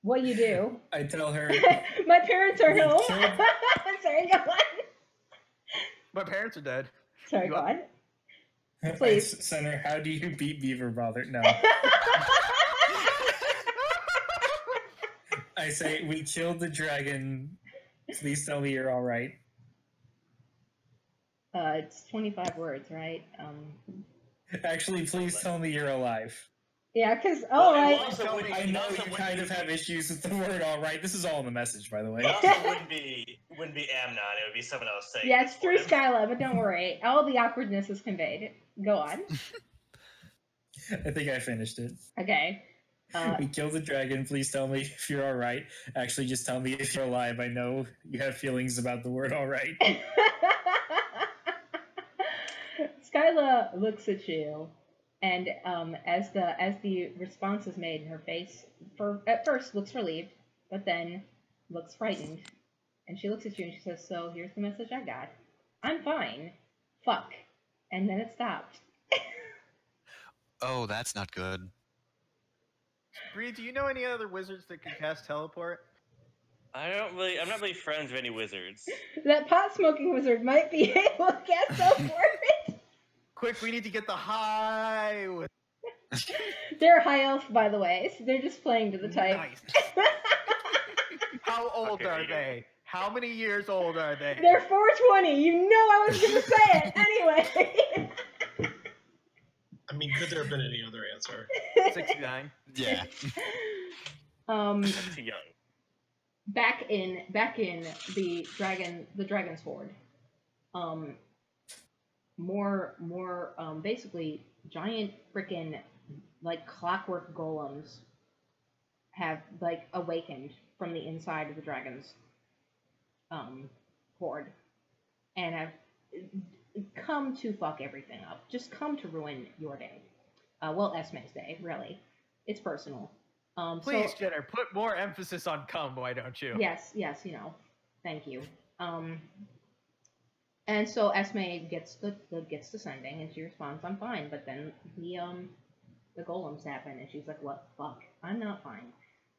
What you do? I tell her... My parents are home. I'm sorry, go on. My parents are dead. Sorry, go on. Please. I send her, how do you beat Beaver Brother? No. I say, we killed the dragon. Please tell me you're all right. It's 25 words, right? Actually, please tell me you're alive. Yeah, because I know you kind of have issues with the word "all right." This is all in the message, by the way. It also wouldn't be Amnon. It would be someone else saying. Yeah, it's through Skyla, but don't worry. All the awkwardness is conveyed. Go on. I think I finished it. Okay. We killed the dragon. Please tell me if you're all right. Actually, just tell me if you're alive. I know you have feelings about the word "all right." Skyla looks at you, and as the response is made, her face at first looks relieved, but then looks frightened, and she looks at you and she says, "So here's the message I got. I'm fine. Fuck." And then it stopped. Oh, that's not good. Bree, do you know any other wizards that can cast teleport? I'm not really friends with any wizards. That pot smoking wizard might be able to cast teleport. Quick, we need to get the high. They're high elf, by the way, so they're just playing to the type. Nice. How old are they? How many years old are they? They're 420. You know I was gonna say it anyway. I mean, could there have been any other answer? 69. Yeah. Too young. Back in the dragon's hoard. More basically giant frickin' like clockwork golems have like awakened from the inside of the dragon's hoard and have come to fuck everything up. Just come to ruin your day. Well, Esme's day, really. It's personal. Please, Jenner, put more emphasis on come, why don't you? Yes, you know. Thank you. And so Esme gets the sending, and she responds, "I'm fine." But then the golems happen, and she's like, "What? Fuck? I'm not fine."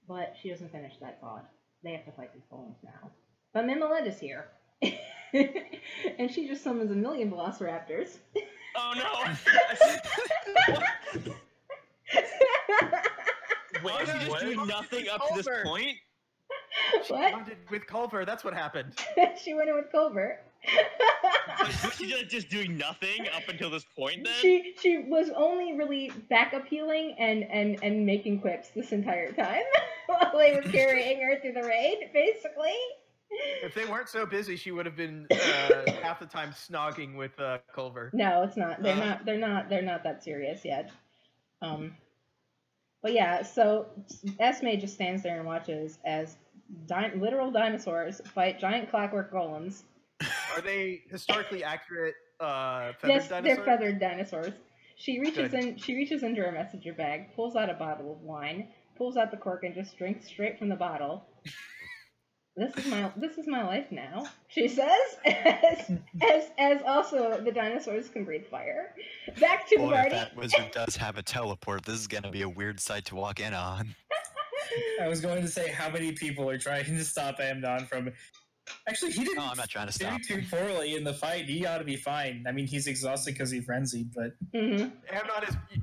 But she doesn't finish that thought. They have to fight these golems now. But Mimolette is here, and she just summons a million velociraptors. Oh no! Wait, she just do nothing up to this point? What? She with Culver, that's what happened. She went in with Culver. Was she just doing nothing up until this point then? She was only really backup healing and making quips this entire time. while he was carrying her through the raid, basically. If they weren't so busy, she would have been half the time snogging with Culver. No, it's not. They're not that serious yet. But yeah, so Esme just stands there and watches as literal dinosaurs fight giant clockwork golems. Are they historically accurate feathered yes, dinosaurs? they're feathered dinosaurs. She reaches into her messenger bag, pulls out a bottle of wine, pulls out the cork, and just drinks straight from the bottle. This is my life now, she says, as also the dinosaurs can breathe fire. Back to the party. If that wizard does have a teleport, this is gonna be a weird sight to walk in on. I was going to say how many people are trying to stop Amnon from. Actually, he didn't. No, I'm not trying to stop. Too poorly in the fight. He ought to be fine. I mean, he's exhausted because he frenzied, but. Mm-hmm.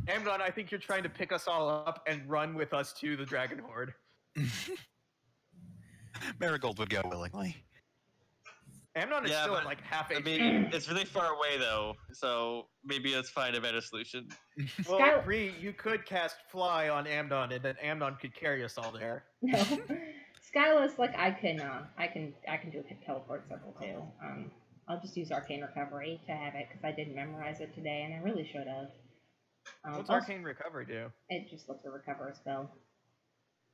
Amnon, I think you're trying to pick us all up and run with us to the Dragon Horde. Marigold would go willingly. Amnon is still at like half HP. I mean, it's really far away though, so maybe let's find a better solution. Well, Bree, you could cast Fly on Amnon, and then Amnon could carry us all there. No. Skyla's like, I can do a teleport circle too. I'll just use Arcane Recovery to have it, because I didn't memorize it today, and I really should have. What's Arcane Recovery do? It just lets her recover a spell.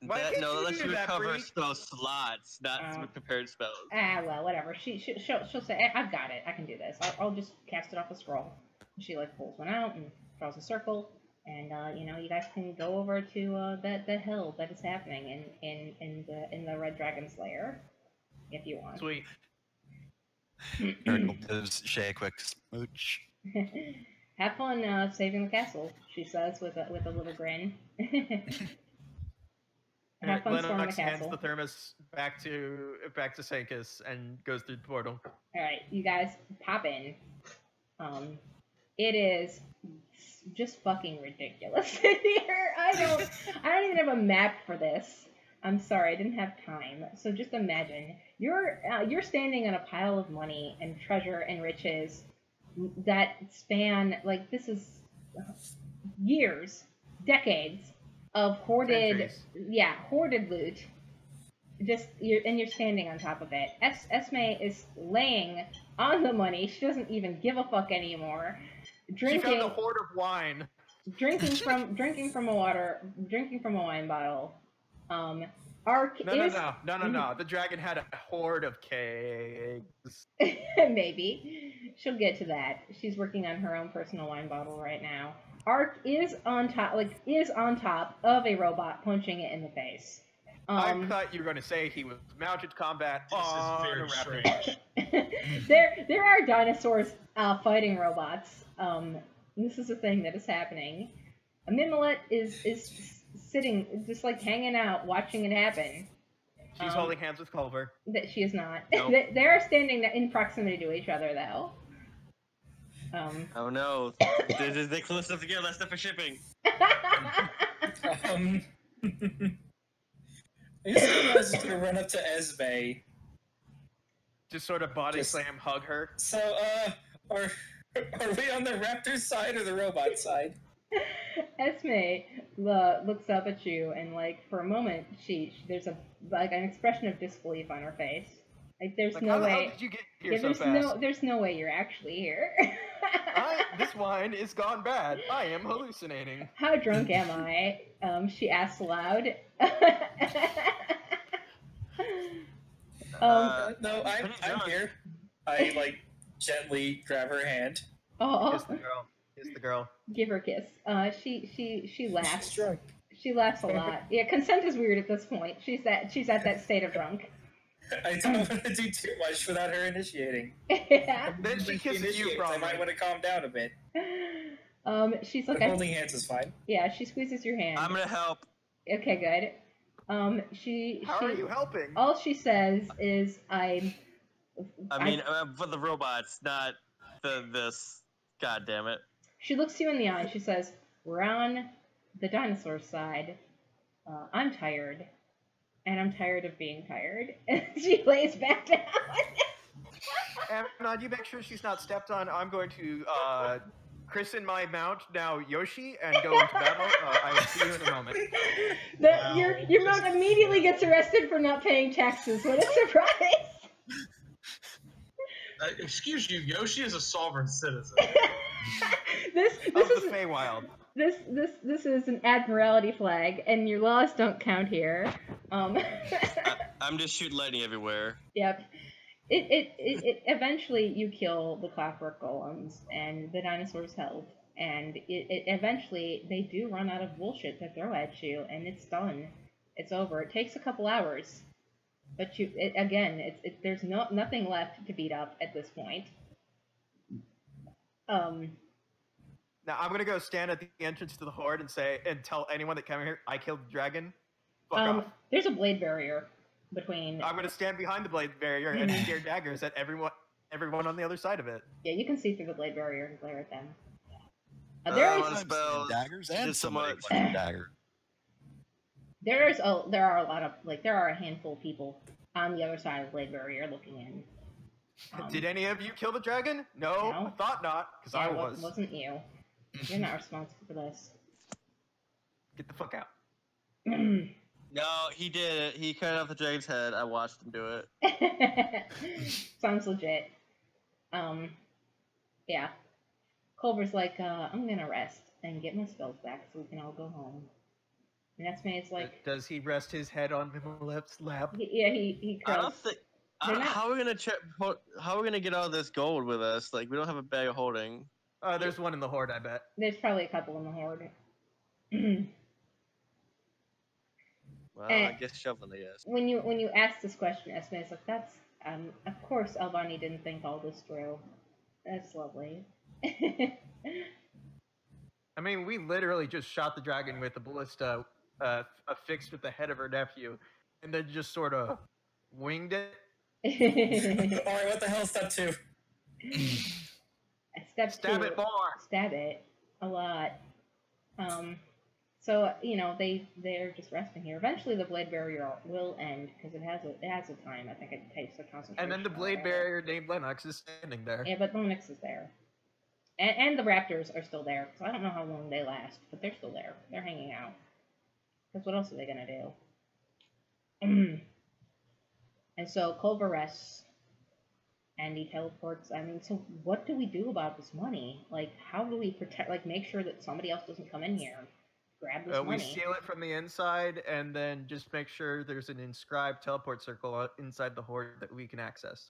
That lets you recover spell slots, not prepared spells. Well, whatever. She'll say, I've got it. I can do this. I'll just cast it off a scroll. She like pulls one out and draws a circle, and you guys can go over to the hill that is happening in the Red Dragon Slayer, if you want. Sweet. Marigold gives Shay a quick smooch. Have fun saving the castle, she says with a little grin. Have fun storming the castle. Hands the thermos back to Sankis and goes through the portal. All right, you guys pop in. It is just fucking ridiculous in here. I don't even have a map for this. I'm sorry, I didn't have time. So just imagine you're standing on a pile of money and treasure and riches that span, like, this is years, decades of hoarded loot. You're standing on top of it. Esme is laying on the money. She doesn't even give a fuck anymore. Drinking. She found a hoard of wine. Drinking from a wine bottle. Ark No. The dragon had a hoard of kegs. Maybe. She'll get to that. She's working on her own personal wine bottle right now. Ark is on top of a robot, punching it in the face. I thought you were going to say he was mounted combat on a raptor. There are dinosaurs fighting robots. This is a thing that is happening. Mimolette is sitting, just like hanging out, watching it happen. She's holding hands with Culver. That she is not. Nope. They are standing in proximity to each other, though. Oh no! They close enough together. That's stuff for shipping. I guess I'm gonna run up to Esme. Just sort of body slam, hug her. So, are we on the raptor side or the robot side? Esme looks up at you, and like for a moment, there's an expression of disbelief on her face. Like there's no way. How did you get here so fast? There's no way you're actually here. This wine is gone bad. I am hallucinating. How drunk am I? She asks aloud. No, I'm here. I gently grab her hand. Oh. Kiss the girl. Give her a kiss. She laughs. She's drunk. She laughs a lot. Yeah, consent is weird at this point. She's at that state of drunk. I don't want to do too much without her initiating. Yeah. Then she kisses you, I might want to calm down a bit. She's like, holding hands is fine. Yeah, she squeezes your hand. I'm gonna help. Okay, good. How are you helping? All she says is, I mean, for the robots, not this. God damn it. She looks you in the eye and she says, "We're on the dinosaur side. I'm tired. And I'm tired of being tired." And she lays back down. Amnon, you make sure she's not stepped on. I'm going to Chris and my mount now Yoshi and go into battle. I will see you in a moment. Your mount immediately gets arrested for not paying taxes. What a surprise! Excuse you, Yoshi is a sovereign citizen. this Of is the Feywild. This is an admiralty flag, and your laws don't count here. I'm just shooting lightning everywhere. Yep. It eventually you kill the clockwork golems, and the dinosaurs help, and eventually they do run out of bullshit to throw at you, and it's done. It's over. It takes a couple hours, but there's nothing left to beat up at this point. Now I'm gonna go stand at the entrance to the horde and tell anyone that came here I killed the dragon. Fuck off. There's a blade barrier between. I'm gonna stand behind the blade barrier and scare daggers at everyone on the other side of it. Yeah, you can see through the blade barrier and glare at them. Daggers and somebody playing a dagger. There are a handful of people on the other side of the blade barrier looking in. Did any of you kill the dragon? No, I thought not, because I was. It wasn't you. You're not responsible for this. Get the fuck out. No, he did it. He cut off the dragon's head. I watched him do it. Sounds legit. Yeah. Culver's like, I'm gonna rest and get my spells back so we can all go home. And that's me. It's like, does he rest his head on Mimilep's lap? Yeah, he I don't think. How are we gonna How are we gonna get all this gold with us? Like, we don't have a bag of holding. There's one in the horde, I bet. There's probably a couple in the horde. Well, I guess shoveling, I guess. When you ask this question, Esme's like, that's of course Albani didn't think all this through. That's lovely. I mean, we literally just shot the dragon with a ballista affixed with the head of her nephew, and then just sort of winged it. Alright, what the hell, step 2? Stab it more. Stab it a lot. So they're just resting here. Eventually, the blade barrier will end because it has a time. I think it takes a concentration. And then the blade barrier named Lennox is standing there. Yeah, but Lennox is there, and the raptors are still there. So I don't know how long they last, but they're still there. They're hanging out. Because what else are they gonna do? And so Culver rests. And he teleports. I mean, so what do we do about this money? Like, how do we protect? Like, make sure that somebody else doesn't come in here and grab this money. We seal it from the inside, and then just make sure there's an inscribed teleport circle inside the horde that we can access.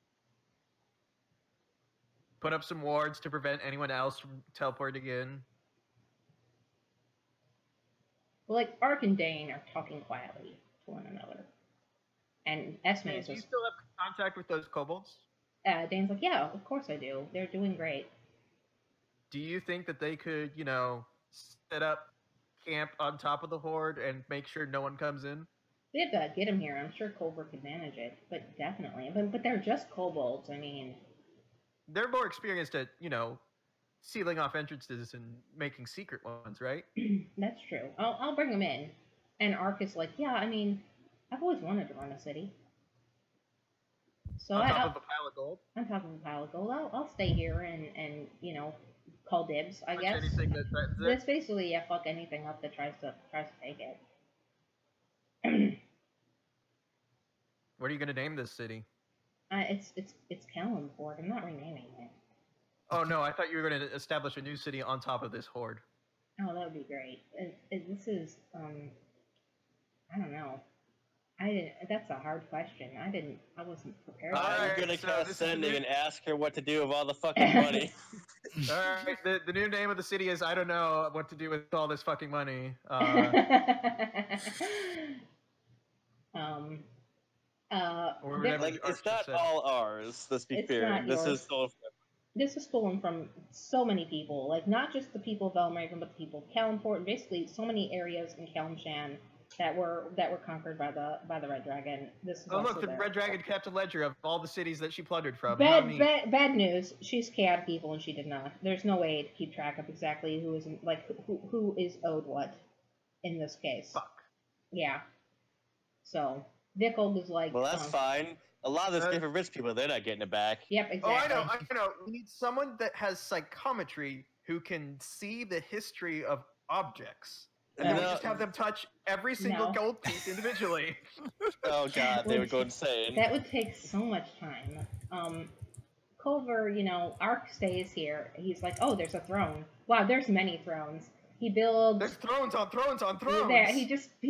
Put up some wards to prevent anyone else from teleporting in. Well, like, Ark and Dane are talking quietly to one another, and Esme is. Do you still have contact with those kobolds? Dane's like, yeah, of course I do. They're doing great. Do you think that they could, set up camp on top of the horde and make sure no one comes in? We have to get him here. I'm sure Culver could manage it, but definitely. But they're just kobolds. I mean, they're more experienced at, sealing off entrances and making secret ones, right? That's true. I'll bring them in. And Ark is like, yeah, I mean, I've always wanted to run a city. So on top of a pile of gold? On top of a pile of gold. I'll stay here and call dibs, I guess. Anything that threatens it? It's basically, fuck anything up that tries to take it. What are you going to name this city? It's Kellenport. I'm not renaming it. Oh, no, I thought you were going to establish a new city on top of this horde. Oh, that would be great. This is, I don't know. That's a hard question. I wasn't prepared. I'm gonna cast sending and ask her what to do with all the fucking money. Alright, the new name of the city is I don't know what to do with all this fucking money. It's not all ours. Let's be fair. This is stolen. This is stolen from so many people. Like, not just the people of Elmraven, but the people of Kellenport, and basically so many areas in Kelmshan that were conquered by the Red Dragon. This is look, the Red Dragon kept a ledger of all the cities that she plundered from. Bad news. She's chaotic evil, and she did not. There's no way to keep track of exactly who is owed what in this case. Fuck. Yeah. So Vickold is like, well, that's fine. A lot of this different rich people, they're not getting it back. Yep, exactly. Oh, I know. We need someone that has psychometry who can see the history of objects. And then we just have them touch every single gold piece individually. Oh god, they would go insane. That would take so much time. Culver, Ark stays here. He's like, oh, there's a throne. Wow, there's many thrones. He builds. There's thrones on thrones on thrones. There, he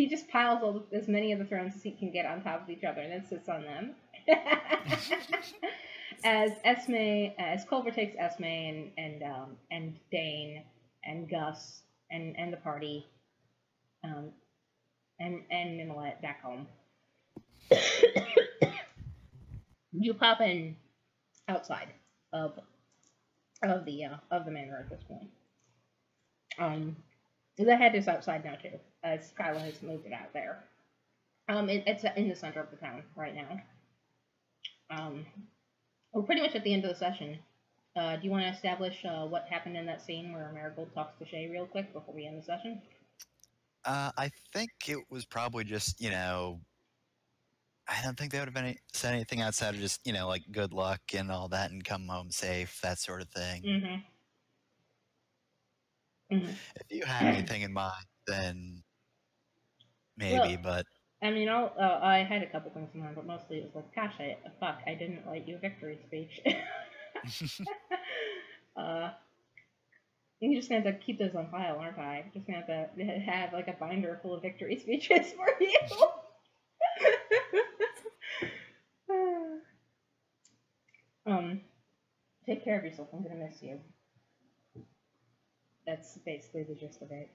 just piles as many of the thrones as he can get on top of each other, and then sits on them. As Culver takes Esme and Dane and Gus and the party, and Mimolette back home. You pop in outside of the manor at this point. The head is outside now too, as Kyla has moved it out there. It's in the center of the town right now. We're pretty much at the end of the session. Do you want to establish what happened in that scene where Marigold talks to Shay real quick before we end the session? I think it was probably just, I don't think they would have said anything outside of just, like good luck and all that and come home safe, that sort of thing. Mm-hmm. Mm-hmm. If you have anything in mind, then maybe, but... I mean, I had a couple things in mind, but mostly it was like, gosh, I didn't write you a victory speech. You're just going to have to keep those on file, aren't I? Just going to have to have like a binder full of victory speeches for you. Take care of yourself. I'm going to miss you. That's basically the gist of it.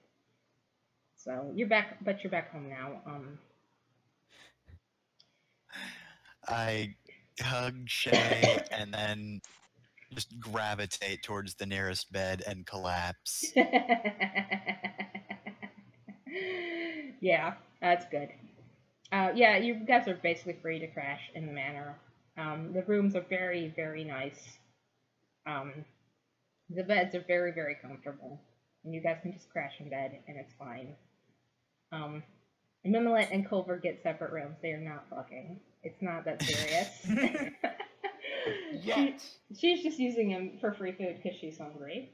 So you're back, but you're back home now. I hug Shay and then just gravitate towards the nearest bed and collapse. Yeah, that's good. Yeah, you guys are basically free to crash in the manor. The rooms are very, very nice. The beds are very, very comfortable. And you guys can just crash in bed, and it's fine. Mimolette and Culver get separate rooms. They are not fucking. It's not that serious. Yet. She's just using him for free food because she's hungry.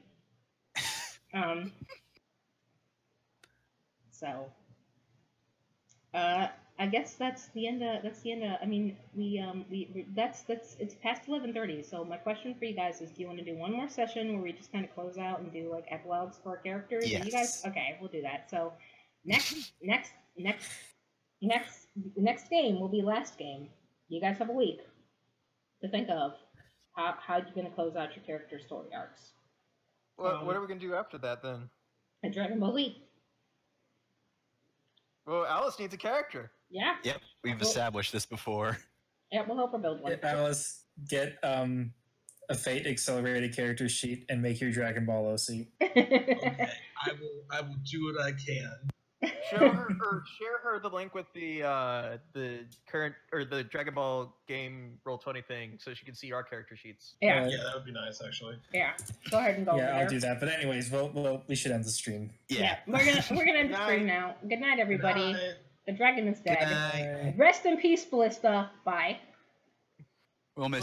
So, I guess that's the end of. I mean, it's past 11:30. So my question for you guys is: do you want to do one more session where we just kind of close out and do like epilogues for our characters? Yes. You guys, okay, we'll do that. So next game will be last game. You guys have a week to think of how you're going to close out your character story arcs. What are we going to do after that then? A Dragon Ball Z. Well, Alice needs a character. Yeah. Yep, we've established this before. Yeah, we'll help her build one. Alice, get a Fate accelerated character sheet and make your Dragon Ball OC. Okay, I will do what I can. Share her the link with the current or the Dragon Ball game Roll20 thing, so she can see our character sheets. Yeah, yeah, that would be nice actually. Yeah, go ahead and go. Yeah, over I'll there. do that. But anyways, we should end the stream. Yeah, we're gonna end the stream now. Good night, everybody. Good night. The dragon is dead. Good night. Rest in peace, Ballista. Bye. We'll miss